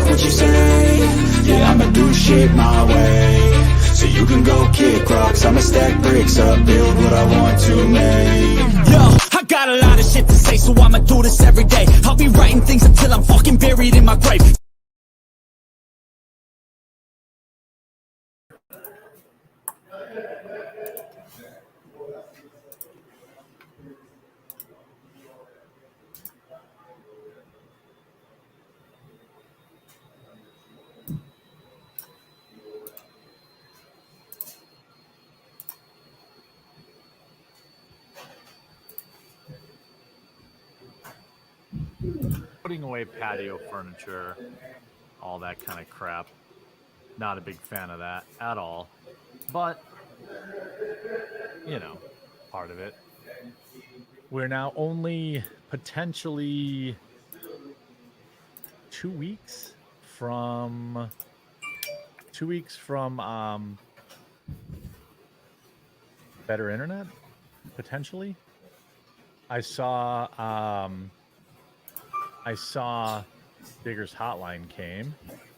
fuck what you say. Yeah, I'ma do shit my way. So you can go kick rocks, I'ma stack bricks up, build what I want to make. Yo, I got a lot of shit to say, so I'ma do this every day. I'll be writing things until I'm fucking buried in my grave. Putting away patio furniture, all that kind of crap. Not a big fan of that at all. But, you know, part of it. We're now only potentially 2 weeks from better internet, potentially. I saw Digger's hotline came.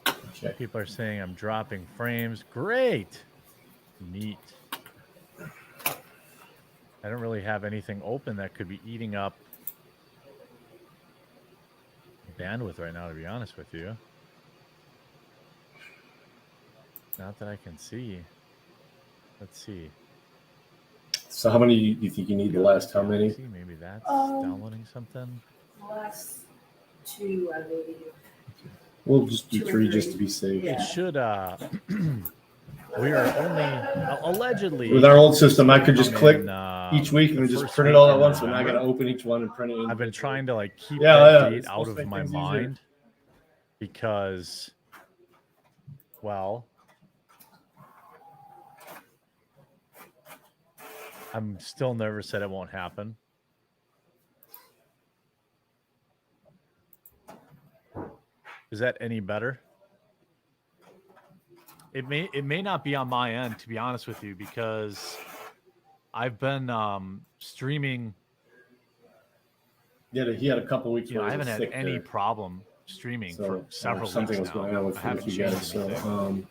Okay. People are saying I'm dropping frames. Great. Neat. I don't really have anything open that could be eating up bandwidth right now, to be honest with you. Not that I can see. Let's see. So how many do you think you need? The last how many? See, maybe that's downloading something. Last 2, I believe. We'll just do 3 just to be safe. It should we are only allegedly with our old system. I could just click in, each week and then just print it all at once. So now I got to open each one and print it. I've been trying to like keep that date out of my mind easier. Because, well, I'm still nervous that it won't happen. Is that any better? It may not be on my end, to be honest with you, because I've been streaming. Yeah, he had a couple weeks. I haven't had any problem streaming for several weeks now. Something was going on with you guys. So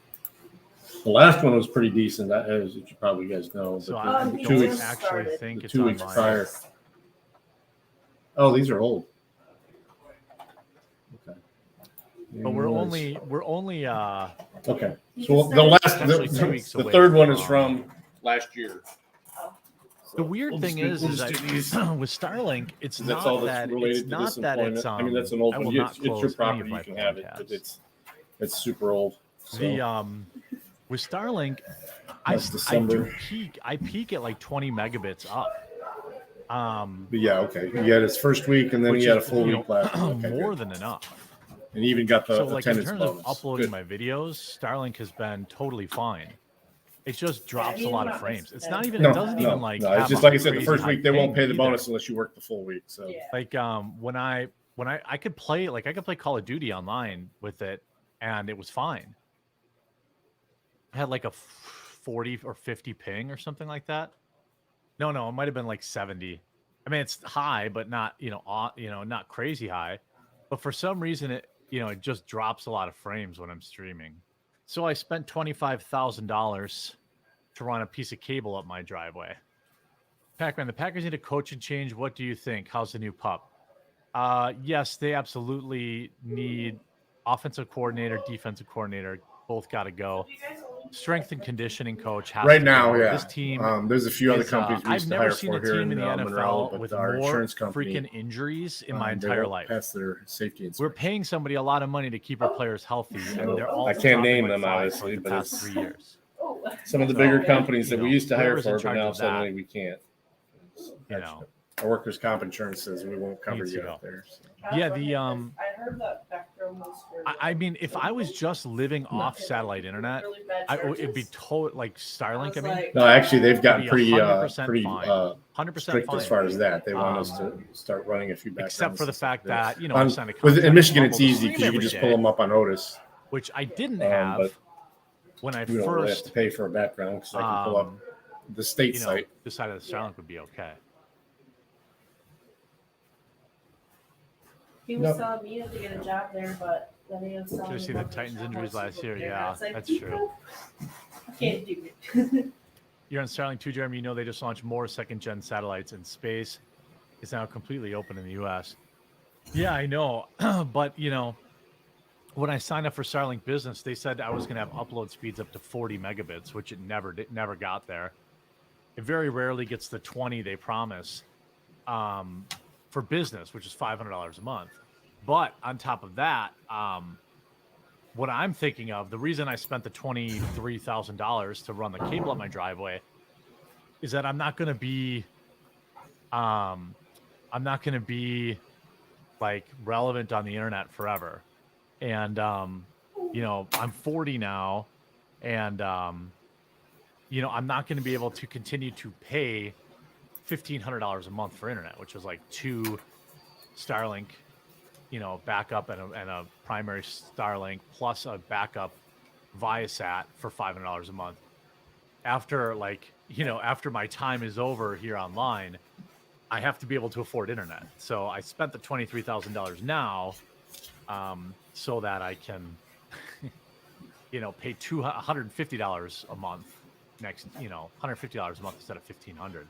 The last one was pretty decent. That is, you probably guys know. So but I the don't 2 weeks, actually think the it's 2 on weeks my prior. end. Oh, these are old. Okay. But we're only okay. So the third one is from last year. The weird thing is that with Starlink, it's That's not all that's that related it's to not this that employment. it's I mean, that's an old I one. will not It's your close any property. of my You can have it, tabs. but it's super old. So. The with Starlink, I peak at like 20 megabits up. But yeah, okay. He had his first week, and then he had a full week last. Okay, more good. than enough. And he even got the So like in attendance terms bonus. of uploading Good. my videos, Starlink has been totally fine. It just drops a lot of frames. It's not even. No, it doesn't even like. No, have it's just a like I said. The crazy first high week they won't ping pay the either. bonus unless you work the full week. So like when I could play Call of Duty online with it, and it was fine. I had like a 40 or 50 ping or something like that. No, it might have been like 70. I mean, it's high, but not not crazy high. But for some reason, it just drops a lot of frames when I'm streaming. So I spent $25,000 to run a piece of cable up my driveway. Pac-Man, the Packers need a coaching change. What do you think? How's the new pup? Yes, they absolutely need offensive coordinator, defensive coordinator. Both got to go. Strength and conditioning coach has right to now, go. yeah. This team. There's a few other companies we used I've to never hire seen for a here team in the Monroe, NFL but with our more insurance company, freaking injuries in my they entire won't life. pass their safety inspection. We're paying somebody a lot of money to keep our players healthy, and they're all I can't name dropping them, like obviously, the but past it's 3 years. some of the bigger companies that we used to hire whoever's in for, but charge now of that, suddenly we can't. Our workers' comp insurance says we won't cover Needs to you go. out there. So. Yeah, I heard that Spectrum was for I mean, if I was just living off satellite internet, really bad it'd be like Starlink. I mean, like, No, actually, they've gotten be pretty 100% fine. 100% strict fine. as far as that. They want us to start running a few background Except for the fact that I on, signed a contract in Michigan, with it's Bubble to easy because stream you can every just day, pull them up on Otis. which I didn't but have when I We don't really have to first pay for a background because I can pull up the state site. decided that Starlink would be okay. he was telling me to get a job there, but Should have seen the Titans injuries last year. Yeah, that's true. I can't do it. You're on Starlink 2, Jeremy. You know they just launched more second-gen satellites in space. It's now completely open in the U.S. Yeah, I know. But, you know, when I signed up for Starlink Business, they said I was going to have upload speeds up to 40 megabits, which it never got there. It very rarely gets the 20 they promise for business, which is $500 a month. But on top of that, what I'm thinking of, the reason I spent the $23,000 to run the cable up my driveway is that I'm not going to be like relevant on the internet forever. And, you know, I'm 40 now, and, you know, I'm not going to be able to continue to pay $1,500 a month for internet, which is like 2 Starlink, you know, backup and a primary Starlink plus a backup Viasat for $500 a month. After, like, you know, after my time is over here online, I have to be able to afford internet. So I spent the $23,000 now, so that I can, you know, pay $150 a month next, you know, $150 a month instead of $1,500.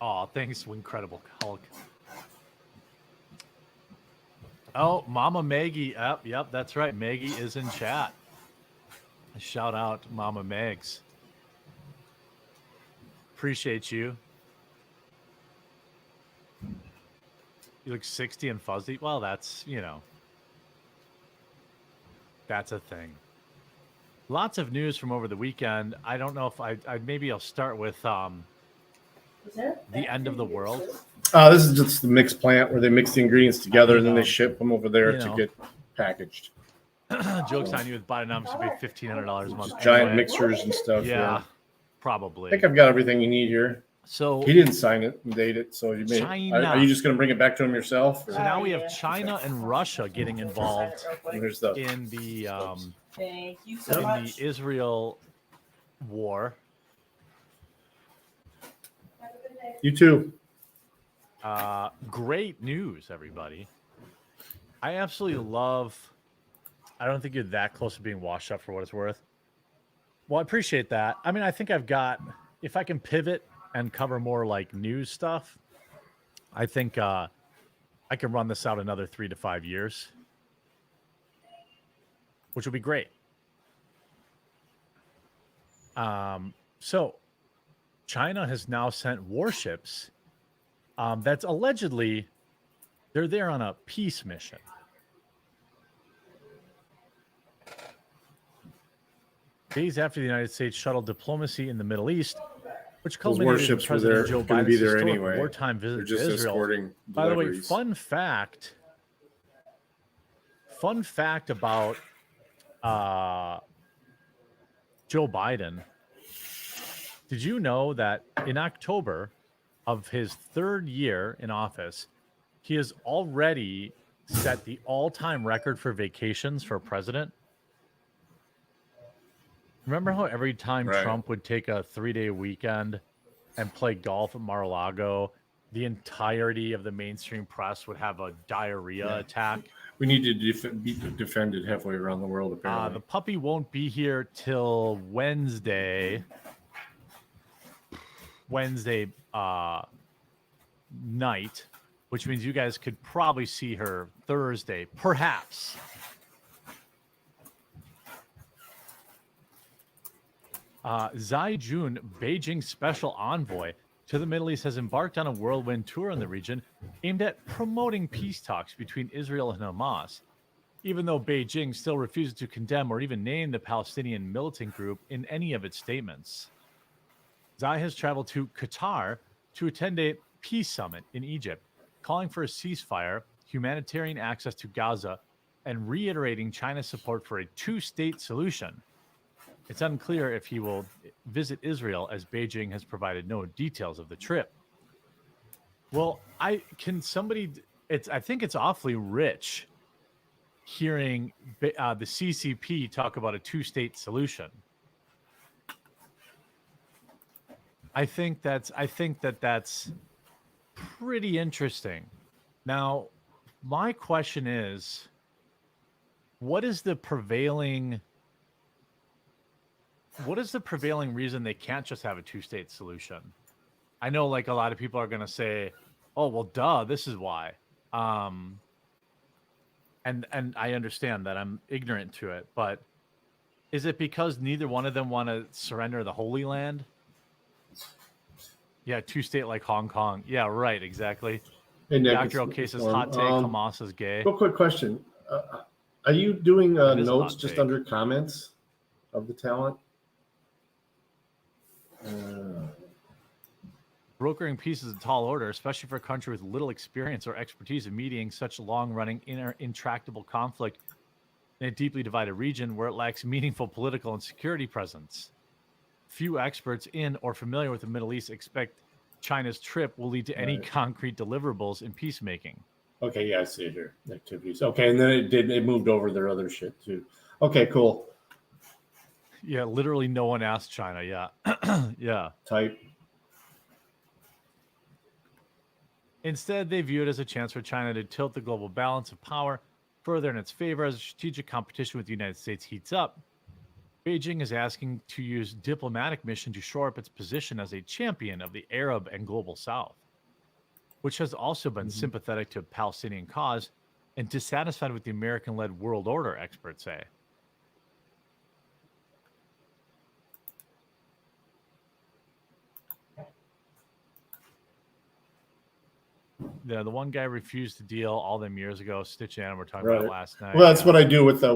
Oh, thanks, Incredible Hulk. Oh, Mama Maggie. Yep, that's right. Maggie is in chat. Shout out, Mama Megs. Appreciate you. You look 60 and fuzzy. Well, that's, you know, that's a thing. Lots of news from over the weekend. I don't know if maybe I'll start with the end of the world. This is just the mixed plant where they mix the ingredients together and then they ship them over there to get packaged. Joke's on you with Bionomics to pay $1,500 a month. Giant mixers and stuff. Yeah, probably. I think I've got everything you need here. So he didn't sign it and date it. So you may. Are you just going to bring it back to him yourself? So now we have China and Russia getting involved in the Thank you so much. the Israel war. You too. Great news, everybody. I absolutely love. I don't think you're that close to being washed up for what it's worth. Well, I appreciate that. I mean, I think I've got, if I can pivot and cover more like news stuff, I think I can run this out another 3 to 5 years, which would be great. So China has now sent warships that's allegedly, they're there on a peace mission. Days after the United States shuttled diplomacy in the Middle East, which culminated in President Joe Biden's historic wartime visit to Israel. By the way, fun fact about Joe Biden. Did you know that in October of his 3rd year in office, he has already set the all-time record for vacations for a president? Remember how every time Trump would take a 3-day weekend and play golf at Mar-a-Lago, the entirety of the mainstream press would have a diarrhea attack? We need to be defended halfway around the world, apparently. The puppy won't be here till Wednesday night, which means you guys could probably see her Thursday, perhaps. Zai Jun, Beijing's special envoy to the Middle East, has embarked on a whirlwind tour in the region aimed at promoting peace talks between Israel and Hamas, even though Beijing still refuses to condemn or even name the Palestinian militant group in any of its statements. Zai has traveled to Qatar to attend a peace summit in Egypt, calling for a ceasefire, humanitarian access to Gaza, and reiterating China's support for a 2-state solution. It's unclear if he will visit Israel, as Beijing has provided no details of the trip. Well, I think it's awfully rich hearing the CCP talk about a 2-state solution. I think that's pretty interesting. Now, my question is, what is the prevailing reason they can't just have a two-state solution? I know like a lot of people are going to say, "Oh, well duh, this is why." And I understand that, I'm ignorant to it, but is it because neither one of them want to surrender the Holy Land? Yeah, two-state like Hong Kong. Yeah, right, exactly. Hey, Nick, Dr. OK says hot take, Hamas is gay. Real quick question. Are you doing That is a notes hot just take. under comments of the talent? Brokering peace is a tall order, especially for a country with little experience or expertise in mediating such long-running, intractable conflict in a deeply divided region where it lacks meaningful political and security presence. Few experts in or familiar with the Middle East expect China's trip will lead to any concrete deliverables in peacemaking. Okay, yeah, I see it here. Activities. Okay, and then it moved over their other shit too. Okay, cool. Yeah, literally no one asked China. Yeah. Yeah. Type. Instead, they view it as a chance for China to tilt the global balance of power further in its favor as strategic competition with the United States heats up. Beijing is asking to use diplomatic mission to shore up its position as a champion of the Arab and global South, which has also been sympathetic to a Palestinian cause and dissatisfied with the American-led world order, experts say. Yeah, the one guy refused to deal all them years ago. Stitch and Adam were talking about it last night. Well, that's what I do with the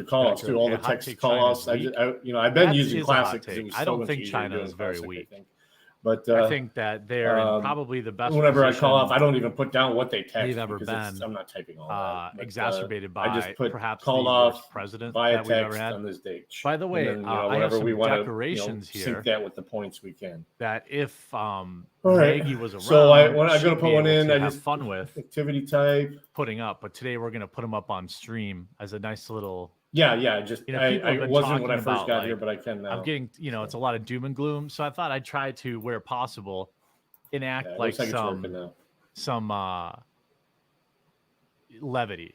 call-offs too. All the Hot text take, call-offs. China's I've been That using is a hot Classic because it take. was I so don't much think easier China doing is very Classic, weak. I think. But I think that they're in probably the best whenever I call position off, I don't even put down what they text they've ever because been, I'm not typing all that. But, exacerbated by I just put perhaps called the off worst president via that we've ever text had. on this date. By the way, and then, I have whenever some we want decorations to here sync that with the points we can. that if All right. Maggie was around, So I'm going she'd to be put one able in. to I have just fun with activity type. putting up. But today we're going to put them up on stream as a nice little. Yeah. Just people have I been wasn't when I talking first about, got here, like, but I can now. I'm getting, it's a lot of doom and gloom. So I thought I'd try to, where possible, enact Yeah, it like looks it's working now. some levity,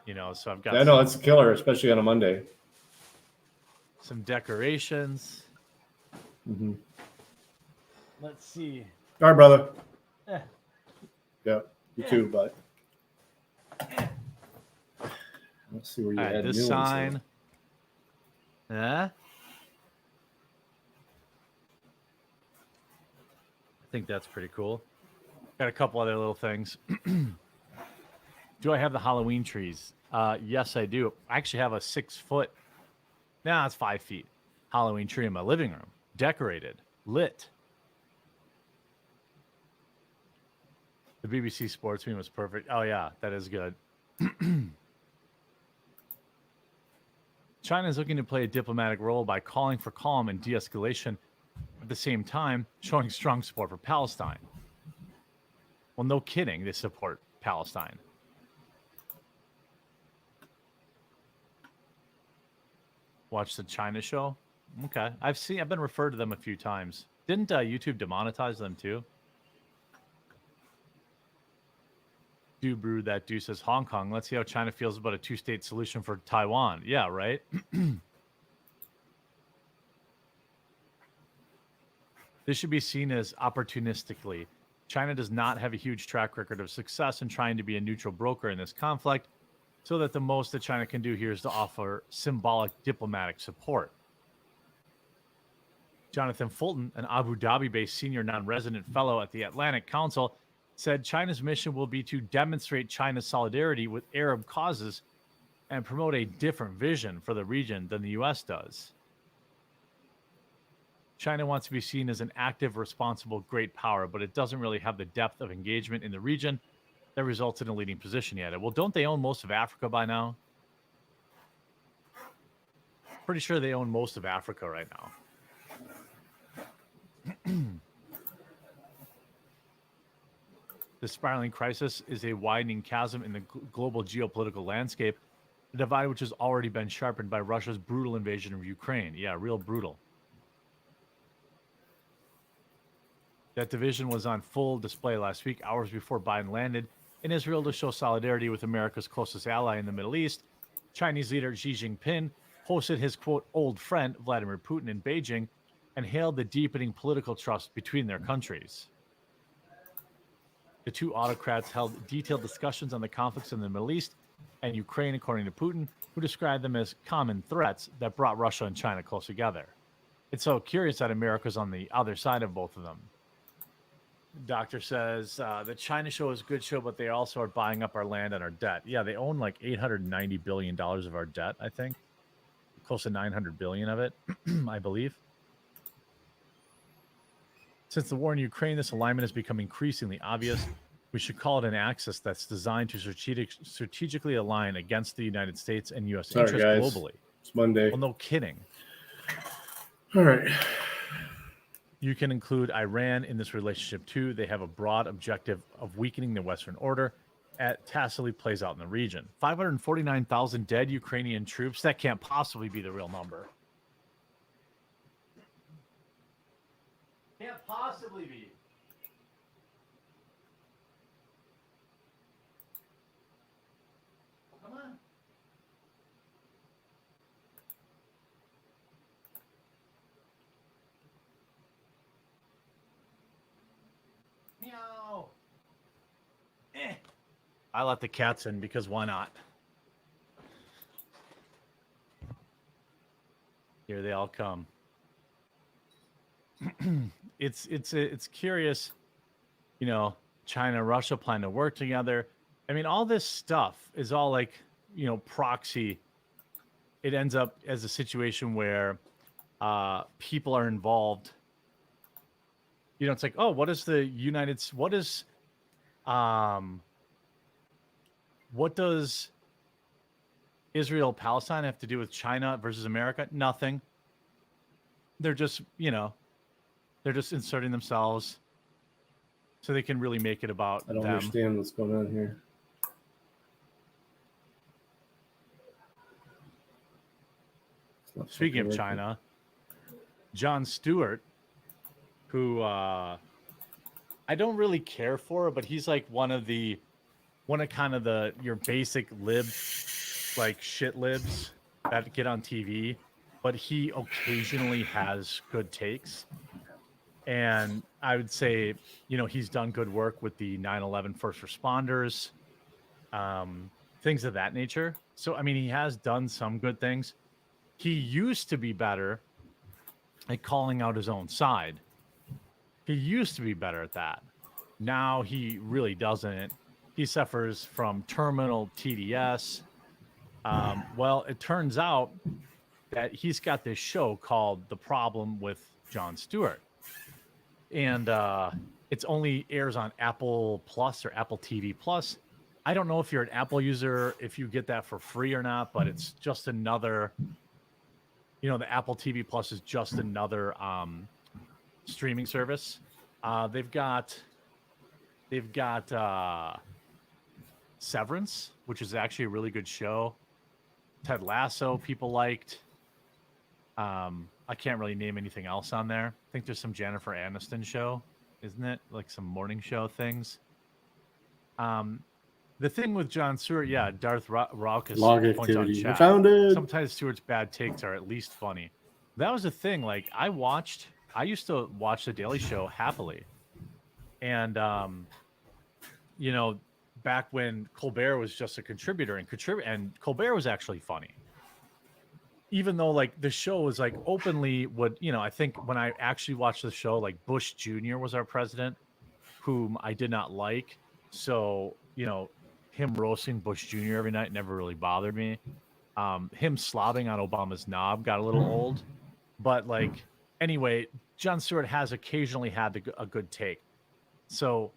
so I've got Yeah, no, it's a killer, especially on a Monday. some decorations. Mm-hmm. Let's see. All right, brother. Yeah. Yeah, you too, but let's see where you had this new sign. ones Yeah. I think that's pretty cool. Got a couple other little things. Do I have the Halloween trees? Yes, I do. I actually have a 6-foot. Nah, it's 5 feet. Halloween tree in my living room, decorated, lit. The BBC Sports meme was perfect. Oh yeah, that is good. China is looking to play a diplomatic role by calling for calm and de-escalation, at the same time showing strong support for Palestine. Well, no kidding, they support Palestine. Watch the China show? Okay. I've been referred to them a few times. Didn't YouTube demonetize them too? That dude says Hong Kong. Let's see how China feels about a two-state solution for Taiwan. Yeah, right? This should be seen as opportunistically. China does not have a huge track record of success in trying to be a neutral broker in this conflict, so that the most that China can do here is to offer symbolic diplomatic support. Jonathan Fulton, an Abu Dhabi-based senior non-resident fellow at the Atlantic Council, said China's mission will be to demonstrate China's solidarity with Arab causes and promote a different vision for the region than the U.S. does. China wants to be seen as an active, responsible, great power, but it doesn't really have the depth of engagement in the region that results in a leading position yet. Well, don't they own most of Africa by now? Pretty sure they own most of Africa right now. The spiraling crisis is a widening chasm in the global geopolitical landscape, a divide which has already been sharpened by Russia's brutal invasion of Ukraine. Yeah, real brutal. That division was on full display last week, hours before Biden landed in Israel to show solidarity with America's closest ally in the Middle East. Chinese leader Xi Jinping hosted his, quote, old friend Vladimir Putin in Beijing and hailed the deepening political trust between their countries. The two autocrats held detailed discussions on the conflicts in the Middle East and Ukraine, according to Putin, who described them as common threats that brought Russia and China close together. It's so curious that America's on the other side of both of them. Doctor says the China show is a good show, but they also are buying up our land and our debt. Yeah, they own like $890 billion of our debt, I think. Close to 900 billion of it, I believe. Since the war in Ukraine, this alignment has become increasingly obvious. We should call it an axis that's designed to strategically align against the United States and U.S. interests globally. It's Monday. Well, no kidding. All right. You can include Iran in this relationship too. They have a broad objective of weakening the Western order at tacitly plays out in the region. 549,000 dead Ukrainian troops. That can't possibly be the real number. Can't possibly be. Come on. Meow. I let the cats in because why not? Here they all come. It's curious, you know, China, Russia plan to work together. I mean, all this stuff is all like, you know, proxy. It ends up as a situation where people are involved. You know, it's like, oh, what does Israel Palestine have to do with China versus America? Nothing. They're just, you know, they're just inserting themselves so they can really make it about them. I don't understand what's going on here. Speaking of China, Jon Stewart, who I don't really care for, but he's like one of kind of your basic lib, like shit libs that get on TV, but he occasionally has good takes. And I would say, you know, he's done good work with the 9/11 first responders, things of that nature. So, I mean, he has done some good things. He used to be better at calling out his own side. He used to be better at that. Now he really doesn't. He suffers from terminal TDS. Well, it turns out that he's got this show called The Problem with Jon Stewart. And it's only airs on Apple Plus or Apple TV Plus. I don't know if you're an Apple user, if you get that for free or not, but it's just another, you know, the Apple TV Plus is just another streaming service. They've got Severance, which is actually a really good show. Ted Lasso, people liked. I can't really name anything else on there. I think there's some Jennifer Aniston show, isn't it? Like some morning show things. The thing with Jon Stewart, yeah, Darth Raucus points out in chat. Found it. Sometimes Stewart's bad takes are at least funny. That was the thing. Like I used to watch The Daily Show happily. And, you know, back when Colbert was just a contributor and Colbert was actually funny. Even though like the show was like openly would, you know, I think when I actually watched the show, like Bush Jr. was our president, whom I did not like. So, you know, him roasting Bush Jr. every night never really bothered me. Him slobbing on Obama's knob got a little old. But like, anyway, Jon Stewart has occasionally had a good take. So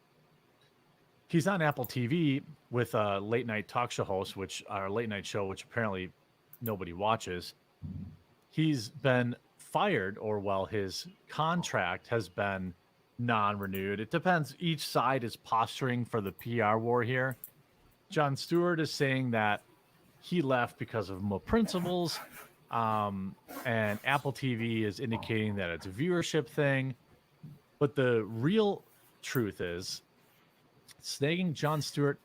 he's on Apple TV with a late night talk show host, which apparently nobody watches. He's been fired, or well, his contract has been non-renewed. It depends. Each side is posturing for the PR war here. Jon Stewart is saying that he left because of more principles, and Apple TV is indicating that it's a viewership thing. But the real truth is, snagging Jon Stewart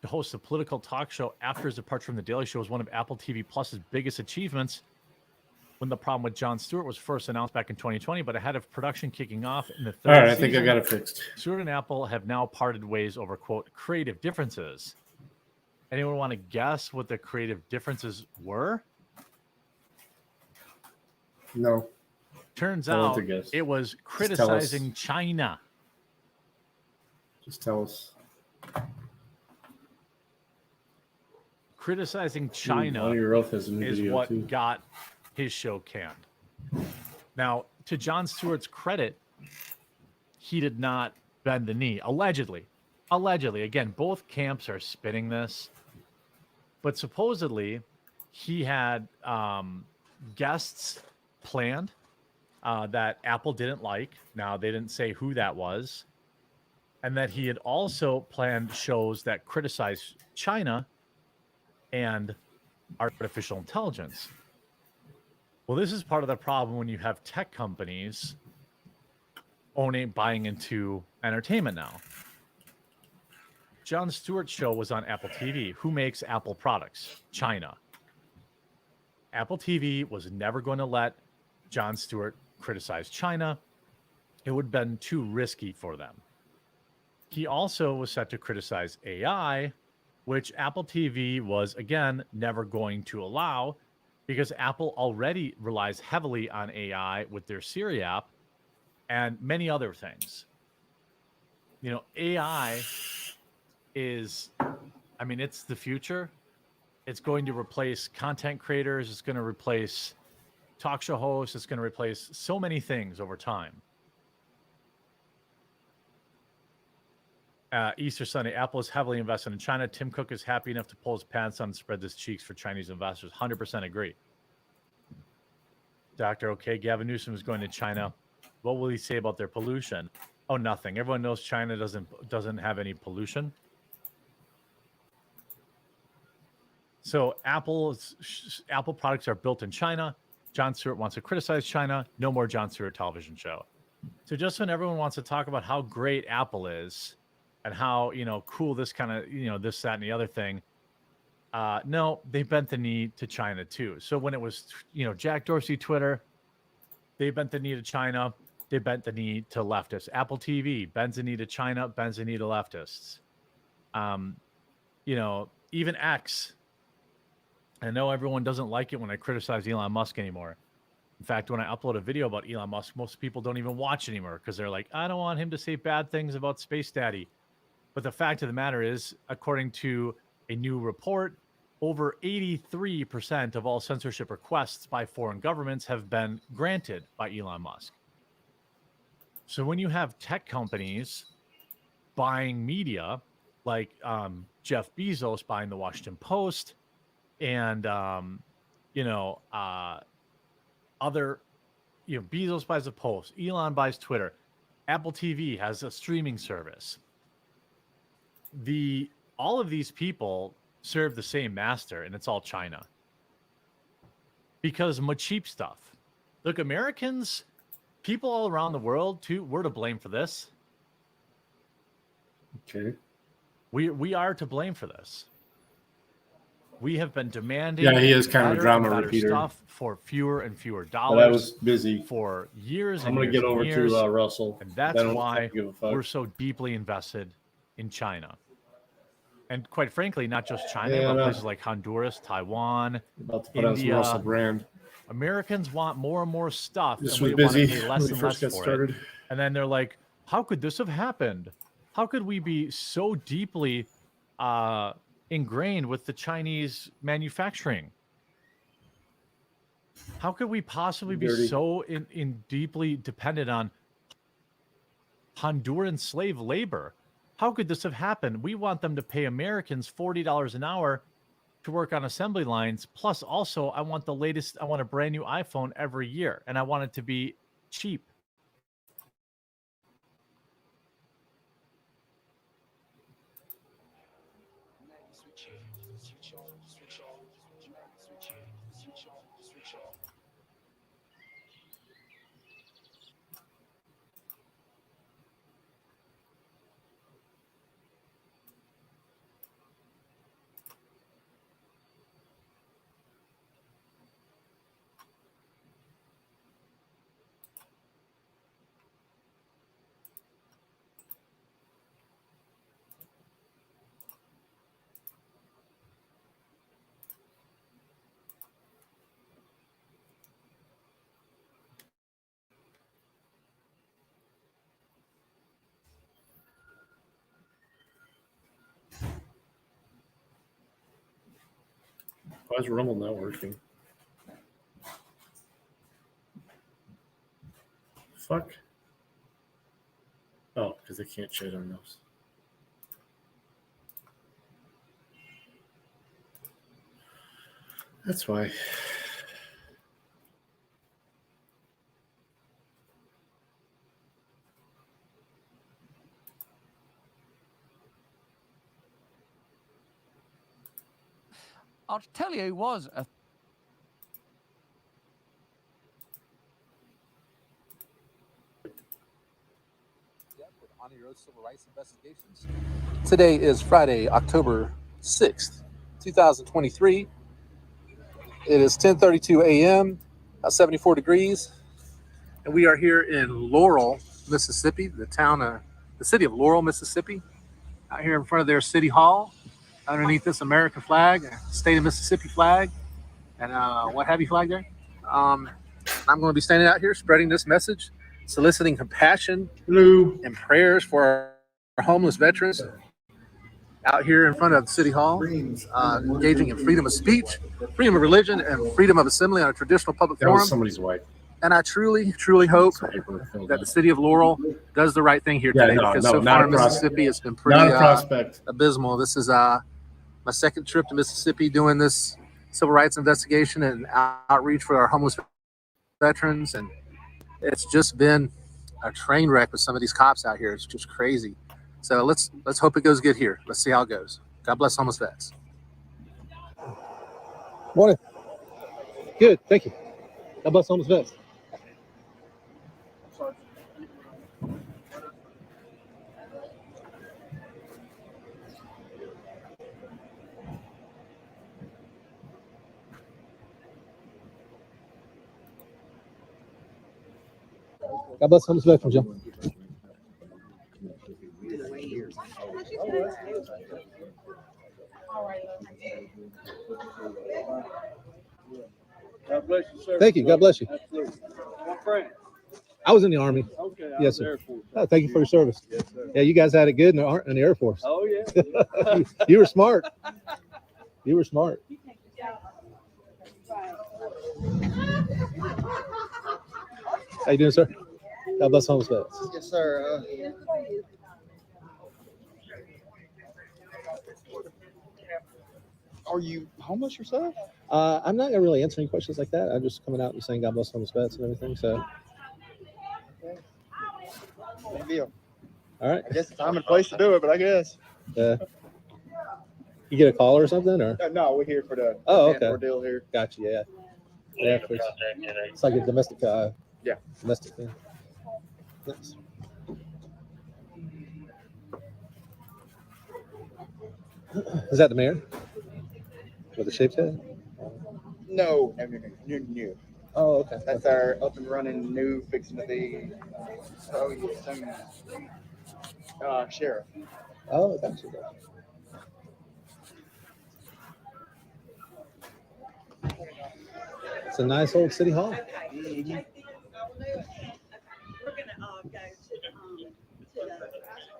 to host a political talk show after his departure from The Daily Show was one of Apple TV Plus's biggest achievements when the problem with Jon Stewart was first announced back in 2020, but ahead of production kicking off in the third All right, I season, think I got it fixed. Stewart and Apple have now parted ways over, quote, creative differences. Anyone want to guess what the creative differences were? No. Turns I want out to guess. it was tell us. criticizing China. Just tell us. Criticizing China One of your oath has a new is video what too. got his show canned. Now, to Jon Stewart's credit, he did not bend the knee. Allegedly. Again, both camps are spinning this. But supposedly, he had guests planned that Apple didn't like. Now, they didn't say who that was. And that he had also planned shows that criticized China and artificial intelligence. Well, this is part of the problem when you have tech companies buying into entertainment now. Jon Stewart's show was on Apple TV. Who makes Apple products? China. Apple TV was never going to let Jon Stewart criticize China. It would have been too risky for them. He also was set to criticize AI, which Apple TV was, again, never going to allow because Apple already relies heavily on AI with their Siri app and many other things. You know, AI is, I mean, it's the future. It's going to replace content creators. It's going to replace talk show hosts. It's going to replace so many things over time. Easter Sunday, Apple is heavily invested in China. Tim Cook is happy enough to pull his pants on and spread his cheeks for Chinese investors. 100% agree. Dr. Okay, Gavin Newsom is going to China. What will he say about their pollution? Oh, nothing. Everyone knows China doesn't have any pollution. So Apple products are built in China. Jon Stewart wants to criticize China. No more Jon Stewart television show. So just when everyone wants to talk about how great Apple is and how, you know, cool this kind of, you know, this, that, and the other thing, no, they bent the knee to China too. So when it was, you know, Jack Dorsey Twitter, they bent the knee to China. They bent the knee to leftists. Apple TV bends the knee to China, bends the knee to leftists. You know, even X. I know everyone doesn't like it when I criticize Elon Musk anymore. In fact, when I upload a video about Elon Musk, most people don't even watch anymore because they're like, I don't want him to say bad things about Space Daddy. But the fact of the matter is, according to a new report, over 83% of all censorship requests by foreign governments have been granted by Elon Musk. So when you have tech companies buying media, like Jeff Bezos buying the Washington Post, and other, Bezos buys the Post, Elon buys Twitter, Apple TV has a streaming service. All of these people serve the same master, and it's all China. Because of cheap stuff. Look, Americans, people all around the world, too, we're to blame for this. Okay. We are to blame for this. We have been demanding he is kind of a better drama and better repeater. Stuff for fewer and fewer dollars. But I was busy For years I'm and going to years get over and years, to Russell. and that's I don't why give a fuck. we're so deeply invested in China. And quite frankly, not just China, Yeah, I but know. places like Honduras, Taiwan, About to put on some India. Russell brand. Americans want more and more stuff, This and was we want to busy pay when less we and first less got for started. it. And then they're like, how could this have happened? How could we be so deeply ingrained with the Chinese manufacturing? How could we possibly be Dirty. so in deeply dependent on Honduran slave labor? How could this have happened? We want them to pay Americans $40 an hour to work on assembly lines. Plus, also, I want a brand new iPhone every year, and I want it to be cheap. Why is Rumble not working? Fuck. Oh, because they can't chat on those. That's why. I'll tell you, he was a on your civil rights investigations. Today is Friday, October 6th, 2023. It is 10:32 a.m., 74 degrees, and we are here in Laurel, Mississippi, the city of Laurel, Mississippi, out here in front of their city hall, underneath this American flag, state of Mississippi flag, and what have you flag there. I'm going to be standing out here spreading this message, soliciting compassion and prayers for our homeless veterans out here in front of City Hall, engaging in freedom of speech, freedom of religion, and freedom of assembly on a traditional public That was forum. somebody's wife. And I truly, truly hope that the city of Laurel does the right thing here today, because so far in Mississippi, it's been pretty abysmal. This is my second trip to Mississippi doing this civil rights investigation and outreach for our homeless veterans, and it's just been a train wreck with some of these cops out here. It's just crazy. So let's hope it goes good here. Let's see how it goes. God bless homeless vets. Morning. Good, thank you. God bless homeless vets. God bless homeless veterans, Jim. God bless you, sir. Thank you. God bless you. Absolutely. What friend? I was in the Army. Okay. Yes, sir. Air Force. Oh, thank you for your service. Yes, sir. Yeah, you guys had it good in the Air Force. Oh, yeah. You were smart. You were smart. How you doing, sir? God bless homeless vets. Yes, sir. Are you homeless yourself? I'm not gonna really answer any questions like that. I'm just coming out and saying God bless homeless vets and everything. So, Big deal. all right. I guess it's time and place to do it, but I guess. You get a call or something, or? No, we're here for the Okay. ordeal here. Gotcha. Yeah. Yeah. It's like a domestic. Yeah. Domestic thing. Nice. Is that the mayor? With the shaved head? No. Oh, okay. That's our up and running new fixing to be sheriff. Oh, gotcha. It's a nice old city hall. Mm-hmm. We're gonna go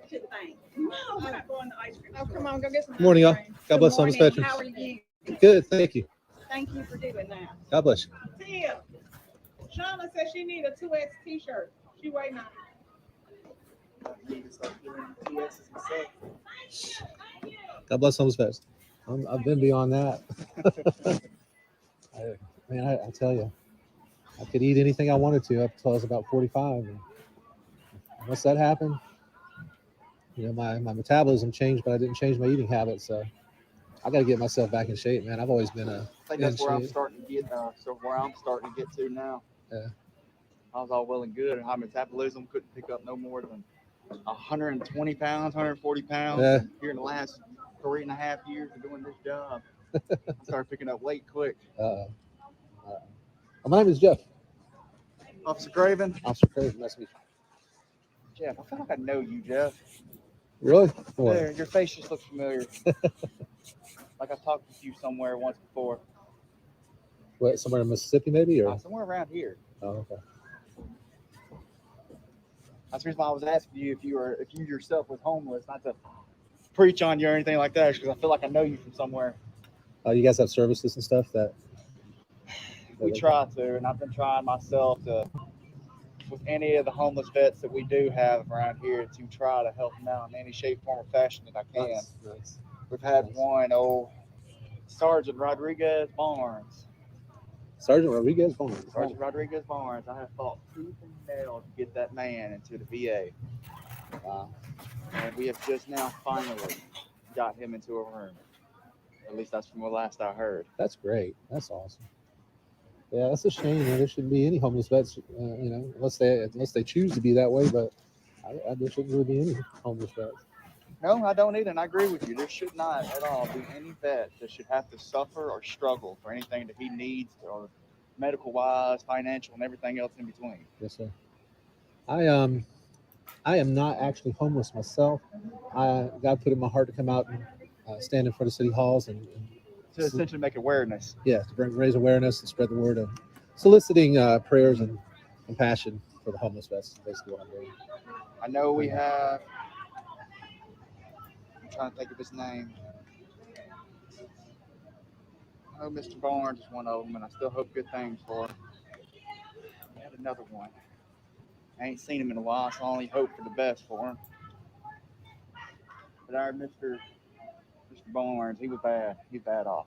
to the bank. No, we're not going to ice cream. Oh, come on, go get some. Morning, y'all. ice cream. God bless homeless morning. veterans. How are you? Good, thank you. Thank you for doing that. God bless you. Tia, Shauna says she need a 2X t-shirt. She waiting on it. God bless homeless vets. I've been beyond that. I tell you, I could eat anything I wanted to up until I was about 45. And once that happened, my metabolism changed, but I didn't change my eating habits. So I got to get myself back in shape, man. I've always been I think that's where I'm starting to get. To get to now. Yeah. I was all well and good, and my metabolism couldn't pick up no more than 120 pounds, 140 pounds. Yeah. Here in the last 3.5 years of doing this job, I started picking up weight quick. My name is Jeff. Officer Craven. Officer Craven, nice to meet you. Jeff, I feel like I know you, Jeff. Really? There, your face just looks familiar. Like I've talked with you somewhere once before. What, somewhere in Mississippi, maybe, or Somewhere around here. Oh, okay. That's the reason why I was asking you if you yourself was homeless, not to preach on you or anything like that, because I feel like I know you from somewhere. You guys have services and stuff that We try to, and I've been trying myself to, with any of the homeless vets that we do have around here, to try to help them out in any shape, form, or fashion that I can. Nice. We've had one old Sergeant Rodriguez Barnes. Sergeant Rodriguez Barnes. Sergeant Rodriguez Barnes. I have fought tooth and nail to get that man into the VA. Wow. And we have just now finally got him into a room. At least that's from the last I heard. That's great. That's awesome. Yeah, that's a shame. There shouldn't be any homeless vets, unless they choose to be that way. But there shouldn't really be any homeless vets. No, I don't either, and I agree with you. There should not at all be any vet that should have to suffer or struggle for anything that he needs, or medical-wise, financial, and everything else in between. Yes, sir. I am not actually homeless myself. God put it in my heart to come out and stand in front of city halls and To essentially make awareness. Yeah, to raise awareness and spread the word of soliciting prayers and compassion for the homeless vets. Basically, what I'm doing. I know we have. I'm trying to think of his name. I know Mr. Barnes is one of them, and I still hope good things for him. We had another one. I ain't seen him in a while, so I only hope for the best for him. But our Mr. Barnes, he was bad. He's bad off.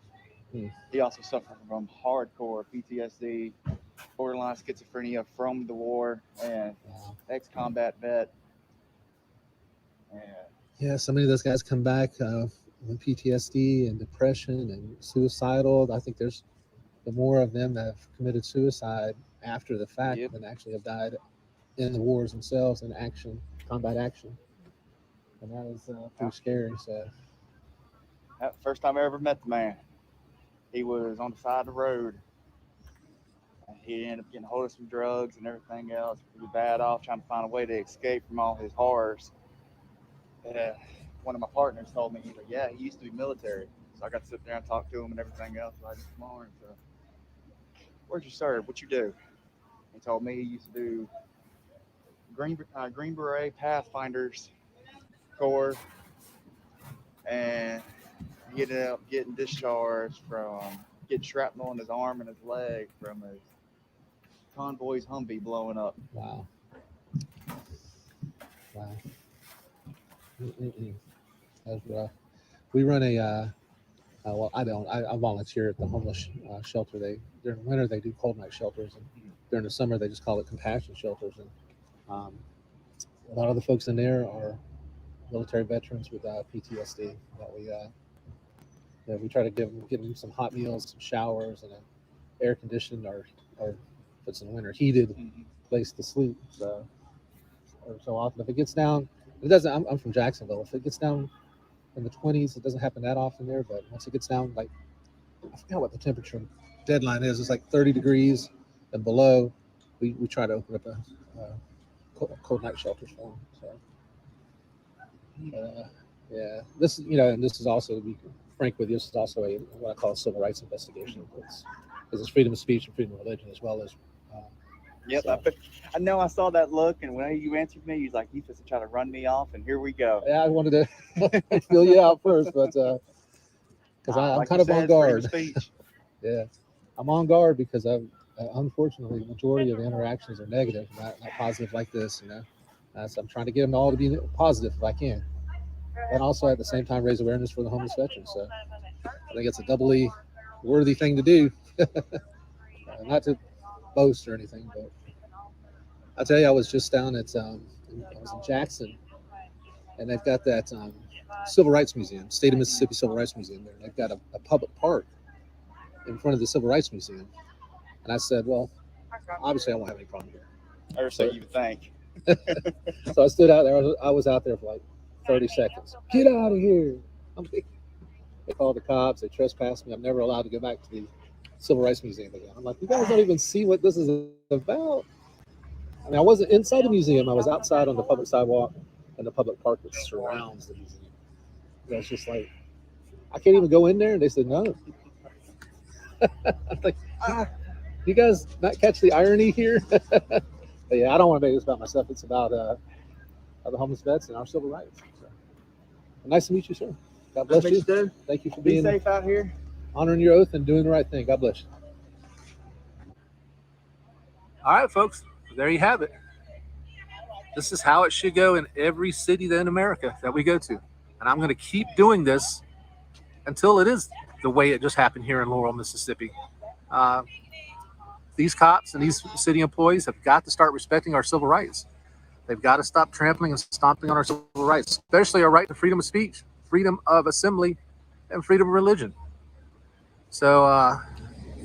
He also suffered from hardcore PTSD, borderline schizophrenia from the war, and ex-combat vet. Yeah, so many of those guys come back with PTSD and depression and suicidal. I think there's the more of them that have committed suicide after the fact than actually have died in the wars themselves in action, combat action. And that is pretty scary. So, first time I ever met the man, he was on the side of the road. He ended up getting hold of some drugs and everything else. He was bad off, trying to find a way to escape from all his horrors. One of my partners told me, he's like, yeah, he used to be military. So I got to sit there and talk to him and everything else. Like, come on. So, where'd you serve? What you do? He told me he used to do Green Beret Pathfinders Corps, and he ended up getting discharged from getting shrapnel in his arm and his leg from his convoy's Humvee blowing up. Wow. That's rough. We run well, I don't. I volunteer at the homeless shelter. During the winter they do cold night shelters, and during the summer they just call it compassion shelters. And a lot of the folks in there are military veterans with PTSD. That we try to give them some hot meals, some showers, and an air conditioned or if it's in the winter, heated place to sleep. So often, if it gets down, it doesn't. I'm from Jacksonville. If it gets down in the 20s, it doesn't happen that often there. But once it gets down, like I forgot what the temperature deadline is. It's like 30 degrees and below. We try to open up a cold night shelters for them. So yeah, this and this is also, to be frank with you, this is also what I call a civil rights investigation. Because it's freedom of speech and freedom of religion as well as. Yep, so. I know. I saw that look, and when you answered me, he's like, "He's just trying to run me off," and here we go. Yeah, I wanted to feel you out first, but because I'm like kind of on guard. Yeah, I'm on guard because unfortunately, the majority of the interactions are negative, not positive like this. So I'm trying to get them all to be positive if I can, and also at the same time raise awareness for the homeless veterans. So I think it's a doubly worthy thing to do. Not to boast or anything, but I'll tell you, I was just down at I was in Jackson, and they've got that Civil Rights Museum, State of Mississippi Civil Rights Museum there. They've got a public park in front of the Civil Rights Museum, and I said, well, obviously I won't have any problem here. Or so you would think. So I stood out there. I was out there for like 30 seconds. Get out of here! They called the cops. They trespassed me. I'm never allowed to go back to the Civil Rights Museum again. I'm like, you guys don't even see what this is about. I mean, I wasn't inside the museum. I was outside on the public sidewalk and the public park that surrounds the museum. It was just like, I can't even go in there. And they said, no. I'm like, you guys not catch the irony here? But yeah, I don't want to make this about myself. It's about the homeless vets and our civil rights. So, nice to meet you, sir. God bless you. Too. Thank you for Be being safe out here. honoring your oath and doing the right thing. God bless you. All right, folks, there you have it. This is how it should go in every city in America that we go to. And I'm going to keep doing this until it is the way it just happened here in Laurel, Mississippi. These cops and these city employees have got to start respecting our civil rights. They've got to stop trampling and stomping on our civil rights, especially our right to freedom of speech, freedom of assembly, and freedom of religion. So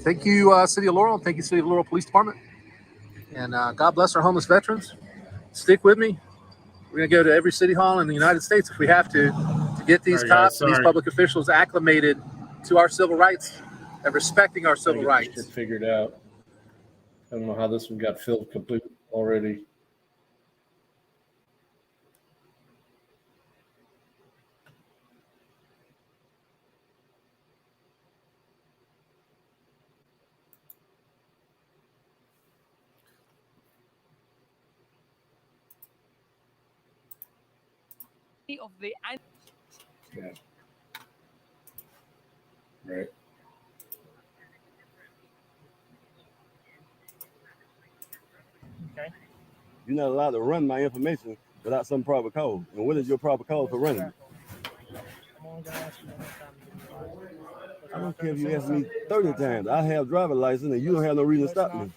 thank you, City of Laurel. Thank you, City of Laurel Police Department. And God bless our homeless veterans. Stick with me. We're going to go to every city hall in the United States if we have to get these cops and these public officials acclimated to our civil rights and respecting our civil rights. Shit figured out. I don't know how this one got filled complete already. Of the Yeah. Right. Okay. You're not allowed to run my information without some proper code. And what is your proper code for running it? I'm only gonna ask you one more time. I don't care if you ask me 30 times. I have driver's license and you don't have no reason to stop me.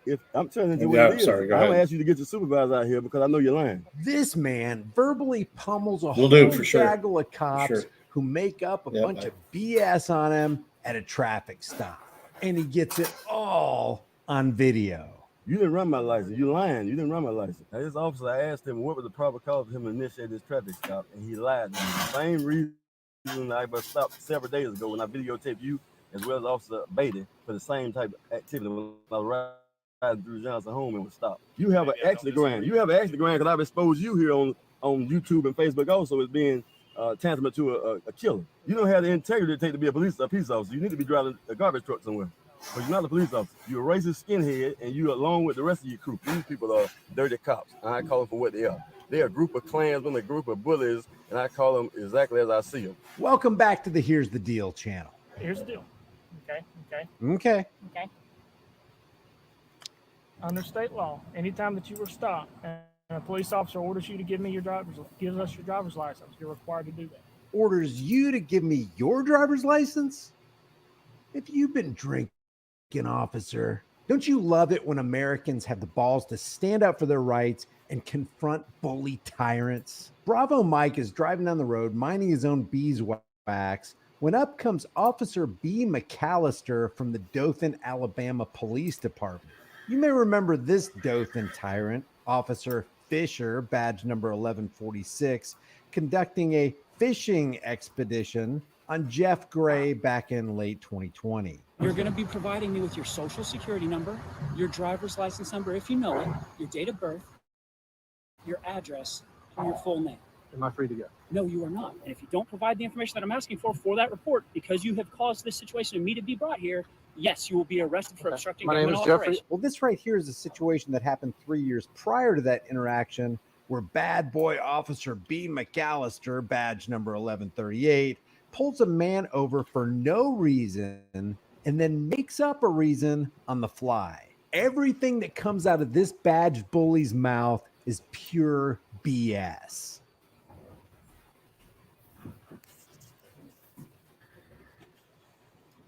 If I'm turning into what it is, I'm gonna ask you to get your supervisor out here because I know you're lying. This man verbally pummels a Will whole do, for sure. gaggle of cops Sure. who make up a bunch of BS on him at a traffic stop. And he gets it all on video. You didn't run my license. You lying. You didn't run my license. Now, this officer, I asked him what was the proper cause for him to initiate this traffic stop, and he lied to me. The same reason I was stopped several days ago when I videotaped you as well as Officer Beatty for the same type of activity when I was riding through Johnson home and was stopped. You have an extra grant. You have an extra grant because I've exposed you here on YouTube and Facebook also as being tantamount to a killer. You don't have the integrity to take to be a peace officer. You need to be driving a garbage truck somewhere. But you're not a police officer. You're a racist skinhead, and you, along with the rest of your crew, these people are dirty cops, and I call them for what they are. They're a group of Klansmen, a group of bullies, and I call them exactly as I see them. Welcome back to the Here's the Deal channel. Here's the deal. Okay. Okay. Under state law, anytime that you were stopped and a police officer orders you to gives us your driver's license, you're required to do that. Orders you to give me your driver's license? If you've been drinking, officer, don't you love it when Americans have the balls to stand up for their rights and confront bully tyrants? Bravo Mike is driving down the road, minding his own beeswax, when up comes Officer B. McAllister from the Dothan, Alabama Police Department. You may remember this Dothan tyrant, Officer Fisher, badge number 1146, conducting a fishing expedition on Jeff Gray back in late 2020. You're going to be providing me with your social security number, your driver's license number, if you know it, your date of birth, your address, and your full name. Am I free to go? No, you are not. And if you don't provide the information that I'm asking for that report, because you have caused this situation and me to be brought here, yes, you will be arrested for obstructing government operation. Well, this right here is a situation that happened 3 years prior to that interaction where bad boy Officer B. McAllister, badge number 1138, pulls a man over for no reason and then makes up a reason on the fly. Everything that comes out of this badge bully's mouth is pure BS.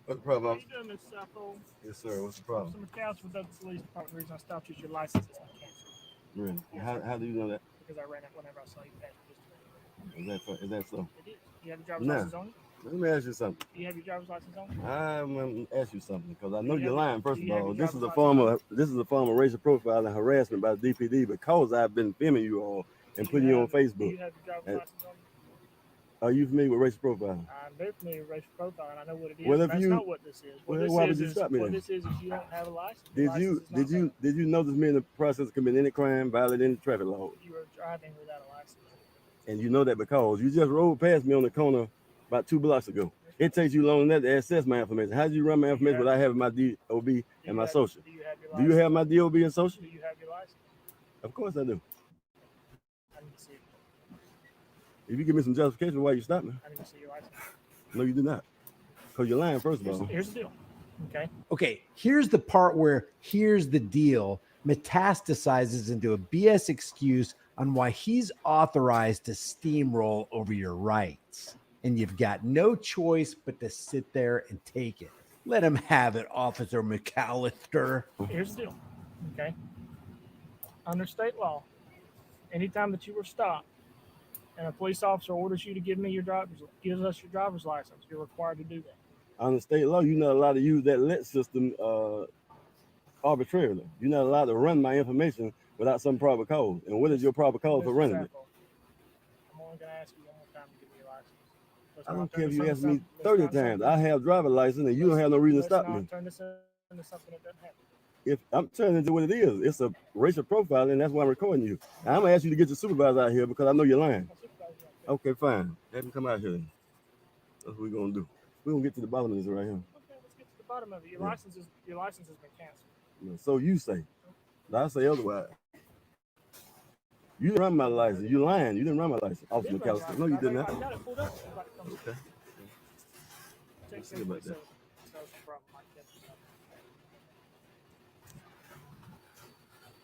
What's the problem? How you doing, Miss Saffold? Yes, sir. What's the problem? Officer McAllister with the police department. The reason I stopped you is your license is not canceled. Really? How do you know that? Because I ran it whenever I saw you pass the Is that so? It is. You have your driver's license on you? Let me ask you something. Do you have your driver's license on you? I'm gonna ask you something because I know you're lying. First do of you have all, your this is a driver's form of racial profiling and harassment by the DPD because I've been filming you all and putting you on Do Facebook. you have your driver's license on you? Are you familiar with racial profiling? I'm very familiar with racial profiling. I know what it is. Well, if That's you- not what this is. What well, this why is would you is stop me what then? this is you don't have a license. Did you notice me in the process of committing any crime, violating any traffic laws? You were driving without a license. And you know that because you just rode past me on the corner about 2 blocks ago. It takes you long enough to access my information. How do you run my information without having my DOB and my social? Do you have your Do license? you have my DOB and social? Do you have your license? Of course I do. I need to see it. If you give me some justification why you stopped me. I need to see your license. No, you do not. Because you're lying, first of all. Here's the deal. Okay. Okay, here's the part where here's the deal metastasizes into a BS excuse on why he's authorized to steamroll over your rights. And you've got no choice but to sit there and take it. Let him have it, Officer McAllister. Here's the deal. Okay. Under state law, anytime that you were stopped and a police officer orders you to gives us your driver's license, you're required to do that. Under state law, you're not allowed to use that let system arbitrarily. You're not allowed to run my information without some proper cause. And what is your proper cause for running it? I'm only going to ask you one more time to give me your license. I don't care if you ask me 30 times. I have driver license and you don't have no reason to stop me. Turn this into something that doesn't happen. If I'm turning into what it is, it's a racial profiling, and that's why I'm recording you. And I'm gonna ask you to get your supervisor out here because I know you're lying. Okay, fine. Have him come out here. That's what we're gonna do. We're gonna get to the bottom of this right here. Okay, let's get to the bottom of it. Your license has been canceled. Yeah, so you say. I say otherwise. You didn't run my license. You lying. You didn't run my license. Officer McAllister. No, you didn't. I got it pulled up. Okay. See about that.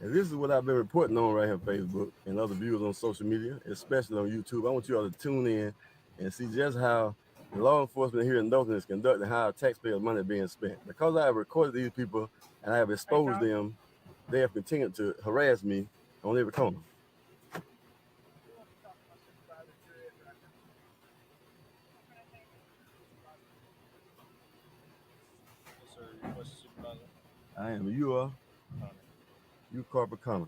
And this is what I've been reporting on right here on Facebook and other viewers on social media, especially on YouTube. I want you all to tune in and see just how the law enforcement here in Dothan is conducting, how taxpayer money is being spent. Because I have recorded these people and I have exposed them, they have continued to harass me on every corner. I am. You are. You Corporal Connor.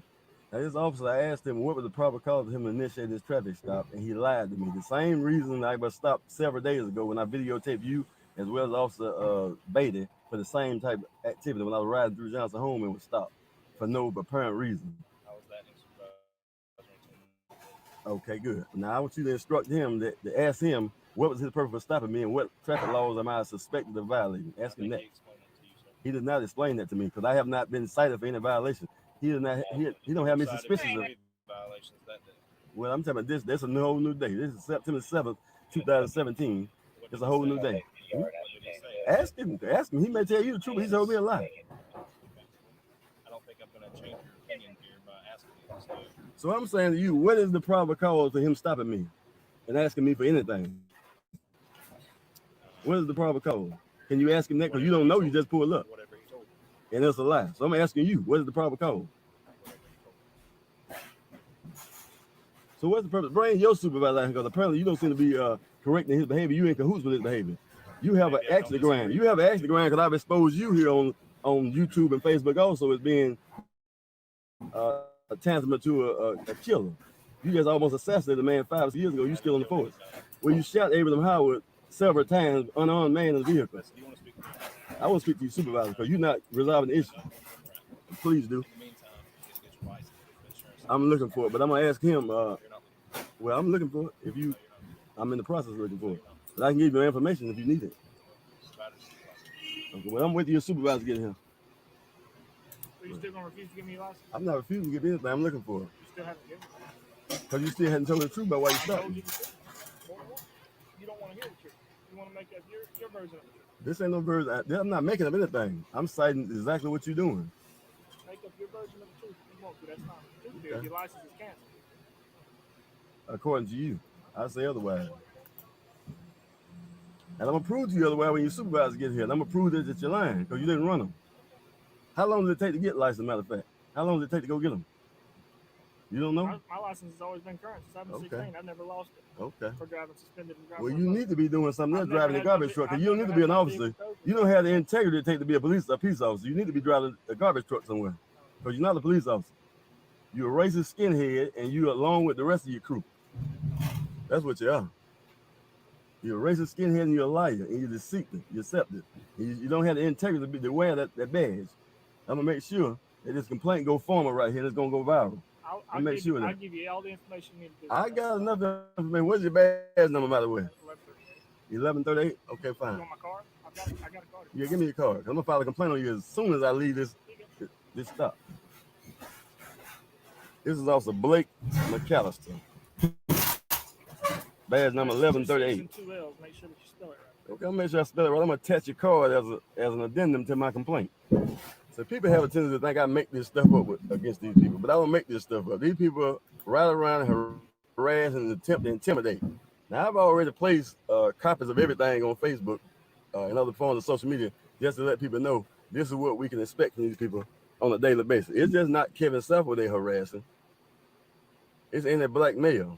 Now, this officer, I asked him what was the proper cause of him initiating this traffic stop, and he lied to me. The same reason I was stopped several days ago when I videotaped you, as well as Officer Beatty, for the same type of activity when I was riding through Johnson home and was stopped for no apparent reason. I was that supervisor. Okay, good. Now, I want you to instruct him to ask him what was his purpose for stopping me and what traffic laws am I suspected of violating. Ask him that. He did not explain that to me because I have not been cited for any violation. He does not. He don't have any suspicions of violations that day. Well, I'm talking about this. That's a whole new day. This is September 7th, 2017. It's a whole new day. Ask him. Ask him. He may tell you the truth, but he's told me a lie. I don't think I'm going to change your opinion here by asking you. So I'm saying to you, what is the proper cause for him stopping me and asking me for anything? What is the proper cause? Can you ask him that? Because you don't know, you just pulled up. And it's a lie. So I'm asking you, what is the proper cause? So what's the purpose? Bring your supervisor out because apparently you don't seem to be correcting his behavior. You in cahoots with his behavior. You have an axe to grind. You have an axe to grind because I've exposed you here on YouTube and Facebook also as being a tantamount to a killer. You just almost assassinated a man 5 or 6 years ago. You still on the force. When you shot Abraham Howard several times, unarmed man in the vehicle. I want to speak to your supervisor because you're not resolving the issue. Please do. I'm looking for it, but I'm gonna ask him. Well, I'm looking for it. I'm in the process of looking for it. But I can give you information if you need it. Okay, well, I'm waiting your supervisor to get here. So you still gonna refuse to give me your license? I'm not refusing to give anything. I'm looking for it. You still haven't given it? Because you still hadn't told the truth about why you stopped me. You don't want to hear the truth. You want to make up your version of the truth. This ain't no version. I'm not making up anything. I'm citing exactly what you're doing. Make up your version of the truth. You won't do that. That's not the truth. Okay. Your license is canceled. According to you, I say otherwise. And I'm gonna prove to you otherwise when your supervisor gets here. And I'm gonna prove that you're lying because you didn't run them. How long did it take to get license? Matter of fact, how long did it take to go get them? You don't know? My license has always been current since I've been 16. I've never lost it. Okay. For driving suspended and driving. Well, you need to be doing something else, driving a garbage truck. You don't need to be an officer. You don't have the integrity it takes to be a peace officer. You need to be driving a garbage truck somewhere because you're not a police officer. You're a racist skinhead, and you along with the rest of your crew. That's what you are. You're a racist skinhead, and you're a liar, and you're deceitful, you're deceptive. You don't have the integrity to wear that badge. I'm gonna make sure that this complaint go formal right here, and it's gonna go viral. I'll make sure I'll give you all the information you need to do. I got enough information. What's your badge number, by the way? 1138. Okay, fine. You want my card? I got a card. Yeah, give me your card. I'm gonna file a complaint on you as soon as I leave this stop. This is Officer Blake McAllister. Badge number 1138. Two L's. Make sure that you spell it Okay, I'll make sure I spell it right. I'm gonna attach your card as an addendum to my complaint. So people have a tendency to think I make this stuff up against these people, but I don't make this stuff up. These people ride around and harass and attempt to intimidate. Now I've already placed copies of everything on Facebook and other forms of social media just to let people know this is what we can expect from these people on a daily basis. It's just not Kevin Suffolk they harassing. It's any black male.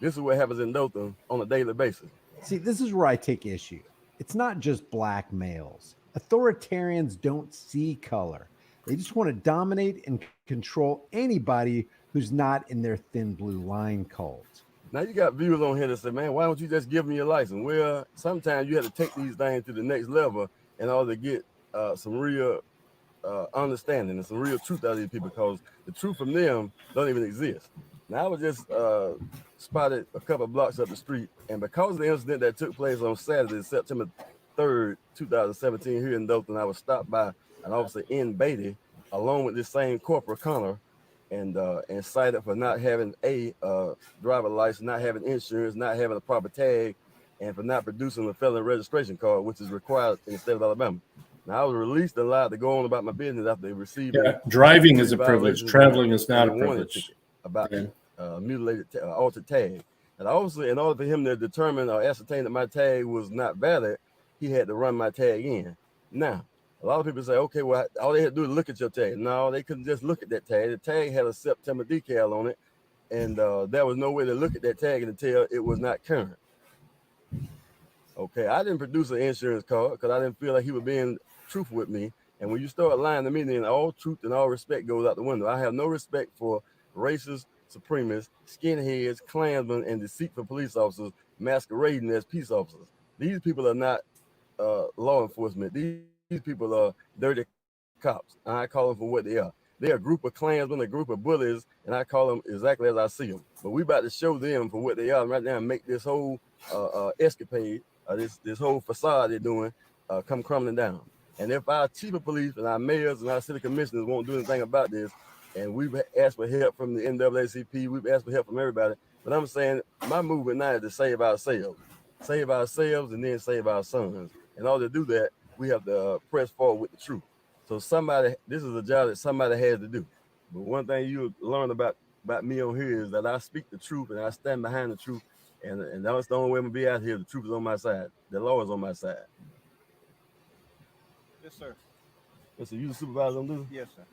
This is what happens in Dothan on a daily basis. See, this is where I take issue. It's not just black males. Authoritarians don't see color. They just want to dominate and control anybody who's not in their thin blue line cult. Now you got viewers on here that say, man, why don't you just give me your license? Well, sometimes you have to take these things to the next level in order to get some real understanding and some real truth out of these people, because the truth from them don't even exist. Now I was just spotted a couple of blocks up the street, and because of the incident that took place on Saturday, September 3rd, 2017, here in Dothan, I was stopped by an officer in Beatty, along with this same Corporal Connor, and cited for not having a driver license, not having insurance, not having a proper tag, and for not producing a felon registration card, which is required in the state of Alabama. Now I was released and allowed to go on about my business after they received. Yeah, driving is a privilege. Traveling is not a privilege. About mutilated, altered tag. And obviously, in order for him to determine or ascertain that my tag was not valid, he had to run my tag in. Now, a lot of people say, okay, well, all they had to do is look at your tag. No, they couldn't just look at that tag. The tag had a September decal on it, and there was no way to look at that tag and tell it was not current. Okay, I didn't produce an insurance card because I didn't feel like he was being truthful with me. And when you start lying to me, then all truth and all respect goes out the window. I have no respect for racist supremacists, skinheads, Klansmen, and deceitful police officers masquerading as peace officers. These people are not law enforcement. These people are dirty cops. And I call them for what they are. They're a group of Klansmen, a group of bullies, and I call them exactly as I see them. But we about to show them for what they are right now and make this whole escapade, this whole facade they're doing, come crumbling down. And if our chief of police and our mayors and our city commissioners won't do anything about this, and we've asked for help from the NAACP, we've asked for help from everybody, but I'm saying my movement now is to save ourselves, and then save our sons. In order to do that, we have to press forward with the truth. So this is a job that somebody has to do. But one thing you learn about me on here is that I speak the truth and I stand behind the truth, and that's the only way I'm gonna be out here. The truth is on my side. The law is on my side. Yes, sir. Yes, sir. You the supervisor on this? Yes, sir.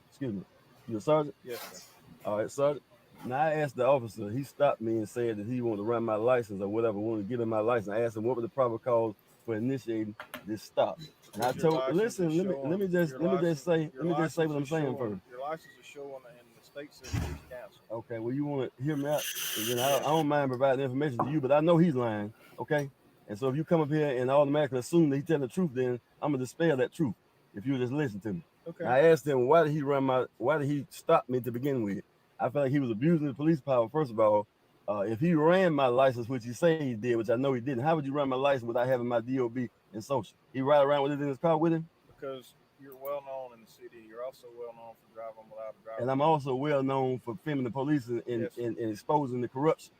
Excuse me. You a sergeant? Yes, sir. All right, sergeant. Now I asked the officer, he stopped me and said that he wanted to run my license or whatever, wanted to give him my license. I asked him what was the proper cause for initiating this stop. And I told, listen, let me just say what I'm saying first. Your license is showing in the state system council. Okay, well, you want to hear me out? And I don't mind providing information to you, but I know he's lying. Okay, and so if you come up here and automatically assume that he's telling the truth, then I'm gonna dispel that truth. If you just listen to me. Okay. I asked him why did he stop me to begin with? I felt like he was abusing the police power. First of all, if he ran my license, which he said he did, which I know he didn't, how would you run my license without having my DOB and social? He ride around with it in his car with him? Because you're well known in the city. You're also well known for driving without a driver. And I'm also well known for filming the police and exposing the corruption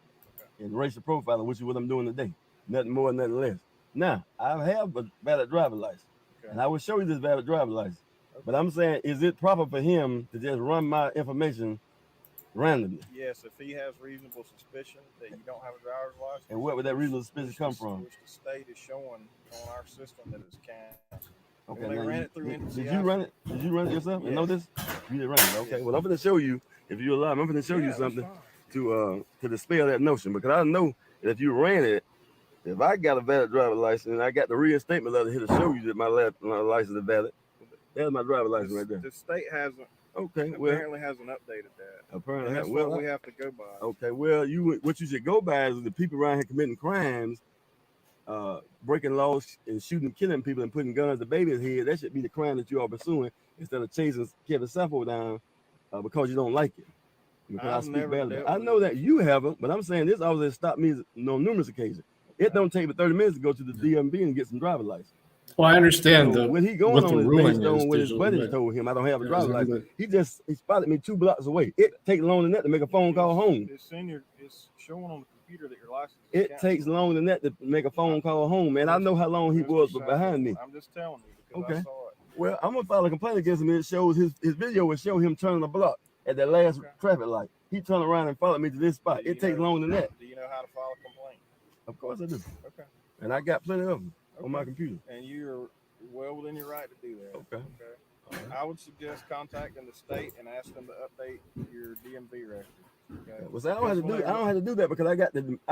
and racial profiling, which is what I'm doing today. Nothing more, nothing less. Now, I have a valid driver license, and I will show you this valid driver license. But I'm saying, is it proper for him to just run my information randomly? Yes, if he has reasonable suspicion that you don't have a driver's license. And where would that reasonable suspicion come from? Which the state is showing on our system that it's canceled. Okay, when they ran it through did you run it? Did you run it yourself? Yes. And know this? You did run it. Okay. Yes. Well, I'm going to show you, if you allow me, I'm going to show you something to dispel that notion, because I know that if you ran it, if I got a valid driver license and I got the reinstatement letter here to show you that my license is valid, that's my driver license right there. The state hasn't. Okay. Apparently hasn't updated that. Apparently, that's what we have to go by. Okay. Well, what you should go by is the people around here committing crimes, breaking laws and shooting, killing people, and putting guns to babies' head. That should be the crime that you are pursuing instead of chasing Kevin Suffolk down because you don't like it. Because I speak badly. I know that you haven't, but I'm saying this officer has stopped me on numerous occasions. It don't take me 30 minutes to go to the DMV and get some driver license. Well, I understand when he going on is based on what his buddies told him. I don't have a driver license. He spotted me 2 blocks away. It takes longer than that to make a phone call home. It's showing on the computer that your license is It canceled. takes longer than that to make a phone call home, man. I know how long he was behind me. I'm just telling you because I Okay. saw it. Well, I'm gonna file a complaint against him. It shows his video will show him turning the block at that last traffic light. He turned around and followed me to this spot. It takes longer than that. Do you know how to file a complaint? Of course I do. Okay. And I got plenty of them on my computer. And you're well within your right to do that. Okay. I would suggest contacting the state and ask them to update your DMV record. Okay. Well, so I don't have to do that because I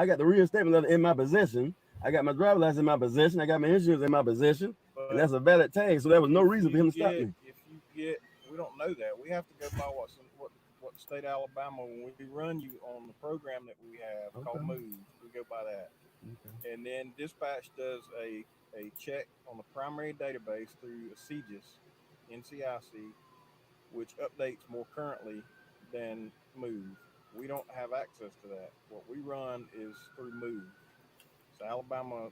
got the reinstatement letter in my possession. I got my driver's license in my possession. I got my insurance in my possession, and that's a valid tag. So there was no reason for him to stop me. If you get, we don't know that. We have to go by what the state of Alabama, when we run you on the program that we have called Move, we go by that. Okay. And then dispatch does a check on the primary database through a NCIC, which updates more currently than Move. We don't have access to that. What we run is through Move. It's Alabama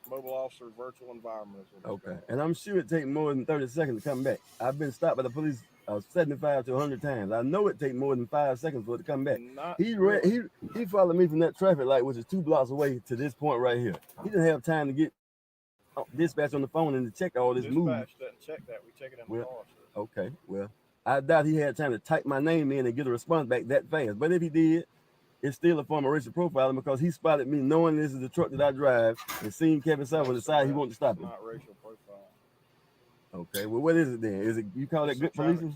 Mobile Officer Virtual Environment. Okay, and I'm sure it takes more than 30 seconds to come back. I've been stopped by the police 75 to 100 times. I know it takes more than 5 seconds for it to come back. He followed me from that traffic light, which is 2 blocks away, to this point right here. He didn't have time to get dispatch on the phone and to check all this move. Dispatch doesn't check that. We check it in the car. Okay, well, I doubt he had time to type my name in and get a response back that fast. But if he did, it's still a form of racial profiling because he spotted me knowing this is the truck that I drive and seen Kevin South and decided he wanted to stop it. Not racial profiling. Okay, well, what is it then? Is it, you call that good policing?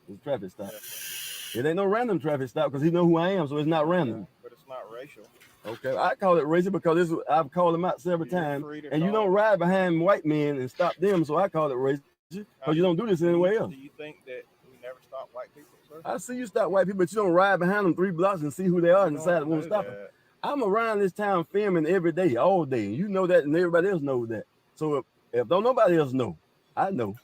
It's a traffic stop. Yes, it ain't no random traffic stop because he know who I am, so it's not random. But it's not racial. Okay, I call it racial because I've called him out several times, and you don't ride behind white men and stop them, so I call it racial because you don't do this anywhere else. Do you think that we never stop white people, sir? I see you stop white people, but you don't ride behind them 3 blocks and see who they are and decide to want to stop them. I'm around this town filming every day, all day. You know that, and everybody else knows that. So if don't nobody else know, I know.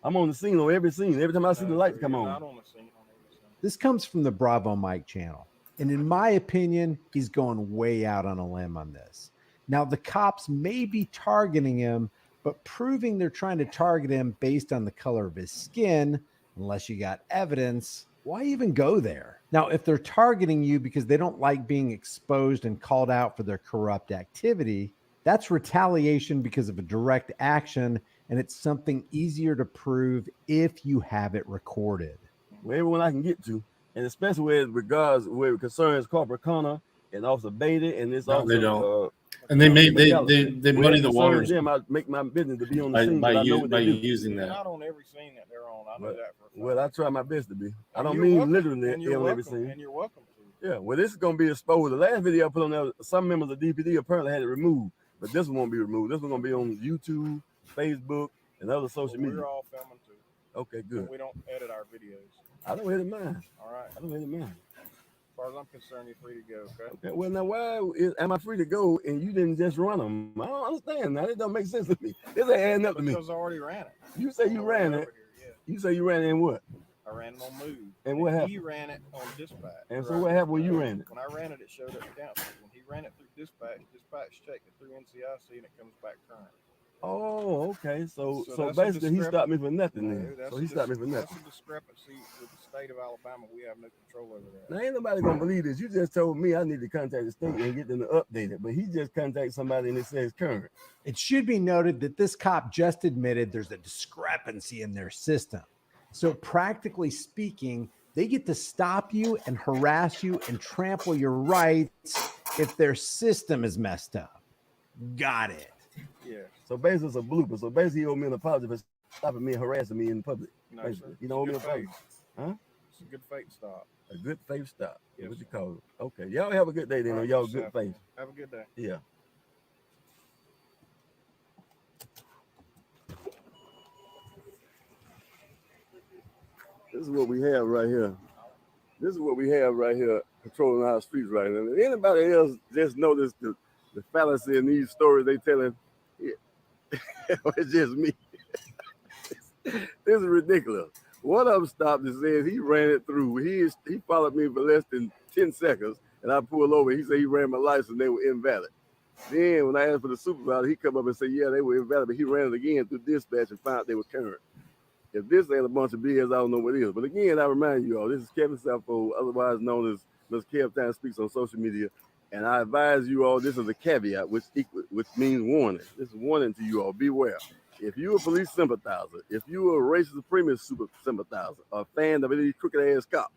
I'm on the scene on every scene. Every time I see the lights come on. Not on the scene on every scene. This comes from the Bravo Mike channel. And in my opinion, he's going way out on a limb on this. Now, the cops may be targeting him, but proving they're trying to target him based on the color of his skin, unless you got evidence, why even go there? Now, if they're targeting you because they don't like being exposed and called out for their corrupt activity, that's retaliation because of a direct action, and it's something easier to prove if you have it recorded. Well, everyone I can get to, and especially with it concerns Corporal Connor and Officer Beatty, and this also they don't. And they muddy the waters. Them, I make my business to be on the scene by using that. Not on every scene that they're on. I know that for a fact. Well, I try my best to be. I don't mean literally on every scene. And you're welcome to. Yeah, well, this is going to be exposed. The last video I put on there, some members of DPD apparently had it removed, but this one won't be removed. This one's going to be on YouTube, Facebook, and other social media. We're all filming too. Okay, good. And we don't edit our videos. I don't edit mine. All right. I don't edit mine. As far as I'm concerned, you're free to go, okay? Okay, well, now, am I free to go and you didn't just run them? I don't understand. Now, it don't make sense to me. This ain't adding up to me. Because I already ran it. You say you ran it. You say you ran it in what? I ran it on Move. And what happened? He ran it on Dispatch. And so what happened when you ran it? When I ran it, it showed up council. When he ran it through Dispatch checked it through NCIC, and it comes back current. Oh, okay. So basically, he stopped me for nothing then. So he stopped me for nothing. That's a discrepancy with the state of Alabama. We have no control over that. Now, ain't nobody gonna believe this. You just told me I need to contact the state and get them to update it, but he just contacted somebody and it says current. It should be noted that this cop just admitted there's a discrepancy in their system. So practically speaking, they get to stop you and harass you and trample your rights if their system is messed up. Got it. Yeah. So basically, it's a blooper. So basically, he owe me an apology for stopping me and harassing me in public. No, sir. You don't owe me an apology. Huh? It's a good faith stop. A good faith stop. Yes, what you call it. Okay. Y'all have a good day then. Y'all good faith. Have a good day. Yeah. This is what we have right here. This is what we have right here controlling our streets right now. If anybody else just noticed the fallacy in these stories they telling, it's just me. This is ridiculous. One of them stopped and says he ran it through. He followed me for less than 10 seconds, and I pulled over. He said he ran my license and they were invalid. Then when I asked for the supervisor, he come up and said, yeah, they were invalid, but he ran it again through dispatch and found they were current. If this ain't a bunch of BS, I don't know what is. But again, I remind you all, this is Kevin Southfold, otherwise known as Mr. Kev Speaks on social media, and I advise you all, this is a caveat, which means warning. This is warning to you all, beware. If you're a police sympathizer, if you're a racist supremacist sympathizer, a fan of any of these crooked-ass cops,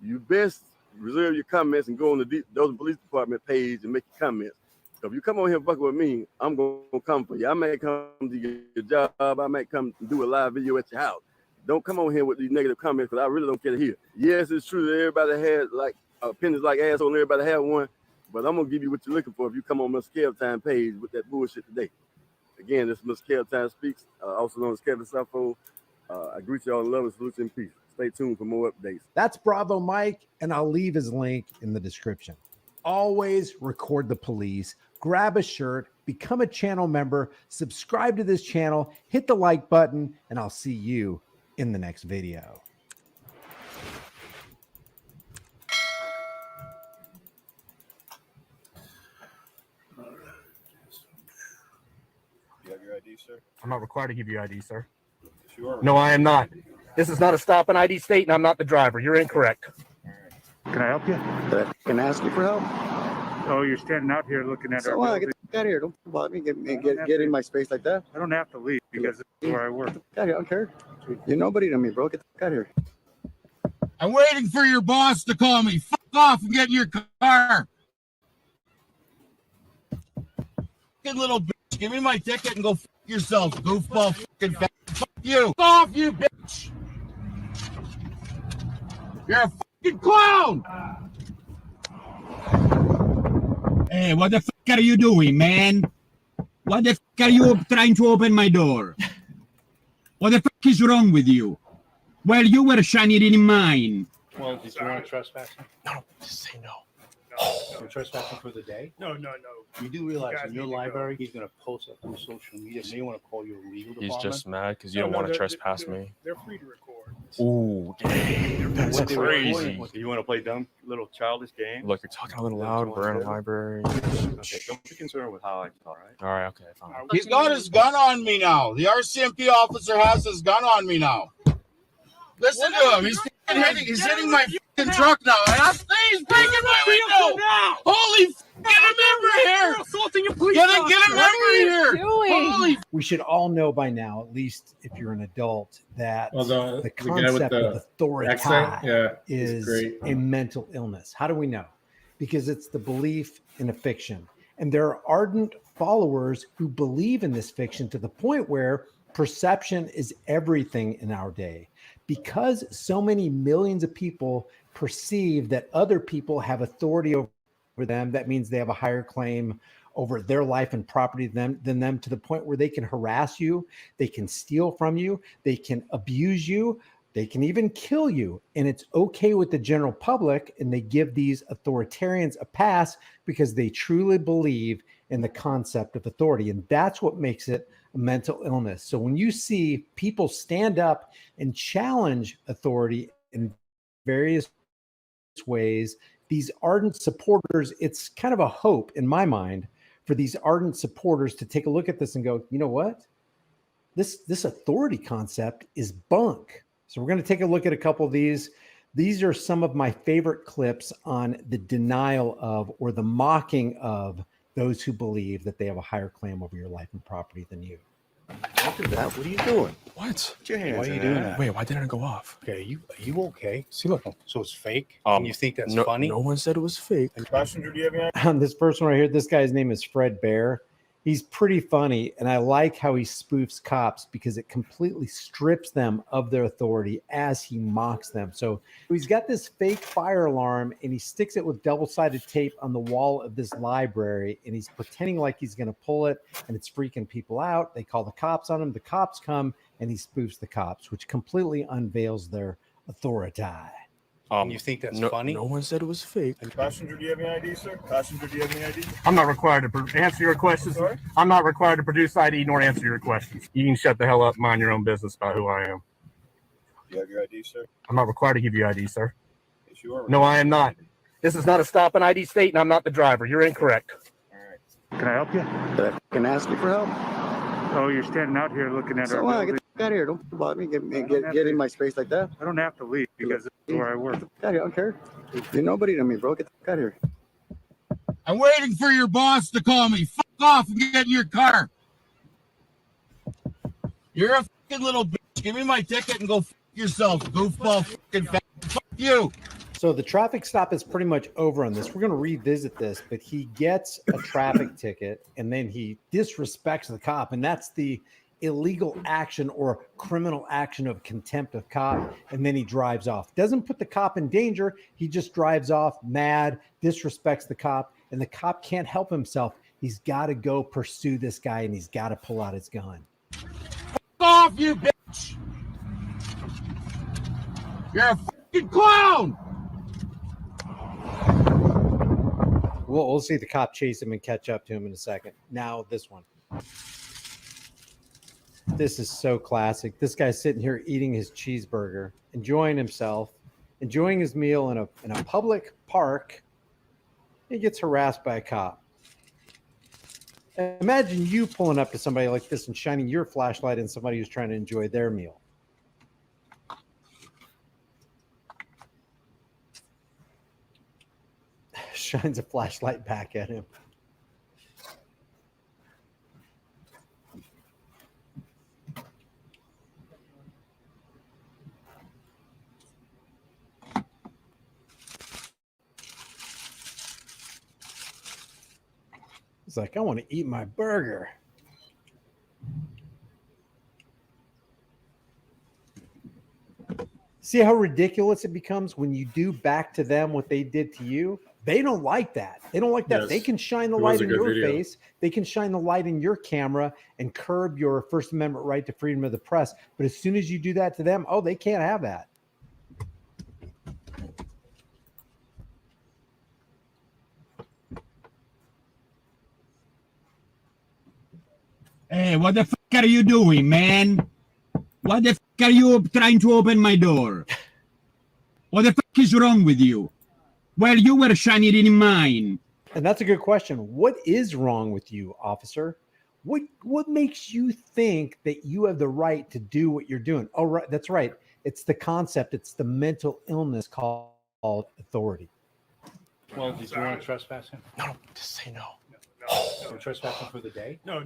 you best reserve your comments and go on the Dothan Police Department page and make your comments. If you come on here fucking with me, I'm going to come for you. I may come to your job. I might come and do a live video at your house. Don't come on here with these negative comments because I really don't care to hear. Yes, it's true that everybody has like opinions like asshole and everybody have one, but I'm going to give you what you're looking for if you come on Mr. Kev Time page with that bullshit today. Again, this is Mr. Kev Time Speaks, also known as Kevin Sappho. I greet you all in love and salute and peace. Stay tuned for more updates. That's Bravo Mike, and I'll leave his link in the description. Always record the police, grab a shirt, become a channel member, subscribe to this channel, hit the like button, and I'll see you in the next video. You have your ID, sir? I'm not required to give you ID, sir. Sure. No, I am not. This is not a stop and ID state, and I'm not the driver. You're incorrect. Can I help you? Can I ask you for help? Oh, you're standing out here looking at So our get building. out of here. Don't bother me. Get in my space like that. I don't have to leave because this is where I work. Get out of here. I don't care. You're nobody to me, bro. Get the fuck out of here. I'm waiting for your boss to call me. Fuck off and get in your car. Fucking little bitch. Give me my ticket and go fuck yourself, goofball fucking fat. Fuck you. Fuck off, you bitch. You're a fucking clown. Hey, what the fuck are you doing, man? What the fuck are you trying to open my door? What the fuck is wrong with you? Well, you were shining in mine. Well, did you want to trespass? No, just say no. You're trespassing for the day? No. You do realize You guys in your need to go. library, he's going to post it on social media. May want to call you a legal department. He's just mad because you don't want to trespass me. They're free to record. Ooh, dang, that's What they were crazy. recording. You want to play dumb little childish game? Look, you're talking a little loud. We're in a library. Okay, don't be concerned with how I talk, right? All right, okay, fine. He's got his gun on me now. The RCMP officer has his gun on me now. Listen to him. He's hitting my fucking truck now. He's breaking my window. Holy f***, get him over here. Assaulting a police Get him over here. Holy We should all know by now, at least if you're an adult, that Well, the guy with concept the of authority accent, yeah, he's is great. a mental illness. How do we know? Because it's the belief in a fiction. And there are ardent followers who believe in this fiction to the point where perception is everything in our day. Because so many millions of people perceive that other people have authority over them, that means they have a higher claim over their life and property than them, to the point where they can harass you, they can steal from you, they can abuse you, they can even kill you. And it's okay with the general public, and they give these authoritarians a pass because they truly believe in the concept of authority. And that's what makes it a mental illness. So when you see people stand up and challenge authority in various ways, these ardent supporters, it's kind of a hope in my mind for these ardent supporters to take a look at this and go, you know what? This authority concept is bunk. So we're going to take a look at a couple of these. These are some of my favorite clips on the denial of, or the mocking of, those who believe that they have a higher claim over your life and property than you. Don't do that. What are you doing? What? Put your hands Why are you in doing there. that? Wait, why didn't it go off? Okay, are you okay? See, look. So it's fake? And you think that's no, funny? No one said it was fake. Passenger, do you have any? On this first one right here, this guy's name is Fred Bear. He's pretty funny, and I like how he spoofs cops because it completely strips them of their authority as he mocks them. So he's got this fake fire alarm, and he sticks it with double-sided tape on the wall of this library, and he's pretending like he's going to pull it, and it's freaking people out. They call the cops on him. The cops come, and he spoofs the cops, which completely unveils their authority. You think that's funny? No one said it was fake. Passenger, do you have any ID, sir? Passenger, do you have any ID? I'm not required to answer your questions. Sorry? I'm not required to produce ID nor answer your questions. You can shut the hell up, mind your own business about who I am. Do you have your ID, sir? I'm not required to give you ID, sir. Yes, you are. No, I am not. This is not a stop and ID state, and I'm not the driver. You're incorrect. All right. Can I help you? Can I ask you for help? Oh, you're standing out here looking at So our get building. out of here. Don't bother me. Get in my space like that. I don't have to leave because this is where I work. Get the fuck out of here. I don't care. You're nobody to me, bro. Get the fuck out of here. I'm waiting for your boss to call me. Fuck off and get in your car. You're a fucking little bitch. Give me my ticket and go fuck yourself, goofball fucking fat. Fuck you. So the traffic stop is pretty much over on this. We're going to revisit this, but he gets a traffic ticket and then he disrespects the cop. And that's the illegal action or criminal action of contempt of cop. And then he drives off. Doesn't put the cop in danger. He just drives off mad, disrespects the cop, and the cop can't help himself. He's got to go pursue this guy and he's got to pull out his gun. Fuck off, you bitch. You're a fucking clown. We'll see the cop chase him and catch up to him in a second. Now this one. This is so classic. This guy's sitting here eating his cheeseburger, enjoying himself, enjoying his meal in a public park. He gets harassed by a cop. Imagine you pulling up to somebody like this and shining your flashlight in somebody who's trying to enjoy their meal. Shines a flashlight back at him. He's like, I want to eat my burger. See how ridiculous it becomes when you do back to them what they did to you? They don't like that. They don't like that. Yes. They can shine the It was light a in good your video. face. They can shine the light in your camera and curb your First Amendment right to freedom of the press. But as soon as you do that to them, oh, they can't have that. Hey, what the fuck are you doing, man? What the fuck are you trying to open my door? What the fuck is wrong with you? Well, you were shining in mine. And that's a good question. What is wrong with you, officer? What makes you think that you have the right to do what you're doing? Oh, right. That's right. It's the concept. It's the mental illness called authority. Well, did you want to trespass him? No, just say no. You're trespassing for the day? No.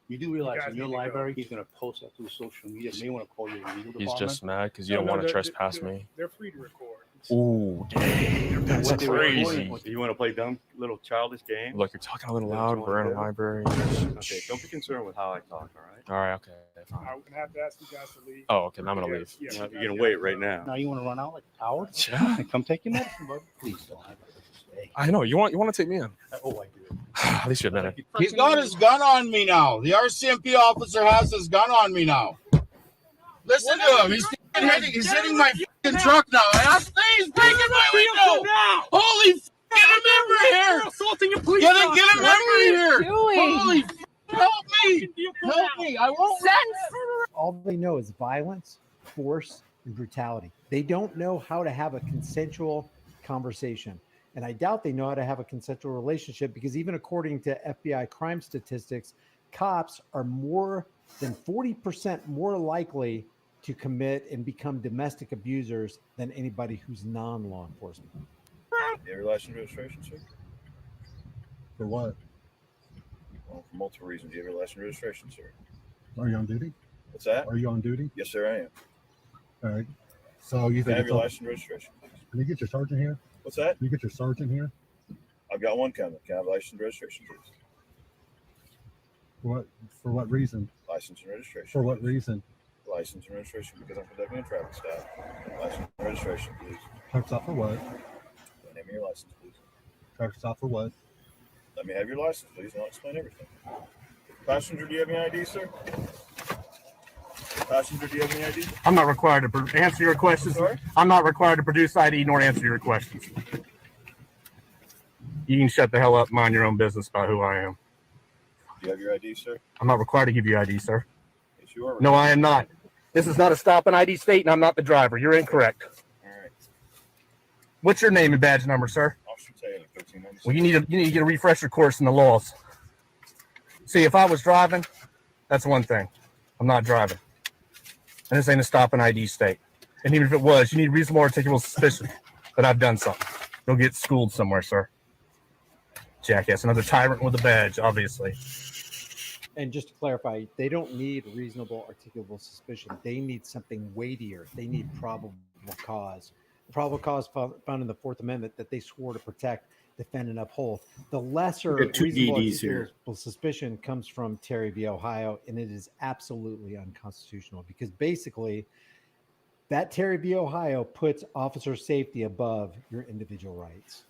You do realize guys in your need to go. library, he's going to post that through social media. May want to call your legal department. He's just mad because you don't want to trespass me. They're free to record. Ooh, damn. That's What they were crazy. recording. You want to play dumb little childish games? Look, you're talking a little loud. We're in a library. Okay, don't be concerned with how I talk, all right? All right, okay. Fine. I'm gonna have to ask you guys to leave. Oh, okay. Now I'm going to leave. Yeah, You're going to wait right now. Now you want to run out like a coward? Yeah. And come take your medicine, bud. Please don't have to stay. I know. You want to take me in. Oh, I do. At least you admit it. He's got his gun on me now. The RCMP officer has his gun on me now. Listen to him. He's hitting my fucking truck now. He's breaking my window. Holy get him over here. Assaulting a police Get him over here. doing? Holy help me. Help me. I won't. All they know is violence, force, and brutality. They don't know how to have a consensual conversation. And I doubt they know how to have a consensual relationship because even according to FBI crime statistics, cops are more than 40% more likely to commit and become domestic abusers than anybody who's non-law enforcement. You have your license registration, sir? For what? Well, for multiple reasons. Do you have your license registration, sir? Are you on duty? What's that? Are you on duty? Yes, sir, I am. All right. So you Can I think have it's your all- license registration, please? Can you get your sergeant here? What's that? Can you get your sergeant here? I've got one coming. Can I have license registration, please? For what reason? License and registration. For what please. reason? License and registration because I'm conducting a traffic stop. License and registration, please. Traffic stop for what? Name me your license, please. Traffic stop for what? Let me have your license, please, and I'll explain everything. Passenger, do you have any ID, sir? Passenger, do you have any ID? I'm not required to answer your questions. Sorry? I'm not required to produce ID nor answer your questions. You can shut the hell up, mind your own business about who I am. Do you have your ID, sir? I'm not required to give you ID, sir. Yes, you are. No, I am not. This is not a stop and ID state, and I'm not the driver. You're incorrect. All right. What's your name and badge number, sir? Officer Taylor, 1396. Well, you need to get a refresher course in the laws. See, if I was driving, that's one thing. I'm not driving. And this ain't a stop and ID state. And even if it was, you need reasonable articulable suspicion that I've done something. You'll get schooled somewhere, sir. Jackass. Another tyrant with a badge, obviously. And just to clarify, they don't need reasonable articulable suspicion. They need something weightier. They need probable cause. The probable cause found in the Fourth Amendment that they swore to protect, defend, and uphold. The lesser reasonable articulable suspicion comes from Terry v. Ohio, and it is absolutely unconstitutional because basically that Terry v. Ohio puts officer safety above your individual rights.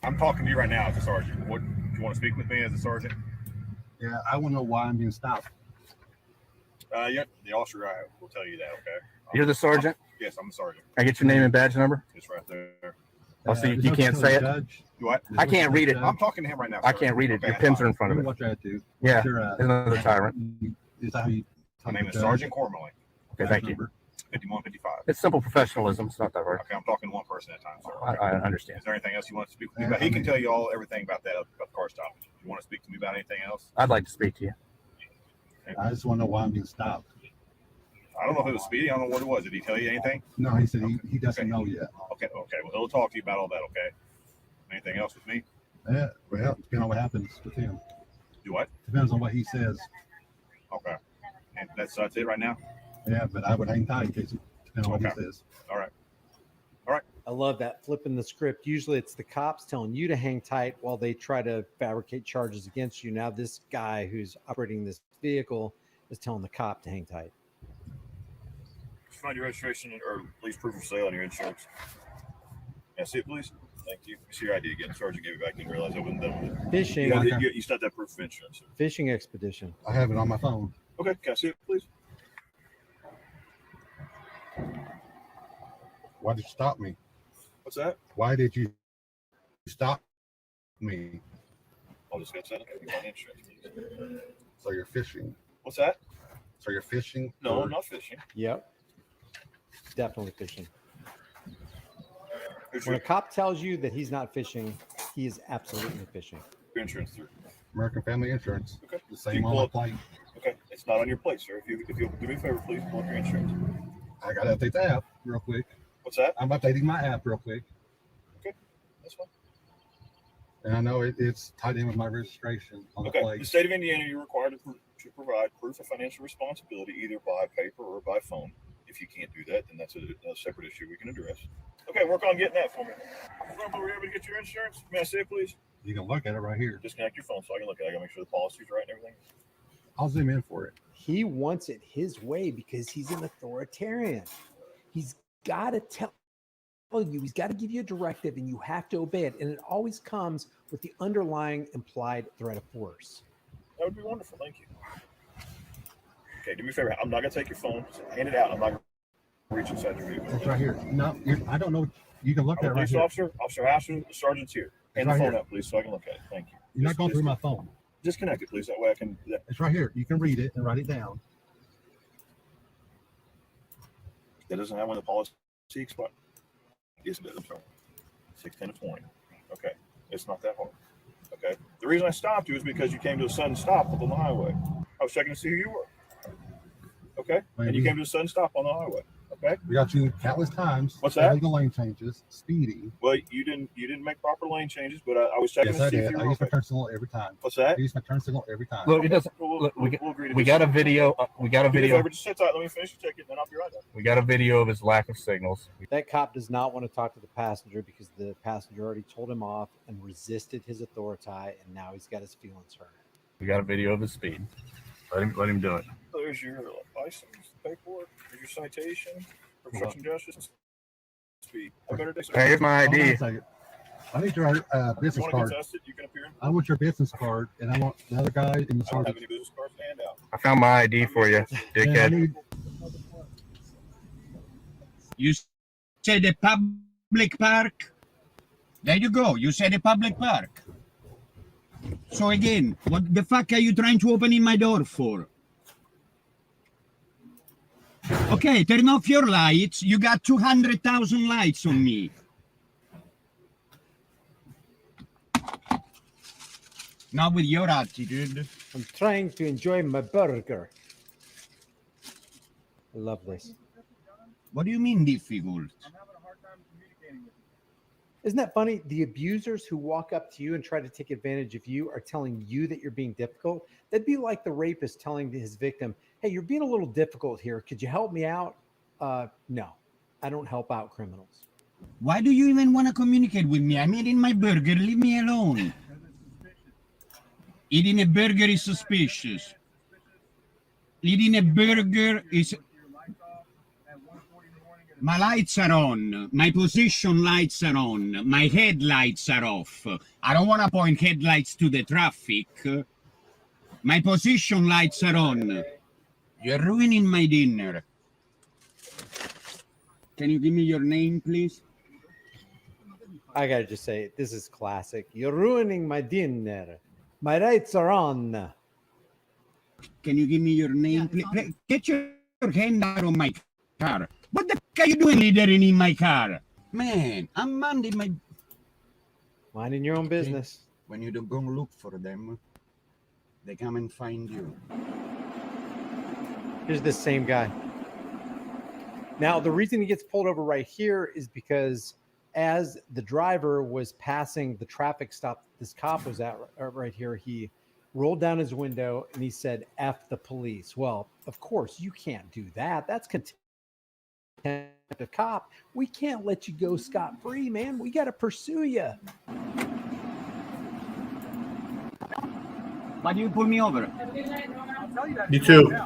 I'm talking to you right now as a sergeant. What do you want to speak with me as a sergeant? Yeah, I want to know why I'm being stopped. Yeah, the officer guy will tell you that. Okay. You're the sergeant? Yes, I'm the sergeant. I get your name and badge number? It's right there. Oh, so you can't say it? What? I can't read it. I'm talking to him right now. I can't read it. Okay, Your pins are in front of it. What I do? Yeah, there's another tyrant. Is that how you? My name is Sergeant Cormley. Okay, thank you. 5155. It's simple professionalism. It's not that hard. Okay, I'm talking to one person at a time, sir. I understand. Is there anything else you want to speak with me about? He can tell you everything about that, about the car stop. You want to speak to me about anything else? I'd like to speak to you. I just want to know why I'm being stopped. I don't know if it was speeding. I don't know what it was. Did he tell you anything? No, he said he doesn't know yet. Okay. Well, he'll talk to you about all that. Okay. Anything else with me? Yeah, well, depending on what happens with him. Do what? Depends on what he says. Okay. And that's it right now? Yeah, but I would hang tight in case depending on what he says. All right. I love that, flipping the script. Usually it's the cops telling you to hang tight while they try to fabricate charges against you. Now this guy who's operating this vehicle is telling the cop to hang tight. Find your registration or at least proof of sale on your insurance. Can I see it, please? Thank you. See your ID again. Sergeant gave it back. Didn't realize I wasn't done with it. Fishing. You still have that proof of insurance, sir. Fishing expedition. I have it on my phone. Okay. Can I see it, please? Why did you stop me? What's that? Why did you stop me? I'll just get that. Okay, insurance, please. So you're fishing. What's that? So you're fishing? No, I'm not fishing. Yep. Definitely fishing. When a cop tells you that he's not fishing, he is absolutely fishing. Your insurance, sir. American Family Insurance. Okay. The same on my plate. Okay. It's not on your plate, sir. If you'll do me a favor, please pull up your insurance. I got to update the app real quick. What's that? I'm updating my app real quick. Okay. That's fine. And I know it's tied in with my registration on the Okay. plate. The state of Indiana, you're required to provide proof of financial responsibility either by paper or by phone. If you can't do that, then that's a separate issue we can address. Okay, work on getting that for me. Were you able to get your insurance? May I see it, please? You can look at it right here. Disconnect your phone so I can look at it. I gotta make sure the policy's right and everything. I'll zoom in for it. He wants it his way because he's an authoritarian. He's got to tell you, he's got to give you a directive and you have to obey it. And it always comes with the underlying implied threat of force. That would be wonderful. Thank you. Okay, do me a favor. I'm not going to take your phone. Just hand it out. I'm not going to reach inside your vehicle. It's right here. No, I don't know. You can look at it right police here. officer, Officer Asher, the sergeant's here. Hand the right phone here. out, please, so I can look at it. Thank you. You're not going through my phone. Disconnect it, please. That way I can. It's right here. You can read it and write it down. That doesn't have when the policy expires. Yes, it does. I'm sorry. 6, 10, and 20. Okay. It's not that hard. Okay. The reason I stopped you is because you came to a sudden stop on the highway. I was checking to see who you were. Okay. And you came to a sudden stop on the highway. Okay. We got you countless times. What's that? Illegal lane changes, speeding. Well, you didn't make proper lane changes, but I was checking Yes, to I see if did. you I were use my okay. turn signal every time. What's that? I use my turn signal every time. Look, it doesn't. Look, we got a video. We got a Do me a video. favor, just sit tight. Let me finish your ticket, and then I'll be right back. We got a video of his lack of signals. That cop does not want to talk to the passenger because the passenger already told him off and resisted his authority, and now he's got his feelings hurt. We got a video of his speed. Let him do it. There's your license, paperwork, there's your citation, obstruction of justice, speed. Hey, here's my ID. Hold on a second. I need your business You want card. to contest it? You can appear. I want your business card, and I want the other guy in the I don't have sergeant. any business cards to hand out. I found my ID for you, And I dickhead. need You say the public park. There you go. You say the public park. So again, what the fuck are you trying to open in my door for? Okay, turn off your lights. You got 200,000 lights on me. Not with your attitude. I'm trying to enjoy my burger. I love this. What do you mean difficult? Isn't that funny? The abusers who walk up to you and try to take advantage of you are telling you that you're being difficult. That'd be like the rapist telling his victim, hey, you're being a little difficult here. Could you help me out? No, I don't help out criminals. Why do you even want to communicate with me? I'm eating my burger. Leave me alone. Eating a burger is suspicious. Eating a burger is... My lights are on. My position lights are on. My headlights are off. I don't want to point headlights to the traffic. My position lights are on. You're ruining my dinner. Can you give me your name, please? I gotta just say, this is classic. You're ruining my dinner. My lights are on. Can you give me your name, please? Get your hand out of my car. What the heck are you doing littering in my car? Man, I'm minding my... Minding your own business. When you don't go look for them, they come and find you. Here's the same guy. Now, the reason he gets pulled over right here is because as the driver was passing the traffic stop this cop was at right here, he rolled down his window and he said, F the police. Well, of course, you can't do that. That's contempt of cop. We can't let you go scot-free, man. We got to pursue you. Why do you pull me over? You too.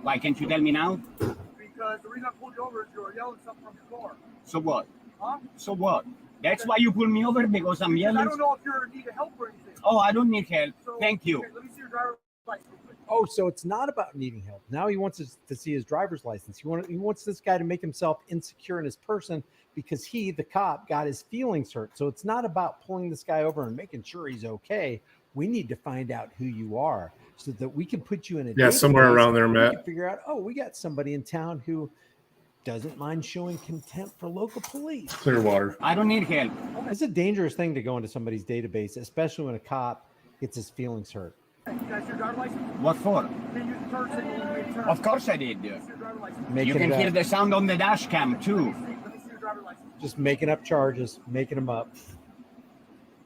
Why can't you tell me now? Because the reason I pulled you over is you were yelling something from your car. So what? Huh? So what? That's why you pull me over, because I'm yelling? I don't know if you're in need of help or anything. Oh, I don't need help. So, Thank you. Okay, let me see your driver's license. Oh, so it's not about needing help. Now he wants us to see his driver's license. He wants this guy to make himself insecure in his person because he, the cop, got his feelings hurt. So it's not about pulling this guy over and making sure he's okay. We need to find out who you are so that we can put you in a somewhere around there, we Matt. can figure out, oh, we got somebody in town who doesn't mind showing contempt for local police. Clearwater. I don't need help. It's a dangerous thing to go into somebody's database, especially when a cop gets his feelings hurt. You guys your driver's license? What for? Did you turn signal when you made turn? Of course I did. Your driver's license. You can hear the sound on the dash cam too. Let me see your driver's license. Just making up charges, making them up.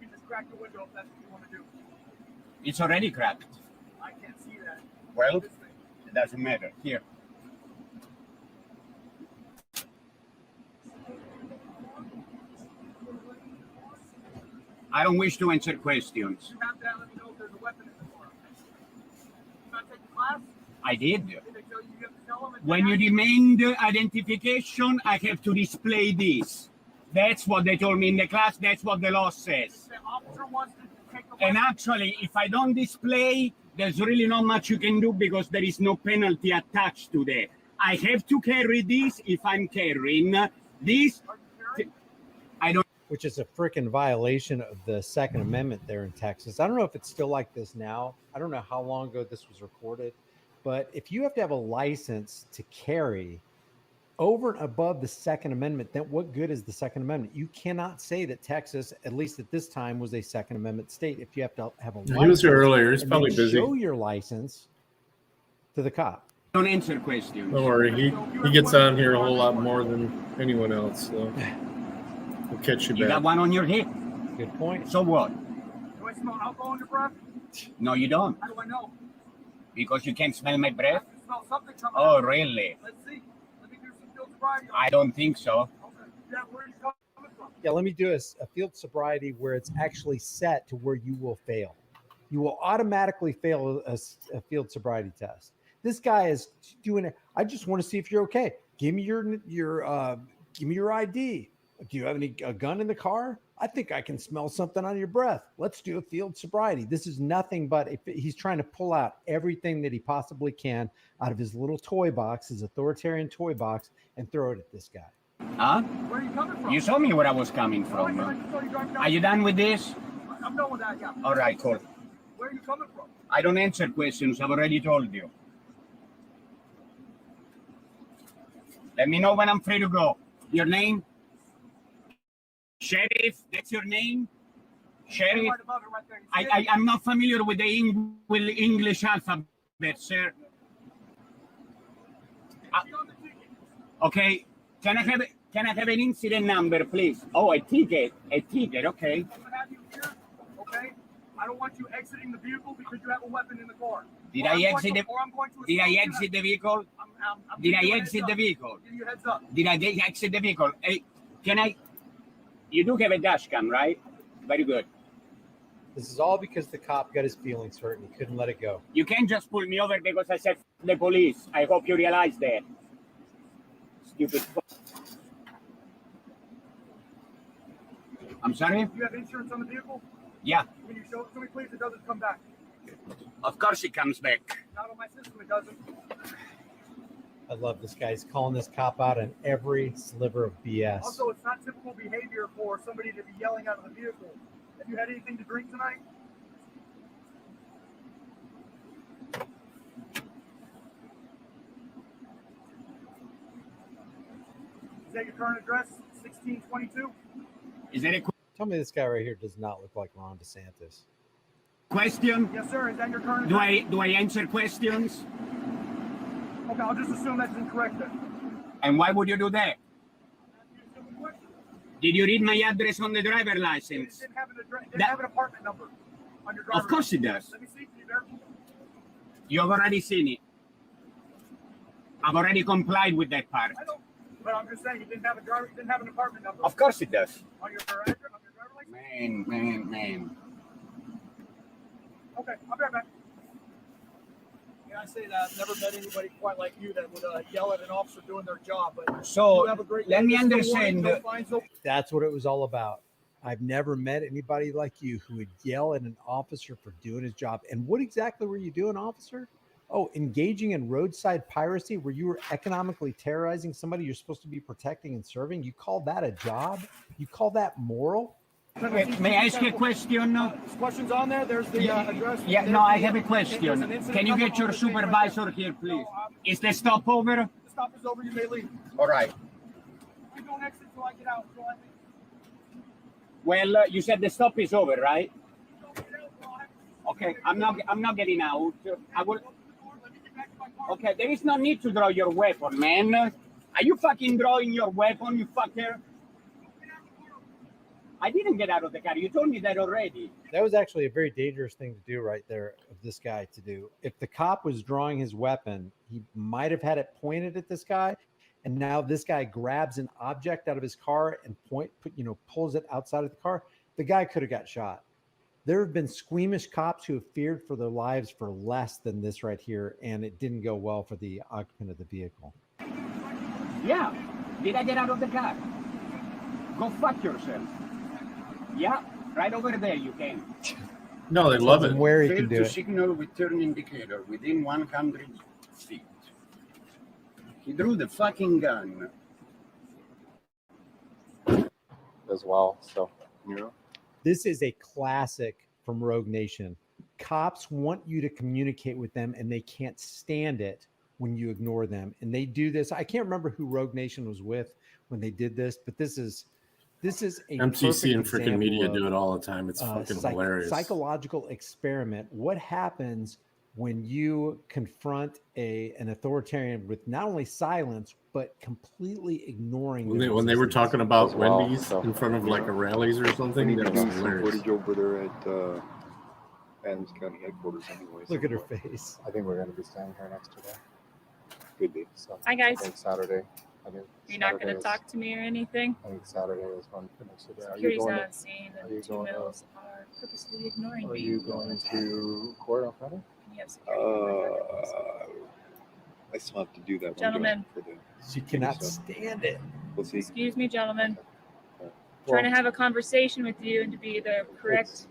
You just crack the window if that's what you want to do. It's already cracked. I can't see that. Well, it doesn't matter. Here. I don't wish to answer questions. You have to let me know if there's a weapon in the car. You got to take the class? I did. Did they tell you you have to tell them? When you demand identification, I have to display this. That's what they told me in the class. That's what the law says. The officer wants to take the And actually, if I don't display, there's really not much you can do because there is no penalty attached to that. I have to carry this if I'm carrying this. I don't. Which is a freaking violation of the Second Amendment there in Texas. I don't know if it's still like this now. I don't know how long ago this was recorded, but if you have to have a license to carry over and above the Second Amendment, then what good is the Second Amendment? You cannot say that Texas, at least at this time, was a Second Amendment state if you have to have a license. He was here earlier. He's and probably then busy. show your license to the cop. Don't answer questions. Don't worry. He gets on here a whole lot more than anyone else. So we'll catch you You got back. one on your hip. Good point. So what? Do I smell alcohol in your breath? No, you don't. How do I know? Because you can't smell my breath? You smell something coming Oh, out. really? Let's see. Let me do some field sobriety. I don't think so. Okay. Yeah, where are you coming from? Yeah, let me do a field sobriety where it's actually set to where you will fail. You will automatically fail a field sobriety test. This guy is doing it. I just want to see if you're okay. Give me your give me your ID. Do you have a gun in the car? I think I can smell something on your breath. Let's do a field sobriety. This is nothing but he's trying to pull out everything that he possibly can out of his little toy box, his authoritarian toy box, and throw it at this guy. Huh? Where are you coming from? You saw me where I was coming from. Are you done with this? I'm done with that, yeah. All right, cool. Where are you coming from? I don't answer questions. I've already told you. Let me know when I'm free to go. Your name? Sheriff, that's your name? Sheriff, I'm not familiar with the English alphabet, sir. Okay, can I have an incident number, please? Oh, a ticket, okay. Okay? I don't want you exiting the vehicle because you have a weapon in the car. Did I exit the vehicle? Did I exit the vehicle? Give you a heads up. Did I exit the vehicle? Hey, you do have a dash cam, right? Very good. This is all because the cop got his feelings hurt and he couldn't let it go. You can't just pull me over because I said the police. I hope you realize that. Stupid. I'm sorry? You have insurance on the vehicle? Yeah. Can you show it to me, please? It doesn't come back. Of course it comes back. Not on my system, it doesn't. I love this guy. He's calling this cop out on every sliver of BS. Also, it's not typical behavior for somebody to be yelling out of the vehicle. Have you had anything to drink tonight? Is that your current address? 1622? Is that a Tell me this guy right here does not look like Ron DeSantis. question? Yes, sir. Is that your current Do address? I answer questions? Okay, I'll just assume that's incorrect then. And why would you do that? Did you read my address on the driver license? It didn't have an address. It didn't have an apartment number on your driver's Of course it license. does. Let me see. Can you verify? You've already seen it. I've already complied with that part. I don't. But I'm just saying, you didn't have an apartment number. Of course it does. On your driver's license. Man. Okay, I'll be right back. Yeah, I say that. I've never met anybody quite like you that would yell at an officer doing their job. But So, you have a great let day. me This is the understand. warning. Go find some- That's what it was all about. I've never met anybody like you who would yell at an officer for doing his job. And what exactly were you doing, officer? Oh, engaging in roadside piracy where you were economically terrorizing somebody you're supposed to be protecting and serving. You call that a job? You call that moral? May I ask you a question? Questions on there? There's the address. Yeah, There's no, I the- have a there's an question. incident Can you number get your on the thing right supervisor here, please? Is the stop over? there. The stop is over. You may leave. All right. I don't exit until I get out. So I think Well, you said the stop is over, right? Okay, I'm not getting out. I will. Okay, there is no need to draw your weapon, man. Are you fucking drawing your weapon, you fucker? I didn't get out of the car. You told me that already. That was actually a very dangerous thing to do right there of this guy to do. If the cop was drawing his weapon, he might have had it pointed at this guy. And now this guy grabs an object out of his car and pulls it outside of the car. The guy could have got shot. There have been squeamish cops who have feared for their lives for less than this right here. And it didn't go well for the occupant of the vehicle. Yeah. Did I get out of the car? Go fuck yourself. Yeah, right over there you can. No, they love it. Where he Fail can do to it. signal with turn indicator within 100 feet. He drew the fucking gun. As well, so This is a classic from Rogue Nation. Cops want you to communicate with them and they can't stand it when you ignore them. And they do this. I can't remember who Rogue Nation was with when they did this, but this is a MCC and perfect freaking media example do of, it all the time. It's fucking hilarious. Psychological experiment. What happens when you confront an authoritarian with not only silence but completely ignoring When their they were resistance? talking about As well, Wendy's so, in front of like a rallies or something, that was hilarious. footage over there at Adams County headquarters anyways. Look at her face. I think we're going to be staying here next today. Could be. So Hi, guys. I think Saturday. You're not going to talk to me or anything? I think Saturday is when next today. Are you Security's going not to, saying are that you the two going to- males are purposely ignoring are me. you going to court on Friday? Can you have security? I still have to do that. Gentlemen. She cannot stand it. We'll see. Excuse me, gentlemen. Trying to have a conversation with you and to be the correct,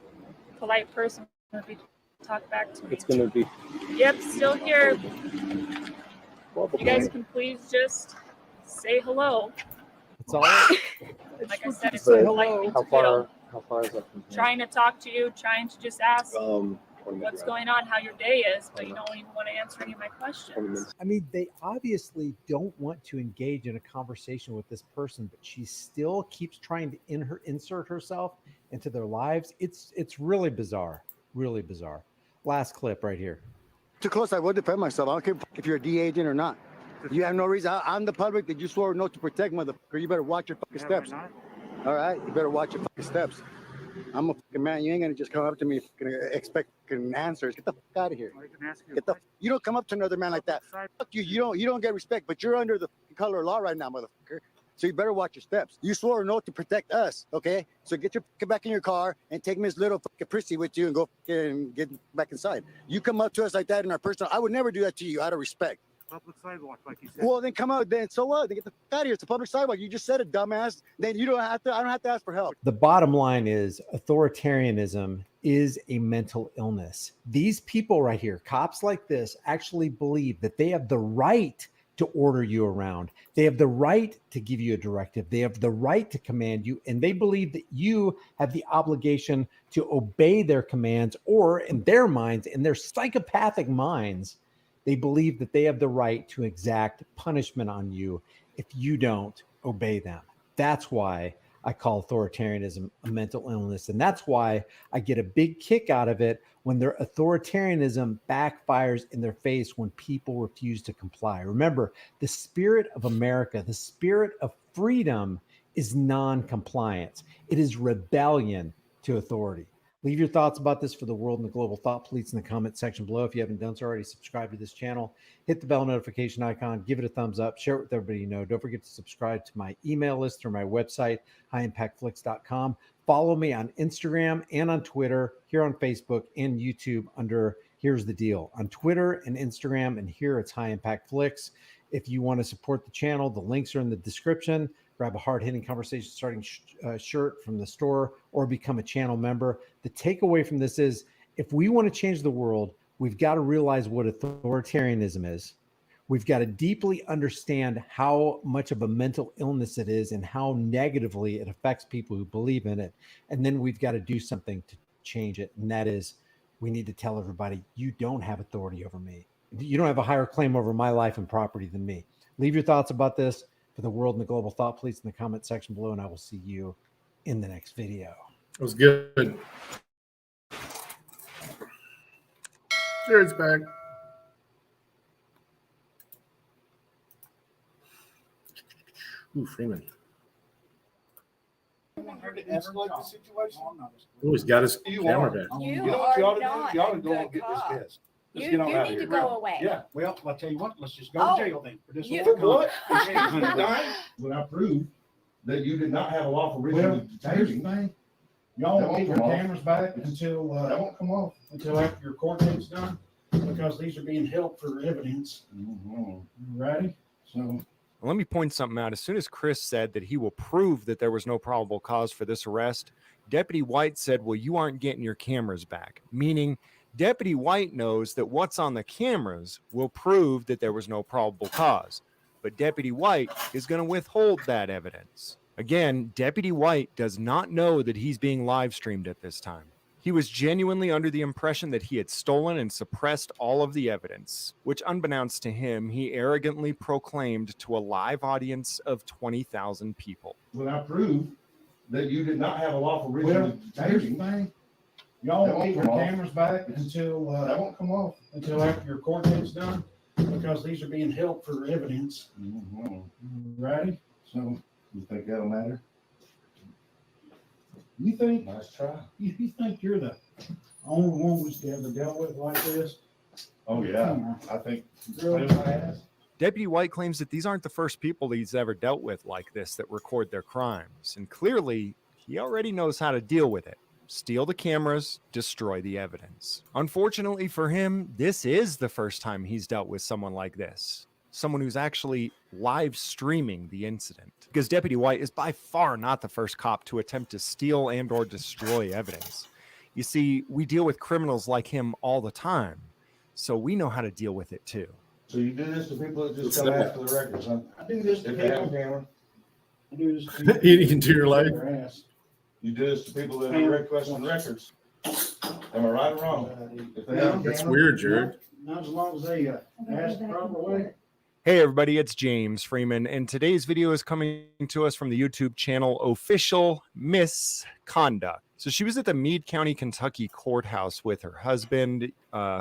polite person. If you talk back to me. It's going to be. Yep, still here. Probably. You guys can please just say hello. It's all. Like I said, it's But polite how far is that from here? trying to talk to you, trying to just ask 20 what's minutes. going on, how your day is, but you don't even want to answer any of my questions. I mean, they obviously don't want to engage in a conversation with this person, but she still keeps trying to insert herself into their lives. It's really bizarre, really bizarre. Last clip right here. Too close, I will defend myself. I don't care if you're a DA agent or not. You have no reason. I'm the public that you swore an oath to protect, motherfucker. You better watch your fucking steps. All right? You better watch your fucking steps. I'm a fucking man. You ain't gonna just come up to me and expect answers. Get the fuck out of here. You don't come up to another man like that. Fuck you. You don't get respect, but you're under the color of law right now, motherfucker. So you better watch your steps. You swore an oath to protect us, okay? So get back in your car and take Miss Little fucking Prissy with you and go and get back inside. You come up to us like that in our personal. I would never do that to you out of respect. Public sidewalk, like you said. Well, then come out. Then so what? Then get the fuck out of here. It's a public sidewalk. You just said it, dumbass. Then you don't have to. I don't have to ask for help. The bottom line is authoritarianism is a mental illness. These people right here, cops like this, actually believe that they have the right to order you around. They have the right to give you a directive. They have the right to command you, and they believe that you have the obligation to obey their commands, or in their minds, in their psychopathic minds, they believe that they have the right to exact punishment on you if you don't obey them. That's why I call authoritarianism a mental illness. And that's why I get a big kick out of it when their authoritarianism backfires in their face when people refuse to comply. Remember, the spirit of America, the spirit of freedom is non-compliance. It is rebellion to authority. Leave your thoughts about this for the world and the global thought police in the comment section below. If you haven't done so already, subscribe to this channel, hit the bell notification icon, give it a thumbs up, share it with everybody you know. Don't forget to subscribe to my email list or my website, highimpactflix.com. Follow me on Instagram and on Twitter, here on Facebook and YouTube under Here's the Deal. On Twitter and Instagram and here it's High Impact Flicks. If you want to support the channel, the links are in the description. Grab a hard-hitting conversation starting shirt from the store or become a channel member. The takeaway from this is if we want to change the world, we've got to realize what authoritarianism is. We've got to deeply understand how much of a mental illness it is and how negatively it affects people who believe in it. And then we've got to do something to change it. And that is we need to tell everybody, you don't have authority over me. You don't have a higher claim over my life and property than me. Leave your thoughts about this for the world and the global thought police in the comment section below, and I will see you in the next video. It was good. Sure, it's back. Ooh, Freeman. Oh, he's got his camera back. You know what you ought to do? You ought to go and get this fist. You need to go away. Yeah, well, I'll tell you what, let's just go to jail then. For this What? When I prove that you did not have a lawful reason to change anything, y'all won't get your cameras back until that won't come off until after your court date's done, because these are being held for evidence. Ready? So. Let me point something out. As soon as Chris said that he will prove that there was no probable cause for this arrest, Deputy White said, well, you aren't getting your cameras back, meaning Deputy White knows that what's on the cameras will prove that there was no probable cause, but Deputy White is going to withhold that evidence. Again, Deputy White does not know that he's being live streamed at this time. He was genuinely under the impression that he had stolen and suppressed all of the evidence, which unbeknownst to him, he arrogantly proclaimed to a live audience of 20,000 people. When I prove that you did not have a lawful reason to change anything, y'all won't get your cameras back until that won't come off until after your court date's done, because these are being held for evidence. Ready? So you think that'll matter? You think? Nice try. You think you're the only one who's ever dealt with like this? Oh yeah, I think. Deputy White claims that these aren't the first people he's ever dealt with like this that record their crimes, and clearly he already knows how to deal with it. Steal the cameras, destroy the evidence. Unfortunately for him, this is the first time he's dealt with someone like this. Someone who's actually live streaming the incident. Because Deputy White is by far not the first cop to attempt to steal and or destroy evidence. You see, we deal with criminals like him all the time, so we know how to deal with it too. So you do this to people that just come ask for the records, huh? I do this to people. I do this to people. Eating to your leg. You do this to people that are requesting records. Am I right or wrong? That's weird, Jared. Not as long as they ask the proper way. Hey everybody, it's James Freeman, and today's video is coming to us from the YouTube channel Official Misconduct. So she was at the Meade County, Kentucky courthouse with her husband,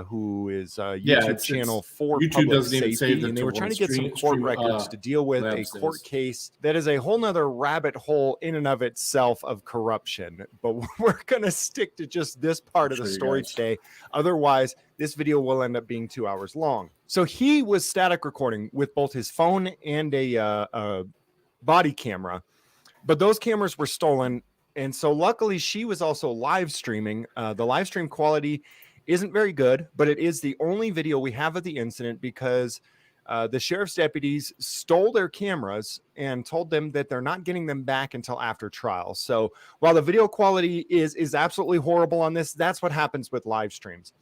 who is a Yeah, YouTube it's channel for YouTube public doesn't even safety, save them and they till were when trying to get some stream- court stream, records to deal with a Lab court says. case that is a whole nother rabbit hole in and of itself of corruption. But we're going to stick to just this part of the Sure you story guys. today. Otherwise, this video will end up being 2 hours long. So he was static recording with both his phone and a body camera, but those cameras were stolen. And so luckily she was also live streaming. The live stream quality isn't very good, but it is the only video we have of the incident because the sheriff's deputies stole their cameras and told them that they're not getting them back until after trial. So while the video quality is absolutely horrible on this, that's what happens with live streams.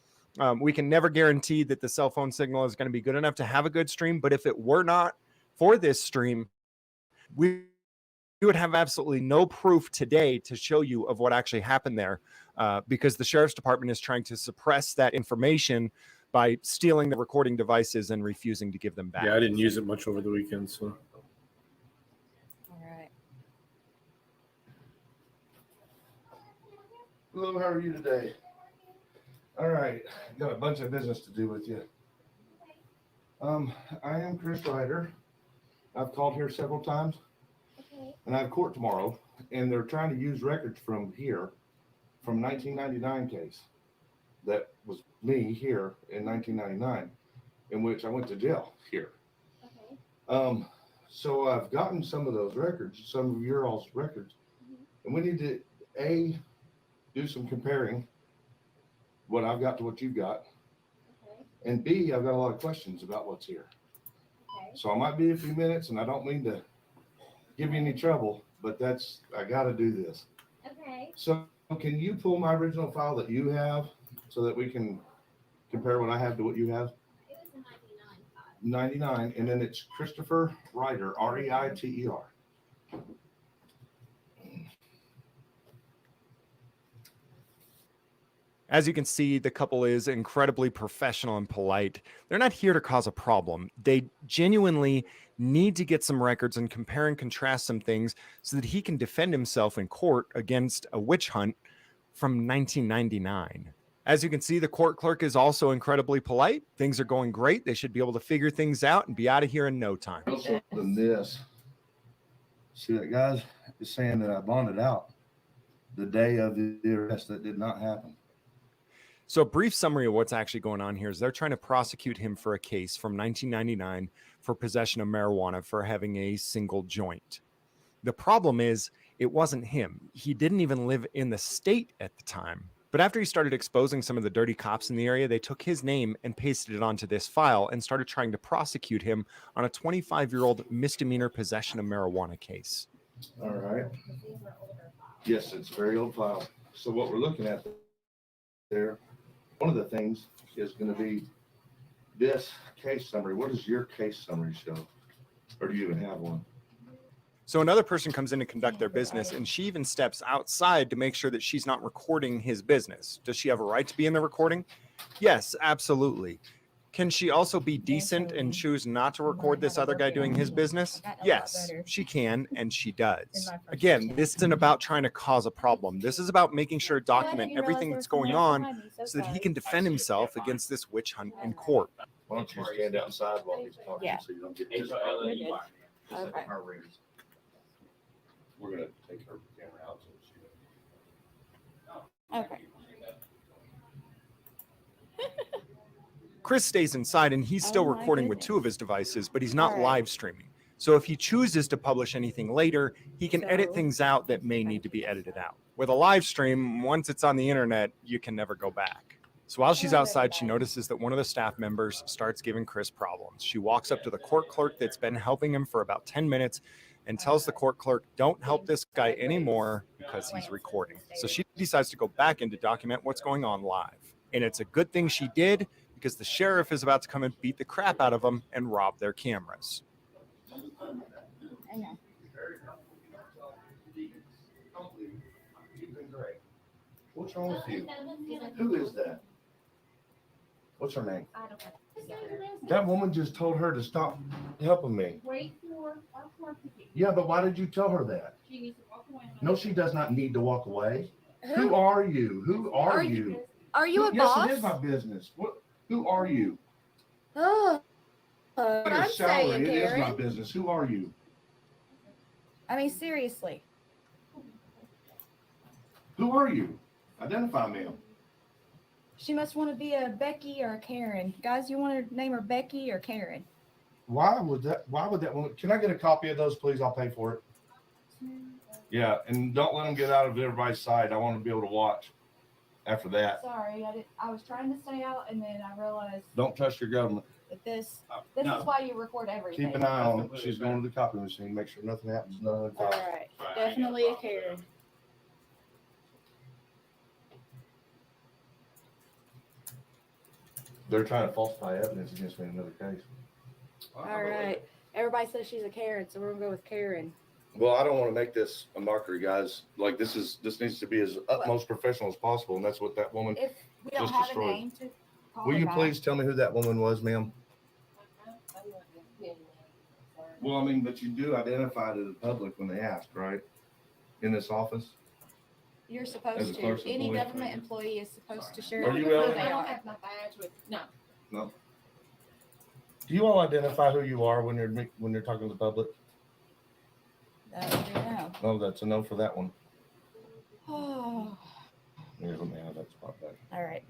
We can never guarantee that the cell phone signal is going to be good enough to have a good stream, but if it were not for this stream, we would have absolutely no proof today to show you of what actually happened there, because the sheriff's department is trying to suppress that information by stealing the recording devices and refusing to give them back. Yeah, I didn't use it much over the weekend, so. All right. Hello, how are you today? All right, got a bunch of business to do with you. I am Chris Ryder. I've called here several times. And I have court tomorrow, and they're trying to use records from here, from 1999 case. That was me here in 1999, in which I went to jail here. So I've gotten some of those records, some of your all's records, and we need to A, do some comparing what I've got to what you've got, and B, I've got a lot of questions about what's here. So I might be a few minutes, and I don't mean to give you any trouble, but I got to do this. Okay. So can you pull my original file that you have so that we can compare what I have to what you have? It was a 99. And then it's Christopher Ryder, R-E-I-T-E-R. As you can see, the couple is incredibly professional and polite. They're not here to cause a problem. They genuinely need to get some records and compare and contrast some things so that he can defend himself in court against a witch hunt from 1999. As you can see, the court clerk is also incredibly polite. Things are going great. They should be able to figure things out and be out of here in no time. Also than this, see that guys is saying that I bonded out the day of the arrest. That did not happen. So a brief summary of what's actually going on here is they're trying to prosecute him for a case from 1999 for possession of marijuana for having a single joint. The problem is it wasn't him. He didn't even live in the state at the time. But after he started exposing some of the dirty cops in the area, they took his name and pasted it onto this file and started trying to prosecute him on a 25-year-old misdemeanor possession of marijuana case. All right. Yes, it's a very old file. So what we're looking at there, one of the things is going to be this case summary. What does your case summary show? Or do you even have one? So another person comes in to conduct their business, and she even steps outside to make sure that she's not recording his business. Does she have a right to be in the recording? Yes, absolutely. Can she also be decent and choose not to record this other guy doing his business? Yes, she can, and she does. Again, this isn't about trying to cause a problem. This is about making sure to document everything that's going on so that he can defend himself against this witch hunt in court. Why don't you stand outside while he's talking Yeah. so you don't get You're good. Okay. We're going to take her camera out. So she Okay. Chris stays inside and he's still Oh my recording with goodness. 2 of his devices, but he's not All right. live streaming. So if he chooses to publish anything later, he can edit So- things out that may need to be edited out. With a live stream, once it's on the internet, you can never go back. So while she's outside, she notices that one of the staff members starts giving Chris problems. She walks up to the court clerk that's been helping him for about 10 minutes and tells the court clerk, don't help this guy anymore because he's recording. So she decides to go back in to document what's going on live. And it's a good thing she did because the sheriff is about to come and beat the crap out of them and rob their cameras. Hang on. You've been great. What's wrong with you? Who is that? What's her name? I don't know. That woman just told her to stop helping me. Wait for our clerk to get. Yeah, but why did you tell her that? She needs to walk away. No, she does not need to walk away. Who are you? Who are you? Are you a Yes, boss? it is my business. What? Who are you? Oh, Your I'm salary, saying, it is my Karen. business. Who are you? I mean, seriously. Who are you? Identify me. She must want to be a Becky or a Karen. Guys, you want to name her Becky or Karen? Why would that woman? Can I get a copy of those, please? I'll pay for it. Yeah, and don't let them get out of everybody's sight. I want to be able to watch after that. Sorry, I was trying to stay out, and then I realized Don't trust your government. that this No. is why you record everything. Keep an eye on her. She's going to the copy machine. Make sure nothing happens. None of the All cops. right, definitely a Karen. They're trying to falsify evidence against me in another case. All right, everybody says she's a Karen, so we're gonna go with Karen. Well, I don't want to make this a mockery, guys. Like this needs to be as utmost professional as possible, and that's what that woman If we don't just have destroyed. a name to call Will her you by. please tell me who that woman was, ma'am? Well, I mean, but you do identify to the public when they ask, right? In this office? You're As a supposed to. clerk's Any employee. government employee is supposed to share. Are you who Ellen? they I don't are. have my badge with, no. No. Do you all identify who you are when you're talking to the public? No. No, that's a no for that one. Oh, Here's let me have that spot back. all right.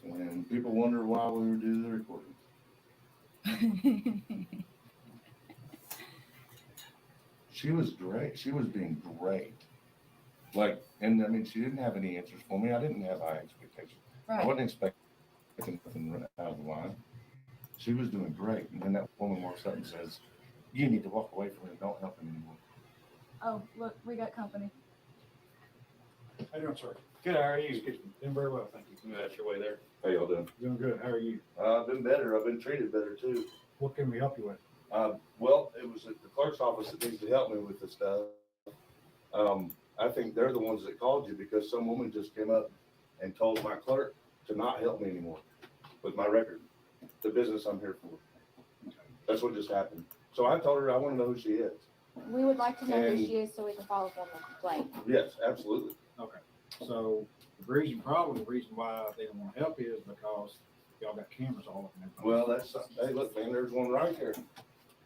And people wonder why we would do the recording. She was great. She was being great. Like, and I mean, she didn't have any answers for me. I didn't have high expectations. Right. I wasn't expecting nothing out of the line. She was doing great. And then that woman walks up and says, "You need to walk away from him. Don't help him anymore." Oh, look, we got company. How you doing, sir? Good, how are you? Doing very well, thank you. That's your way there. How y'all doing? Doing good, how are you? I've been better. I've been treated better too. What can we help you with? Well, it was at the clerk's office that needs to help me with this stuff. I think they're the ones that called you because some woman just came up and told my clerk to not help me anymore with my record, the business I'm here for. That's what just happened. So I told her I want to know who she is. We would like to know who And- she is so we can follow up on the complaint. Yes, absolutely. Okay, so the reason why they don't want to help you is because y'all got cameras all over there. Well, hey, look, man, there's one right here.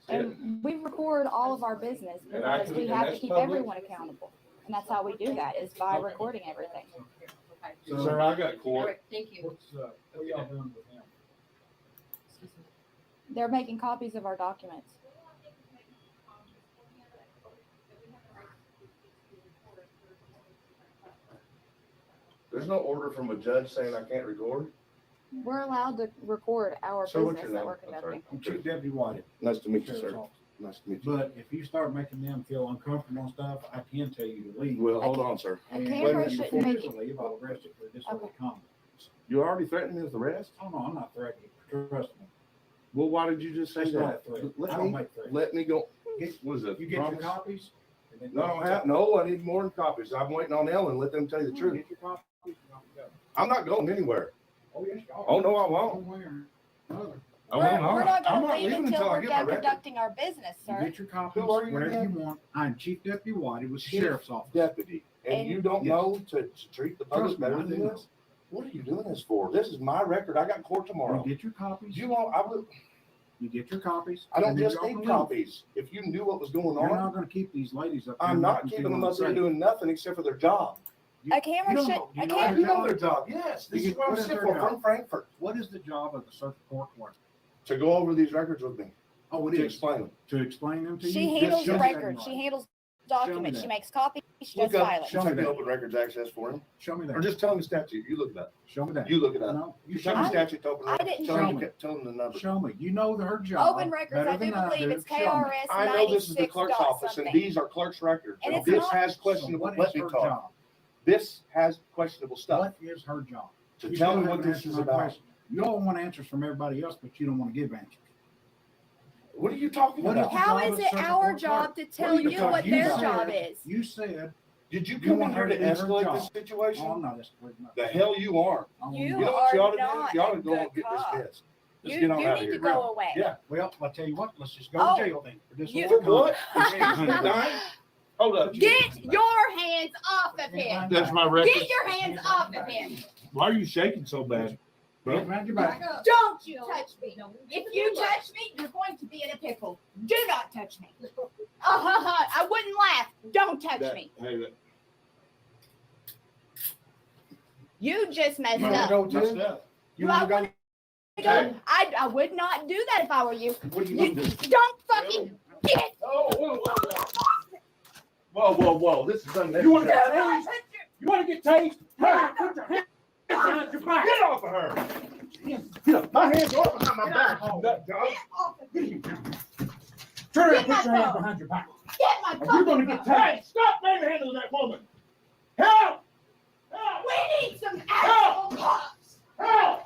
And we record all of our business And I because can- we and have to that's keep public? everyone accountable. And that's how we do that, is by recording everything. So- Sir, I got court. Thank you. What y'all doing with them? They're making copies of our documents. There's no order from a judge saying I can't record. We're allowed to record our Sir, what's business your that name? we're I'm sorry. conducting. I'm Chief Deputy White. Nice to meet you, Sheriff's sir. Office. Nice to meet you. But if you start making them feel uncomfortable and stuff, I can tell you to leave. Well, hold on, sir. A And camera before shouldn't you make to leave, I'll arrest you for disorderly conduct. You already threatened me with arrest? Oh, no, I'm not threatening you. Trust me. Well, why did you just say That's not that? a threat. I Let don't me, make threats. let me go. What is it? You get your promise? copies? and then- No, I don't have, no, I need more than copies. I'm waiting on Ellen. Let them tell you the truth. Get your copies. and off you go. I'm not going anywhere. Oh, yes, you are. Oh, no, I won't. Somewhere or another. Oh, We're I'm not I'm going to leave leaving until we're I get my done record. conducting our business, You sir. get your copies, Who are you whatever you again? want. I'm Chief Deputy Whitey with the Chief Sheriff's Office. Deputy. And And- you don't Yes. know to treat the public Trust me, better I than do know. this? What are you doing this for? This is my record. I got court tomorrow. You get your copies. You want, I would, You get your copies. I don't and then just y'all need can leave. copies. If you knew what was going You're on, not going to keep these ladies up there. I'm and not make them keeping feel them up there unsafe. doing nothing except for their job. A camera don't should. know- you A know camera. You know their job. Yes, this You is get- what I'm what is sitting their for job? from Frankfurt. What is the job of the circuit court clerk? To go over these records with me, Oh, it to is. explain them. To explain them to you? She Just handles show the me that in records. She writing. handles Show me documents. that. She makes copies. She Look does up, filing. Show me check the that. open records access for him. Show me Or that. just tell him the statute. You look it up. Show me that. You look it up. No, you Show show me the me. statute to open I records. didn't Tell show him, me. tell him the number. Show me. You know her job. Open records. better I do than believe do. it's Show me. KRS I know this is the 96 clerk's dot office and something. these are clerk's records. And And it's this not- has So questionable, what let is me her talk. job? This has questionable stuff. What is her job? To You tell still me what haven't this answered is my about. question. You all want answers from everybody else, but you don't want to give answers. What are you talking What is about? the How job is of it circuit our court job clerk? to What tell are you you talking- what you their said- job is? You said, Did you You come in want here her to to do her escalate job. this situation? oh, I'm not escalating. The hell you are. I want You You know what you ought to are do? You ought to not go a and get good cop. dismissed. Just You, get on you out of need here. to go away. Yeah, well, I'll tell you what, let's just go Oh, to jail then. For this you- one. For what? Hold up. Get your hands off of him. That's my record. Get your hands off of him. Why are you shaking so bad? Get behind your back. Don't you touch me. If you touch me, you're going to be in a pickle. Do not touch me. I wouldn't laugh. Don't touch me. Hey, You just messed You wanna up. go messed too? up. You wanna go? Go. I would not do that if I were you. What are you You gonna do? don't fucking get. Whoa. This is unnecessary. You want to get tased? You want to get tased? Hey, put your hands behind your back. Get off of her. Get up. My hands are behind my back. You nut job. Turn around, put your hands behind your back. Get my Or you're going to get tased. Stop manhandling that woman. Help! Help! We need some actual cops. Help!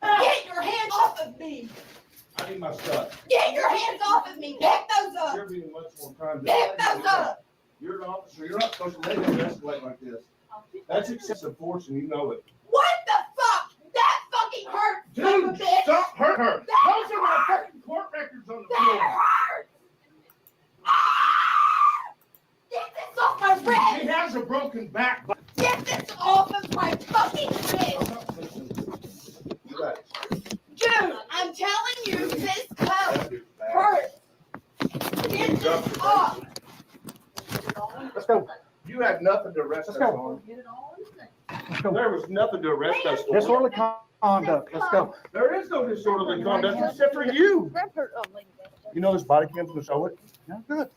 Get your hands off of me. I need my stuff. Get your hands off of me. Pick those up. You're being much more kind. Pick those up. You're an officer. You're not supposed to let him escalate like this. That's excessive force, and you know it. What the fuck? That fucking hurt. Dude, stop hurting her. Those are my fucking court records on the floor. That hurt. Get this off my wrist. He has a broken back. Get this off of my fucking wrist. Dude, I'm telling you, this coat hurts. Get this off. Let's go. You had nothing to arrest us on. There was nothing to arrest us for. Disorderly conduct. Let's go. There is no disorderly conduct except for you. You know this body cam's gonna show it? Yeah, good.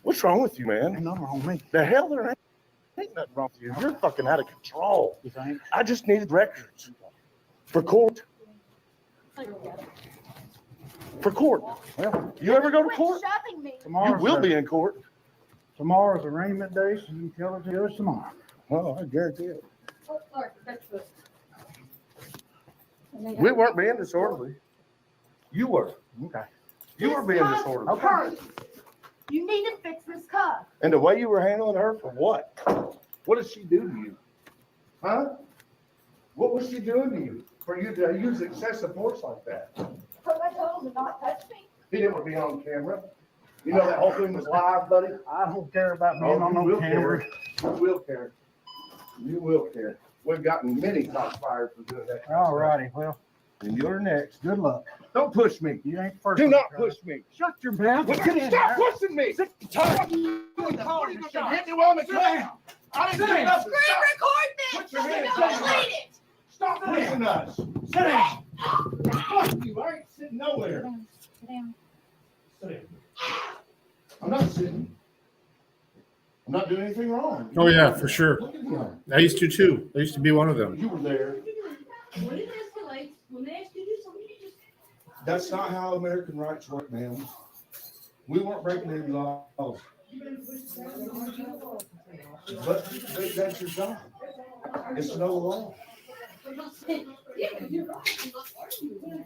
What's wrong with you, man? Ain't nothing wrong with me. The hell there ain't nothing wrong with you. You're fucking out of control. You think? I just needed records for court. For court. Well, You ever go to court? Shoving me. You tomorrow's will be in court. Tomorrow's arraignment day, so you can tell it to us tomorrow. Oh, I guarantee it. We weren't being disorderly. You were. Okay. You were being disorderly. Hurt. You need to fix this cuff. And the way you were handling her for what? What did she do to you? Huh? What was she doing to you for you to use excessive force like that? Because I told him to not touch me. He didn't be on camera. You know that whole thing was live, buddy? I don't care about being Oh, on you no will camera. care. You will care. You will care. We've gotten many cops fired for doing that. All righty, well, And you're next. good luck. Don't push me. You ain't the first. Do one, not Charlie. push me. Shut your mouth. Stop pushing me. Hit me while I'm at down. I didn't say nothing. Screen record this. Put your so we hands don't down. delete it. Stop pushing us. Sit down. Fuck you. I ain't sitting nowhere. Sit down. Sit down. I'm not sitting. I'm not doing anything wrong. Oh yeah, for sure. Look at him. I used to too. I used to be one of them. You were there. When it escalates, when they ask you to do something, you just. That's not how American rights work, ma'am. We weren't breaking any laws. But that's your job. It's no law.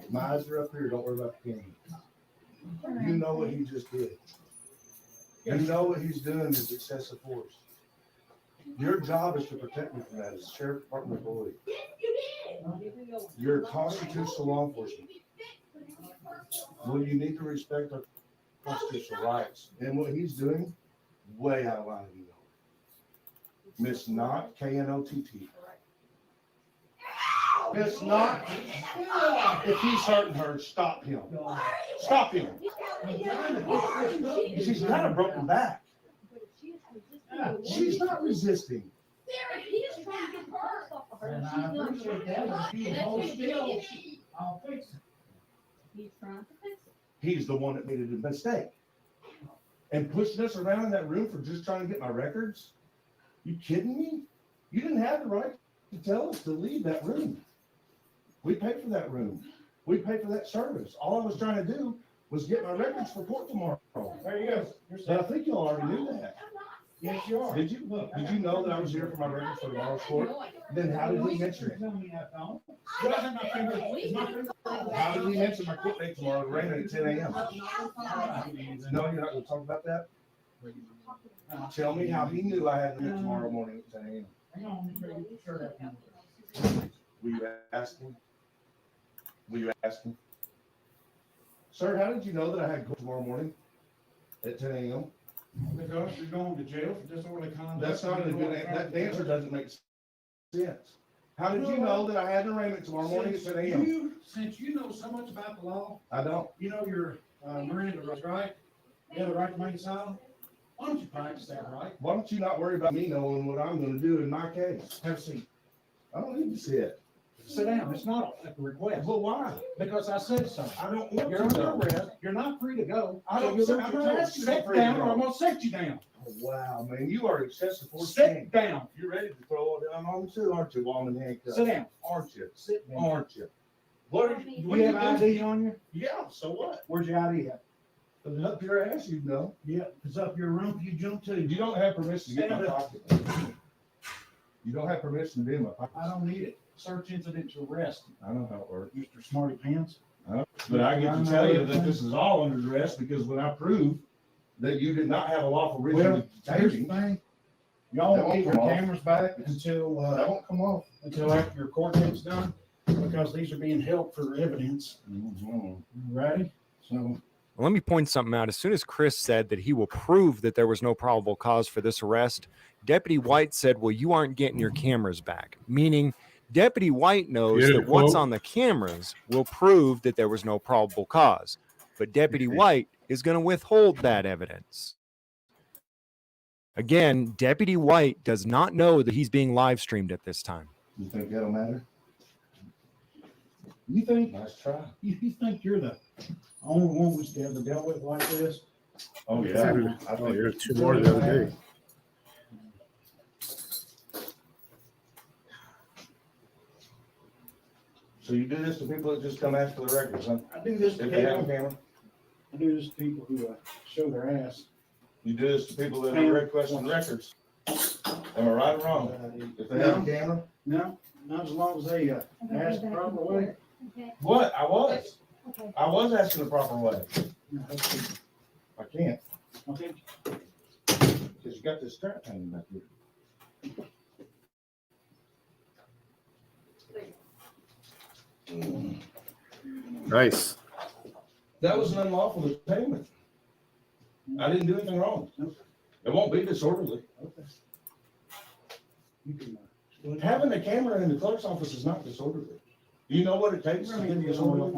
My eyes are up here. Don't worry about the camera. You know what he just did. You know what he's doing is excessive force. Your job is to protect me from that as a sheriff department employee. You're a constitutional law enforcement. Well, you need to respect our constitutional rights. And what he's doing, way out of line, you know. Miss Knott, K-N-O-T-T. Miss Knott, if he's hurting her, stop him. Stop him. She's got a broken back. She's not resisting. And I appreciate that. But he holds still. I'll fix it. He's trying to fix it. He's the one that made a mistake. And pushing us around in that room for just trying to get my records? You kidding me? You didn't have the right to tell us to leave that room. We paid for that room. We paid for that service. All I was trying to do was get my records for court tomorrow. There you go. But I think you all already knew that. Yes, you are. Did you? Did you know that I was here for my records for tomorrow's court? Then how did he mention it? How did he mention my court date tomorrow, raining at 10 a.m.? No, you're not going to talk about that? Tell me how he knew I had to meet tomorrow morning at 10 a.m. Will you ask him? Will you ask him? Sir, how did you know that I had court tomorrow morning at 10 a.m.? Because you're going to jail for disorderly conduct. That's not a good answer. That answer doesn't make sense. How did you know that I had an arraignment tomorrow morning at 10 a.m.? Since you know so much about the law, I don't. you know your Miranda right? You have the right to remain silent. Why don't you practice that right? Why don't you not worry about me knowing what I'm going to do in my case? Have a seat. I don't need to sit. Sit down. It's not a request. But why? Because I said so. I don't want You're to under go. arrest. You're not free to go. I don't. So I'm you're not not asking you to sit free to down, or go. I'm gonna set you down. Oh, wow, man, you are excessive force. Sit down. You're ready to throw it down on me too, aren't you, while I'm in handcuffs? Sit down. Aren't you? Sit down. Aren't you? What are you? Do What you are have you ID doing? on you? Yeah. So what? Where's your ID at? If it's up your ass, you know. Yeah, it's up your room. You jump to. You don't have permission to get my Stand up. pocket. You don't have permission to be in my pocket. I don't need it. Search incident to arrest, I know how it works. Mr. Smarty Pants. But I get to tell you that this is all under duress because when I prove that you did not have a lawful reason Well, to here's the take me, thing. Y'all That will won't keep your come off. cameras back until that won't come off. after your court date's done, because these are being held for evidence. Ready? So Well, let me point something out. As soon as Chris said that he will prove that there was no probable cause for this arrest, Deputy White said, well, you aren't getting your cameras back, meaning Deputy White knows Get it, that what's quote. on the cameras will prove that there was no probable cause. But Deputy White is going to withhold that evidence. Again, Deputy White does not know that he's being live streamed at this time. You think that'll matter? you think Nice try. you think you're the only one we ever dealt with like this? Oh, yeah. I think you're two more the other day. So you do this to people that just come ask for the records, huh? I do this to If they have a people. camera? I do this to people who show their ass. You do this to people that are requesting records? Am I right or wrong? If they have a camera? No, not as long as they ask the proper way. What? I was asking the proper way. I can't. Okay. Because you got this strap hanging back here. Nice. That was an unlawful detainment. I didn't do anything wrong. It won't be disorderly. Having a camera in the clerk's office is not disorderly. Do you know what it takes to get disorderly?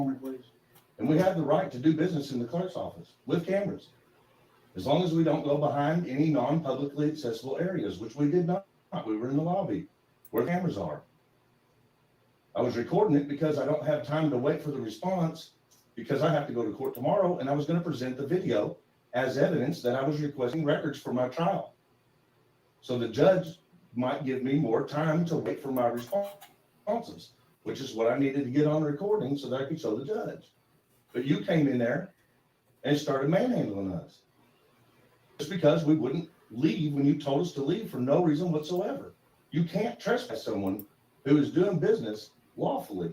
And we have the right to do business in the clerk's office with cameras. As long as we don't go behind any non-publicly accessible areas, which we did not. We were in the lobby where cameras are. I was recording it because I don't have time to wait for the response because I have to go to court tomorrow and I was going to present the video as evidence that I was requesting records for my trial. So the judge might give me more time to wait for my responses, which is what I needed to get on recording so that I could show the judge. But you came in there and started manhandling us just because we wouldn't leave when you told us to leave for no reason whatsoever. You can't trespass someone who is doing business lawfully,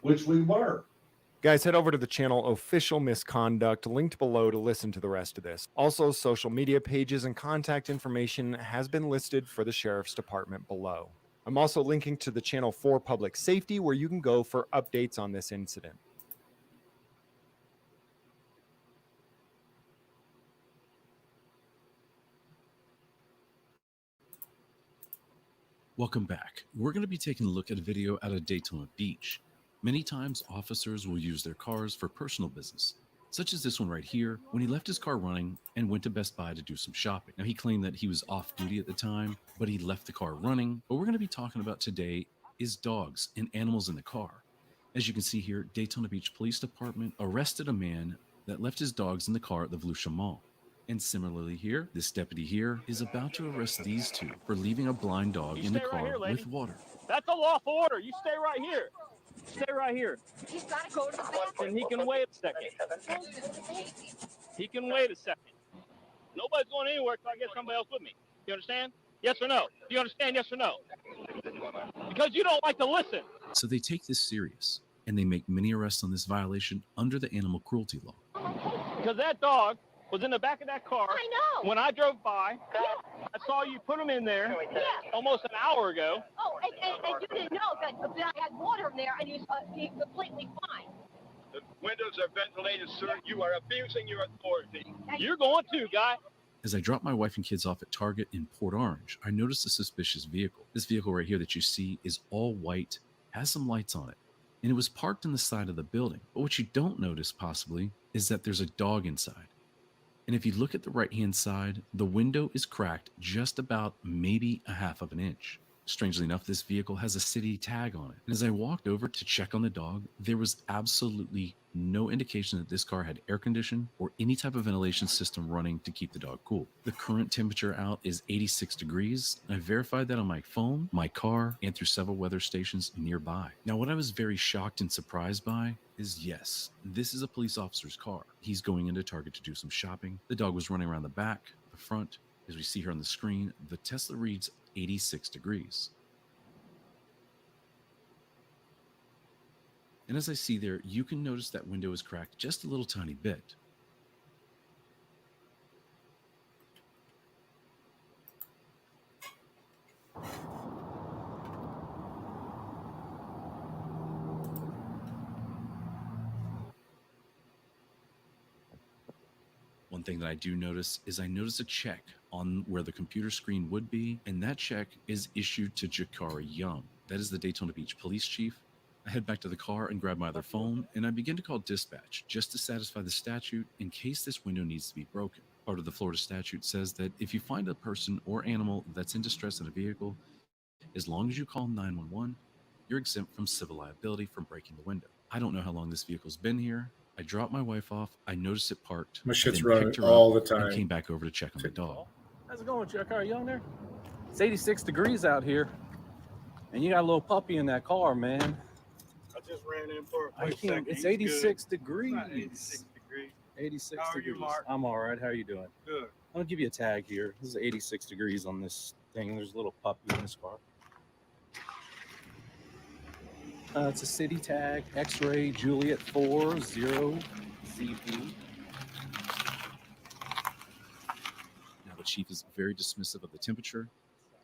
which we were. Guys, head over to the channel Official Misconduct, linked below to listen to the rest of this. Also, social media pages and contact information has been listed for the Sheriff's Department below. I'm also linking to the channel for Public Safety, where you can go for updates on this incident. Welcome back. We're going to be taking a look at a video out of Daytona Beach. Many times, officers will use their cars for personal business, such as this one right here, when he left his car running and went to Best Buy to do some shopping. Now, he claimed that he was off duty at the time, but he left the car running. What we're going to be talking about today is dogs and animals in the car. As you can see here, Daytona Beach Police Department arrested a man that left his dogs in the car at the Volusia Mall. And similarly here, this deputy here is about to arrest these two for leaving a blind dog in the car with water. That's a lawful order. You stay right here. Stay right here. He's got to go to the bathroom. And he can wait a second. He can wait a second. Nobody's going anywhere until I get somebody else with me. You understand? Yes or no? Do you understand? Yes or no? Because you don't like to listen. So they take this serious, and they make many arrests on this violation under the animal cruelty law. Because that dog was in the back of that car. I know. When I drove by, that's saw you put them in there almost an hour ago. Oh, and you didn't know that I had water in there, and you completely fine. The windows are ventilated, sir. You are abusing your authority. You're going to, guy. As I dropped my wife and kids off at Target in Port Orange, I noticed a suspicious vehicle. This vehicle right here that you see is all white, has some lights on it, and it was parked in the side of the building. But what you don't notice possibly is that there's a dog inside. And if you look at the right-hand side, the window is cracked just about maybe a half of an inch. Strangely enough, this vehicle has a city tag on it. And as I walked over to check on the dog, there was absolutely no indication that this car had air conditioning or any type of ventilation system running to keep the dog cool. The current temperature out is 86 degrees. I verified that on my phone, my car, and through several weather stations nearby. Now, what I was very shocked and surprised by is, yes, this is a police officer's car. He's going into Target to do some shopping. The dog was running around the back, the front. As we see here on the screen, the Tesla reads 86 degrees. And as I see there, you can notice that window is cracked just a little tiny bit. One thing that I do notice is I notice a check on where the computer screen would be, and that check is issued to Jakari Young. That is the Daytona Beach police chief. I head back to the car and grab my other phone, and I begin to call dispatch just to satisfy the statute in case this window needs to be broken. Part of the Florida statute says that if you find a person or animal that's in distress in a vehicle, as long as you call 911, you're exempt from civil liability for breaking the window. I don't know how long this vehicle's been here. I dropped my wife off. I noticed it parked. My I shit's then running picked her all up the time. and came back over to check on the dog. How's it going, Chuck? Are you on there? It's 86 degrees out here, and you got a little puppy in that car, man. I just ran in for a I quick can't. second. It's He's 86 good. degrees. It's not 86 degrees. 86 How are degrees. you, Mark? I'm all right. How are you doing? Good. I'm gonna give you a tag here. This is 86 degrees on this thing. There's a little puppy in this car. It's a city tag, X-ray Juliet 40ZB. Now, the chief is very dismissive of the temperature,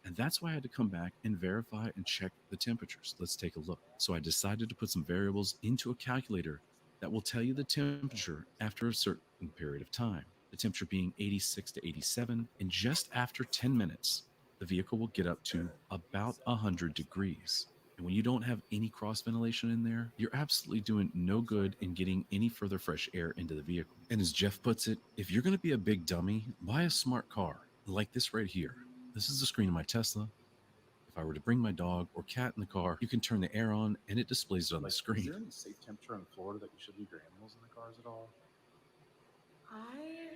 and that's why I had to come back and verify and check the temperatures. Let's take a look. So I decided to put some variables into a calculator that will tell you the temperature after a certain period of time. The temperature being 86 to 87, and just after 10 minutes, the vehicle will get up to about 100 degrees. And when you don't have any cross ventilation in there, you're absolutely doing no good in getting any further fresh air into the vehicle. And as Jeff puts it, if you're going to be a big dummy, buy a smart car like this right here. This is the screen of my Tesla. If I were to bring my dog or cat in the car, you can turn the air on and it displays it on the screen. Is there any safe temperature in Florida that you should leave your animals in the cars at all? I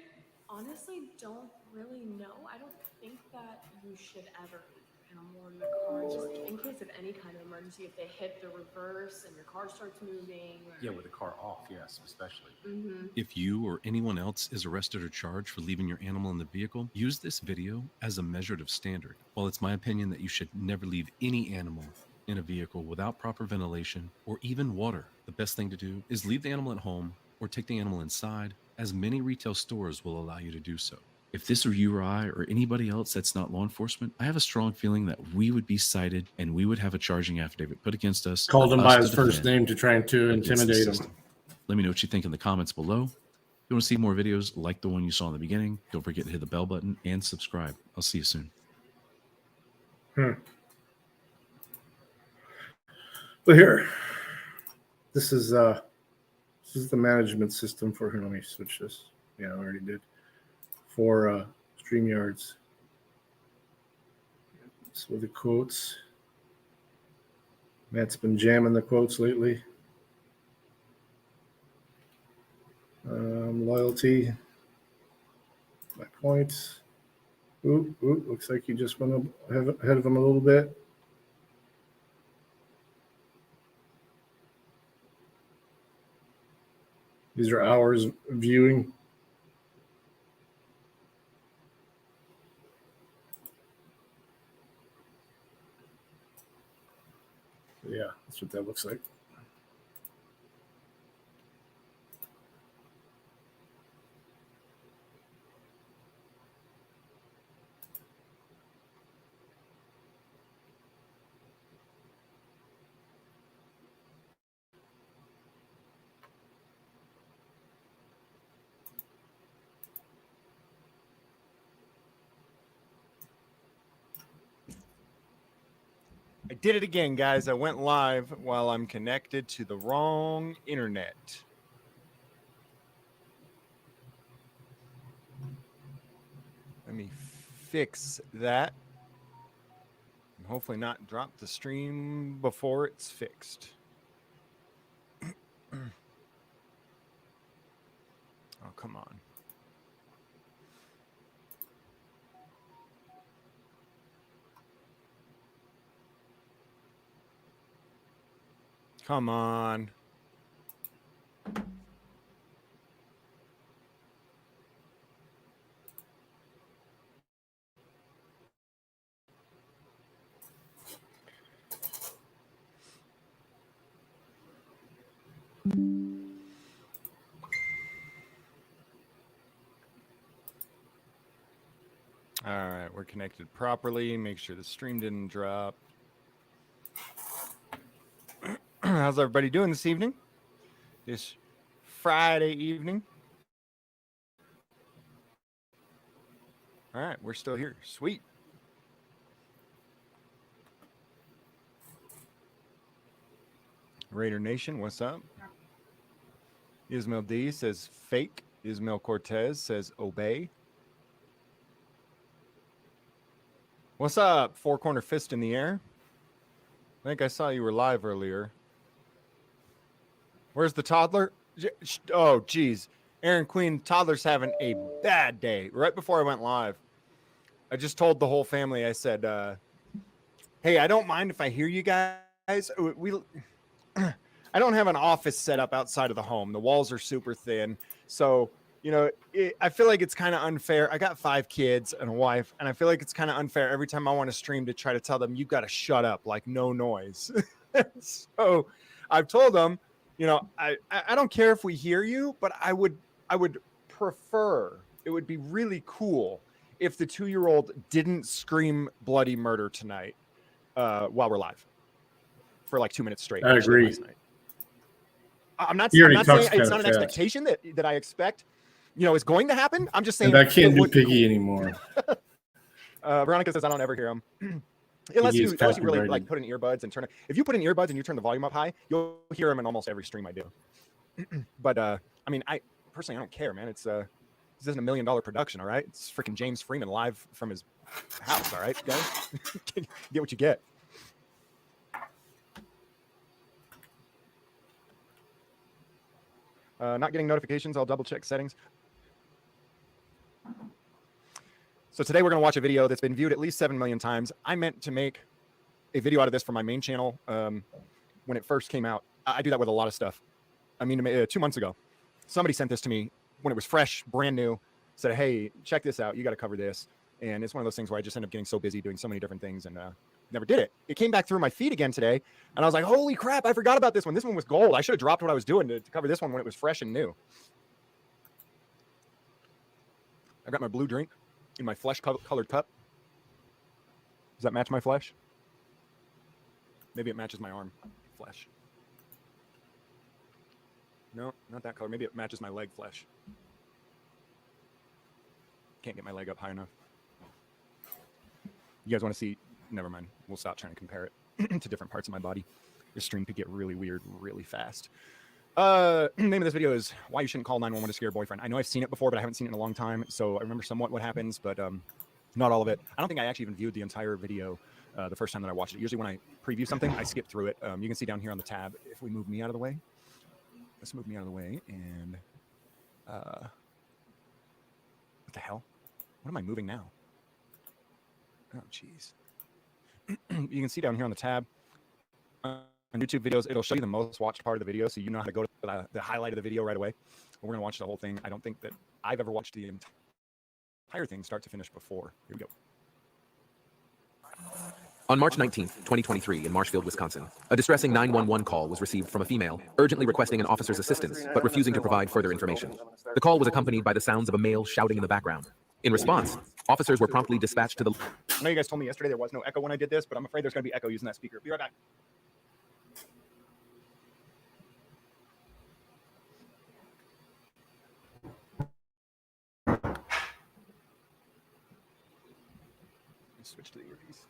honestly don't really know. I don't think that you should ever leave your animal in the car, just in case of any kind of emergency. If they hit the reverse and your car starts moving. Or... Yeah, with the car off, yes, especially. Mm-hmm. If you or anyone else is arrested or charged for leaving your animal in the vehicle, use this video as a measure of standard. While it's my opinion that you should never leave any animal in a vehicle without proper ventilation or even water, the best thing to do is leave the animal at home or take the animal inside, as many retail stores will allow you to do so. If this were you or I or anybody else that's not law enforcement, I have a strong feeling that we would be cited and we would have a charging affidavit put against us. Called him by his to first defend name to try to against the intimidate him. system. Let me know what you think in the comments below. If you want to see more videos like the one you saw in the beginning, don't forget to hit the bell button and subscribe. I'll see you soon. But here, this is the management system for here. Let me switch this. Yeah, I already did. For StreamYards. So the quotes. Matt's been jamming the quotes lately. Loyalty. My points. Oop, looks like you just went up ahead of him a little bit. These are hours viewing. Yeah, that's what that looks like. did it again, guys. I went live while I'm connected to the wrong internet. Let me fix that. And hopefully not drop the stream before it's fixed. Oh, come on. Come on. All right, we're connected properly. Make sure the stream didn't drop. How's everybody doing this evening? This Friday evening. All right, we're still here. Sweet. Raider Nation, what's up? Ismail D says fake. Ismail Cortez says obey. What's up? Four corner fist in the air. I think I saw you were live earlier. Where's the toddler? Oh, geez. Aaron Queen, toddler's having a bad day. Right before I went live, I just told the whole family, I said, hey, I don't mind if I hear you guys. I don't have an office set up outside of the home. The walls are super thin. So, you know, I feel like it's kind of unfair. I got 5 kids and a wife, and I feel like it's kind of unfair every time I want to stream to try to tell them, you got to shut up, like no noise. So I've told them, you know, I don't care if we hear you, but I would prefer, it would be really cool if the 2-year-old didn't scream bloody murder tonight while we're live for like 2 minutes straight. I agree. I'm not saying it's not an expectation that I expect, you know, is going to happen. I'm just saying. And I can't do Piggy anymore. Veronica says I don't ever hear him. Unless you really like put in earbuds and turn it. If you put in earbuds and you turn the volume up high, you'll hear him in almost every stream I do. But I mean, I personally, I don't care, man. This isn't $1 million production, all right? It's freaking James Freeman live from his house, all right, guys? Get what you get. Not getting notifications. I'll double check settings. So today we're going to watch a video that's been viewed at least 7 million times. I meant to make a video out of this for my main channel when it first came out. I do that with a lot of stuff. I mean, 2 months ago, somebody sent this to me when it was fresh, brand new, said, hey, check this out. You got to cover this. And it's one of those things where I just end up getting so busy doing so many different things and never did it. It came back through my feed again today. And I was like, holy crap, I forgot about this one. This one was gold. I should have dropped what I was doing to cover this one when it was fresh and new. I've got my blue drink in my flesh-colored cup. Does that match my flesh? Maybe it matches my arm flesh. No, not that color. Maybe it matches my leg flesh. Can't get my leg up high enough. You guys want to see? Never mind. We'll stop trying to compare it to different parts of my body. This stream could get really weird really fast. Name of this video is Why You Shouldn't Call 911 to Scare Your Boyfriend. I know I've seen it before, but I haven't seen it in a long time, so I remember somewhat what happens, but not all of it. I don't think I actually even viewed the entire video the first time that I watched it. Usually when I preview something, I skip through it. You can see down here on the tab, if we move me out of the way. Let's move me out of the way, and what the hell? What am I moving now? Oh, jeez. You can see down here on the tab on YouTube videos, it'll show you the most watched part of the video, so you know how to go to the highlight of the video right away. We're going to watch the whole thing. I don't think that I've ever watched the entire thing start to finish before. Here we go. On March 19th, 2023, in Marshfield, Wisconsin, a distressing 911 call was received from a female urgently requesting an officer's assistance, but refusing to provide further information. The call was accompanied by the sounds of a male shouting in the background. In response, officers were promptly dispatched to the... I know you guys told me yesterday there was no echo when I did this, but I'm afraid there's going to be echo using that speaker. Be right back. Switch to the earpiece.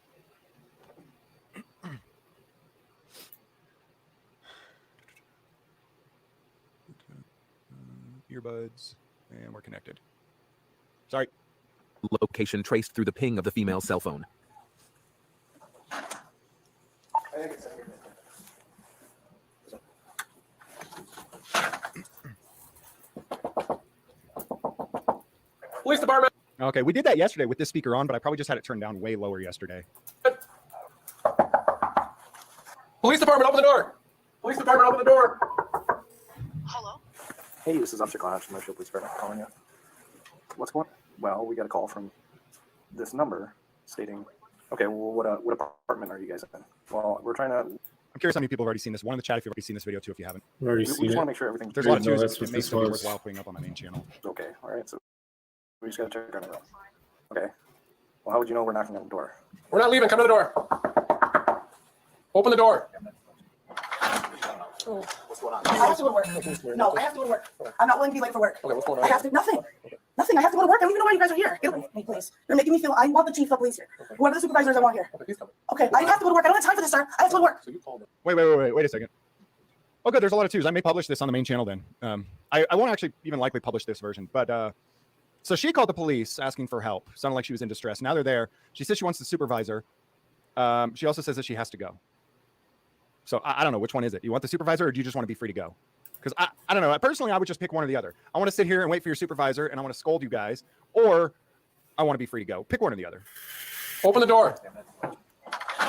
earbuds, and we're connected. Sorry. Location traced through the ping of the female's cell phone. Police department. Okay, we did that yesterday with this speaker on, but I probably just had it turned down way lower yesterday. Police department, open the door. Police department, open the door. Hello? Hey, this is Officer Clash, Commercial Police Department calling you. What's going on? Well, we got a call from this number stating, okay, well, what apartment are you guys in? Well, we're trying to... I'm curious how many people have already seen this. One in the chat if you've already seen this video too, if you haven't. We just want to make sure everything's... There's a lot of twos. It makes it worthwhile putting up on my main channel. Okay, all right, so we just got to check on it. Okay. Well, how would you know we're knocking on the door? We're not leaving. Come to the door. Open the door. What's going on? I have to go to work. No, I have to go to work. I'm not willing to be late for work. Okay, what's going on? I have to, nothing. Nothing. I have to go to work. I don't even know why you guys are here. Get away from me, please. You're making me feel, I want the chief of police here. Whoever the supervisors I want here. Okay, he's coming. Okay, I have to go to work. I don't have time for this, sir. I have to go to work. So you called him. Wait a second. Oh, good. There's a lot of twos. I may publish this on the main channel then. I won't actually even likely publish this version, but so she called the police asking for help. Sounded like she was in distress. Now they're there. She says she wants the supervisor. She also says that she has to go. So I don't know, which one is it? You want the supervisor or do you just want to be free to go? Because I don't know. Personally, I would just pick one or the other. I want to sit here and wait for your supervisor and I want to scold you guys, or I want to be free to go. Pick one or the other. Open the door. I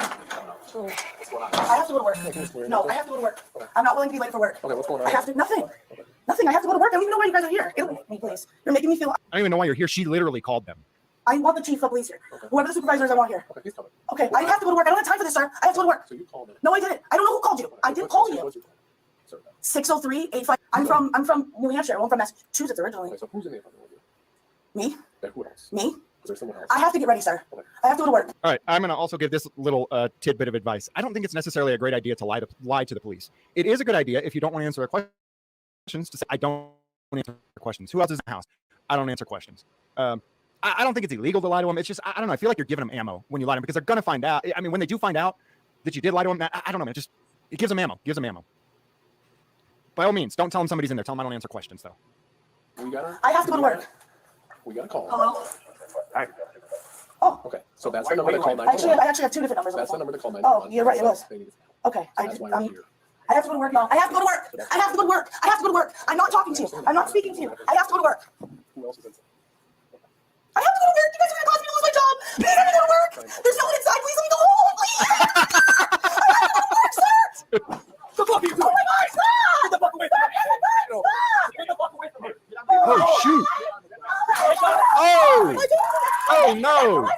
have to go to work. No, I have to go to work. I'm not willing to be late for work. Okay, what's going on? I have to, nothing. Nothing. I have to go to work. I don't even know why you guys are here. Get away from me, please. You're making me feel, I don't even know why you're here. She literally called them. I want the chief of police here. Whoever the supervisors I want here. Okay, he's coming. Okay, I have to go to work. I don't have time for this, sir. I have to go to work. So you called him. No, I didn't. I don't know who called you. I didn't call you. 603-85. I'm from New Hampshire. Well, I'm from Massachusetts originally. Okay, so who's in the apartment with you? Me? Yeah, who else? Me? Is there someone else? I have to get ready, sir. I have to go to work. All right, I'm going to also give this little tidbit of advice. I don't think it's necessarily a great idea to lie to the police. It is a good idea if you don't want to answer their questions to say, I don't want to answer questions. Who else is in the house? I don't answer questions. I don't think it's illegal to lie to them. It's just, I don't know. I feel like you're giving them ammo when you lie to them because they're going to find out. I mean, when they do find out that you did lie to them, I don't know, man. It gives them ammo. By all means, don't tell them somebody's in there. Tell them I don't answer questions, though. I have to go to work. We got a call. Hello? All right. Oh. Okay, so that's the number to call 911. I actually have two different numbers. That's the number to call 911. Oh, you're right. It was. Okay. So that's why we're here. I have to go to work now. I have to go to work. I have to go to work. I have to go to work. I'm not talking to you. I'm not speaking to you. I have to go to work. Who else is inside? I have to go to work. You guys are going to cause me to lose my job. Please let me go to work. There's no one inside. Please let me go home. Please. I have to go to work, sir. The fuck are you doing? Oh my God, stop. Get the fuck away from me. Stop. Get the fuck away from me. Oh, shoot. Oh. Oh, no. No,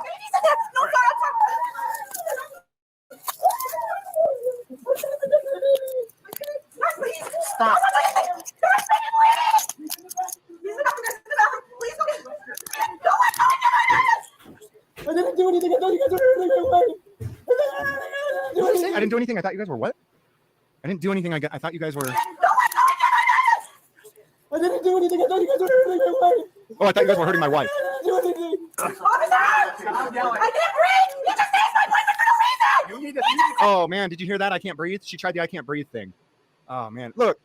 sir. Stop. I didn't do anything. I thought you guys were I didn't do anything. I thought you guys were what? I didn't do anything. I thought you guys were. I didn't do anything. I thought you guys were hurting my wife. Oh, I thought you guys were hurting my wife. I didn't do anything. Officer! I can't breathe. You just saved my boyfriend for no reason. Oh, man. Did you hear that? I can't breathe. She tried the I can't breathe thing. Oh, man. Look,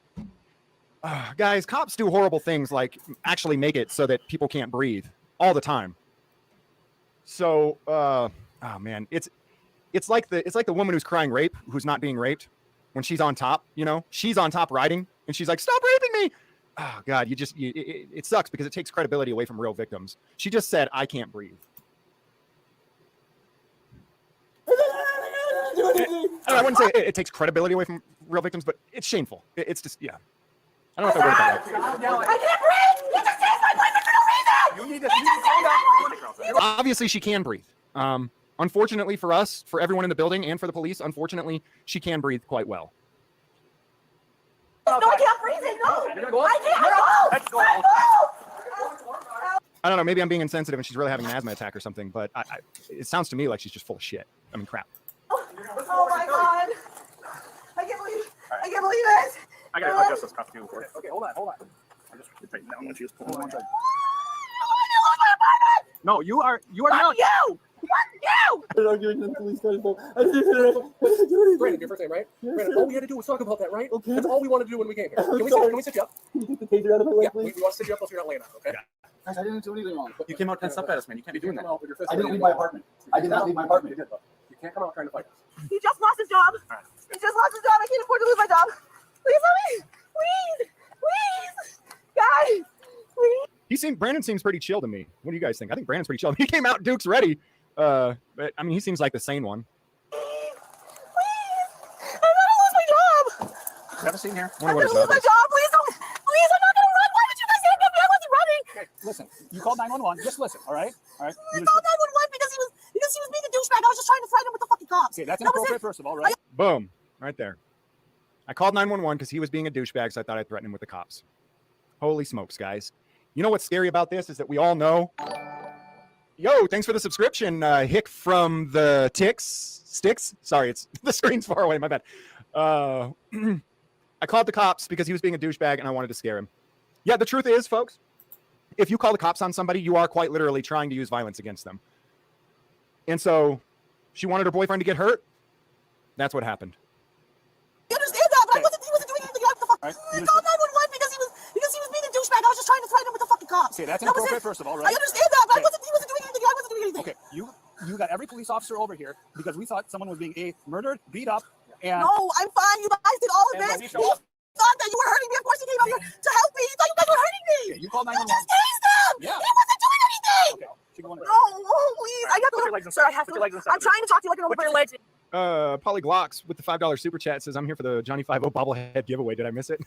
guys, cops do horrible things like actually make it so that people can't breathe all the time. So, oh, man, it's like the woman who's crying rape, who's not being raped when she's on top, you know, she's on top riding and she's like, stop raping me. Oh, God, it sucks because it takes credibility away from real victims. She just said, I can't breathe. I wouldn't say it takes credibility away from real victims, but it's shameful. It's just, yeah. I don't know if I word that right. I can't breathe. You just saved my boyfriend for no reason. You need to calm down. Obviously, she can breathe. Unfortunately for us, for everyone in the building, and for the police, unfortunately, she can breathe quite well. No, I can't breathe. No, I can't. Let's go. I don't know. Maybe I'm being insensitive and she's really having an asthma attack or something, but it sounds to me like she's just full of shit. I mean, crap. Oh my God. I can't believe it. I gotta adjust this cuff too. Okay, hold on. I just tighten down when she was pulling one side. No, you are not. You. you! They're arguing in the police constable. I didn't do anything. Brandon, your first name, right? Yes, Brandon, all we had to do was talk about that, right? Okay. That's all we wanted to do when we came here. Can we sit you up? Can you take the taser out of my leg, please? We want to sit you up unless you're not laying on, okay? Guys, I didn't do anything wrong. You came out tensed up at us, man. You can't be doing that. I didn't leave my apartment. I did not leave my apartment. You can't come out trying to fight us. He just lost his job. He just lost his job. I can't afford to lose my job. Please help me. Please. Please. Guys. Please. Brandon seems pretty chill to me. What do you guys think? I think Brandon's pretty chill. He came out, Duke's ready. But I mean, he seems like the sane one. Please. I'm gonna lose my job. Have a seat here. I'm gonna lose my job. Please don't. Please, I'm not gonna run. Why would you guys handcuff me? I wasn't running. Okay, listen. You called 911. Just listen, all right? All right. I called 911 because he was being a douchebag. I was just trying to threaten him with the fucking cops. Okay, that's inappropriate, first of all, right? Boom. Right there. I called 911 because he was being a douchebag, so I thought I'd threaten him with the cops. Holy smokes, guys. You know what's scary about this is that we all know. Yo, thanks for the subscription, Hick from the Sticks. Sorry, it's the screen's far away. My bad. I called the cops because he was being a douchebag and I wanted to scare him. Yeah, the truth is, folks, if you call the cops on somebody, you are quite literally trying to use violence against them. And so she wanted her boyfriend to get hurt. That's what happened. You understand that, but he wasn't doing anything. What the fuck? Right. I called 911 because he was being a douchebag. I was just trying to threaten him with the fucking cops. Okay, that's inappropriate, first of all, right? I understand that, but he wasn't doing anything. I wasn't doing anything. Okay, you got every police officer over here because we thought someone was being murdered, beat up, and no, I'm fine. You guys did all of this. He thought that you were hurting me. Of course, he came out here to help me. He thought you guys were hurting me. Okay, you called 911. You just tased him. Yeah. He wasn't doing anything. Okay, no, please. I got to go. Sir, I have to. I'm trying to talk to you like an old your legs. Polyglocks with the $5 super chat says, I'm here for the Johnny 5-0 bobblehead giveaway. Did I miss it?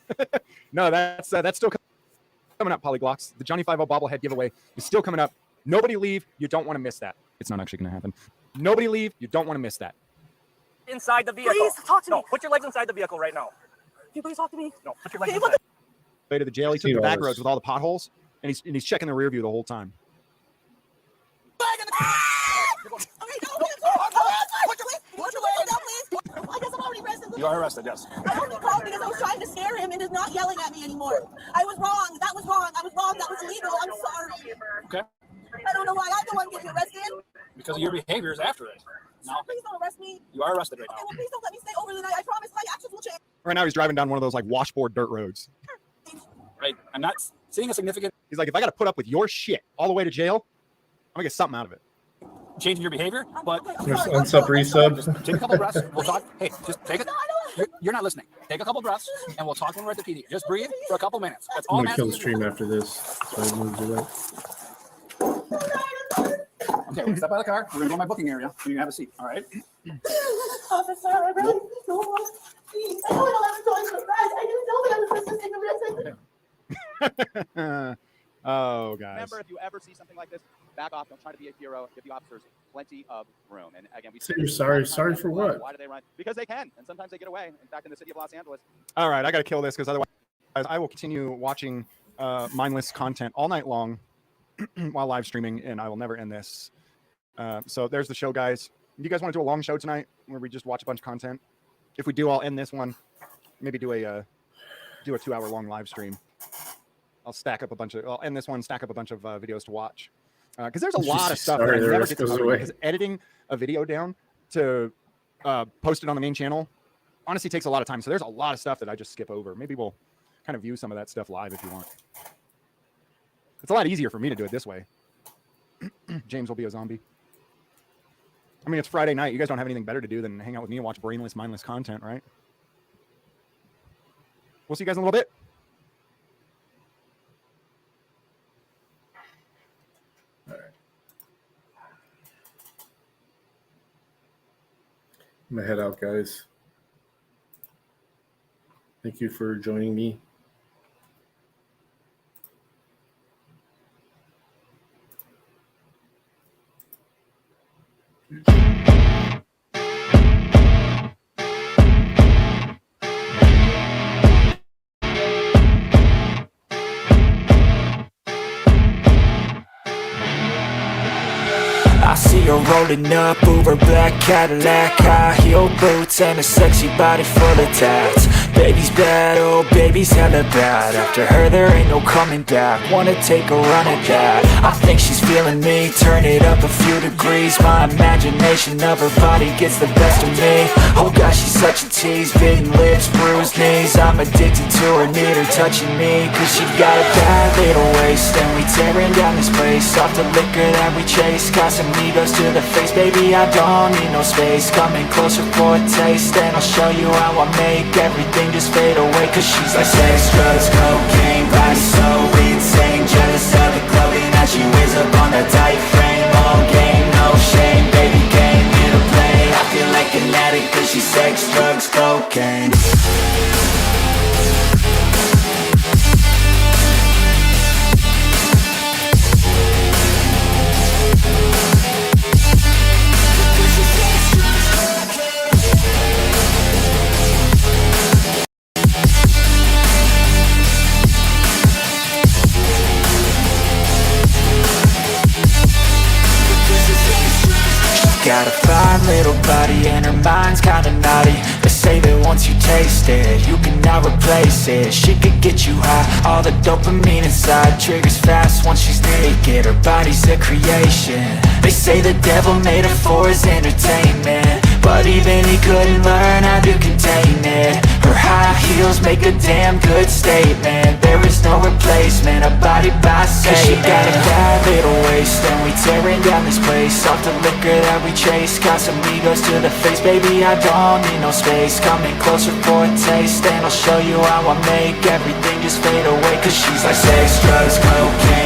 No, that's still coming up, Polyglocks. The Johnny 5-0 bobblehead giveaway is still coming up. Nobody leave. You don't want to miss that. It's not actually going to happen. Nobody leave. You don't want to miss that. Inside the vehicle. Please talk to me. No, put your legs inside the vehicle right now. Can you please talk to me? No, put your legs inside. Way to the jail. He took the back roads with all the potholes, and he's checking the rear view the whole time. You are arrested, yes. I only called because I was trying to scare him and is not yelling at me anymore. I was wrong. That was wrong. I was wrong. That was illegal. I'm sorry. Okay. I don't know why I'm the one getting arrested. Because of your behavior is after it. No. Please don't arrest me. You are arrested right now. Okay, well, please don't let me stay over the night. I promise my actions will change. Right now, he's driving down one of those like washboard dirt roads. Right. I'm not seeing a significant. He's like, if I got to put up with your shit all the way to jail, I'm gonna get something out of it. Changing your behavior, but unsub resub. Take a couple breaths. We'll talk. Hey, just take it. You're not listening. Take a couple breaths, and we'll talk when we're at the PD. Just breathe for a couple minutes. That's all I'm gonna kill the stream after this. So I moved it up. Okay, we'll step out of the car. We're gonna go to my booking area. You can have a seat. All right. Officer, I really don't want. Please, I know I was going to rest. I didn't know that I was supposed to take a risk. Oh, guys. Remember, if you ever see something like this, back off. Don't try to be a hero. Give the officers plenty of room. And again, we So you're sorry. Sorry for what? Why do they run? Because they can, and sometimes they get away. In fact, in the city of Los Angeles. All right, I got to kill this because otherwise I will continue watching mindless content all night long while live streaming, and I will never end this. So there's the show, guys. You guys want to do a long show tonight where we just watch a bunch of content? If we do, I'll end this one. Maybe do a 2-hour long live stream. I'll end this one, stack up a bunch of videos to watch. Because there's a lot of stuff that I never get to cover. Because editing a video down to post it on the main channel honestly takes a lot of time. So there's a lot of stuff that I just skip over. Maybe we'll kind of view some of that stuff live if you want. It's a lot easier for me to do it this way. James will be a zombie. I mean, it's Friday night. You guys don't have anything better to do than hang out with me and watch brainless, mindless content, right? We'll see you guys in a little bit. I'm gonna head out, guys. Thank you for joining me. I see her rolling up, Uber black Cadillac, high heel boots and a sexy body full of tats. Baby's bad, oh baby's hella bad. After her there ain't no coming back. Wanna take a run at that. I think she's feeling me, turn it up a few degrees. My imagination of her body gets the best of me. Oh gosh, she's such a tease, bitten lips, bruised knees. I'm addicted to her, need her touching me. Cause she got a bad little waist, and we tearing down this place. Off the liquor that we chase, Casamigos to the face. Baby, I don't need no space. Coming closer for a taste, and I'll show you how I make everything just fade away. Cause she's like sex, drugs, cocaine, body so insane. Jealous of the clothing that she wears up on that tight frame. All game, no shame, baby came here to play. I feel like an addict cause she's sex, drugs, cocaine. Got a fine little body and her mind's kinda naughty. They say that once you taste it, you cannot replace it. She could get you high, all the dopamine inside triggers fast once she's naked. Her body's a creation. They say the devil made her for his entertainment, but even he couldn't learn how to contain it. Her high heels make a damn good statement. There is no replacement, a body by Satan. Cause she got a bad little waist, and we tearing down this place. Off the liquor that we chase, Casamigos to the face. Baby, I don't need no space. Coming closer for a taste, and I'll show you how I make everything just fade away. Cause she's like sex, drugs, cocaine,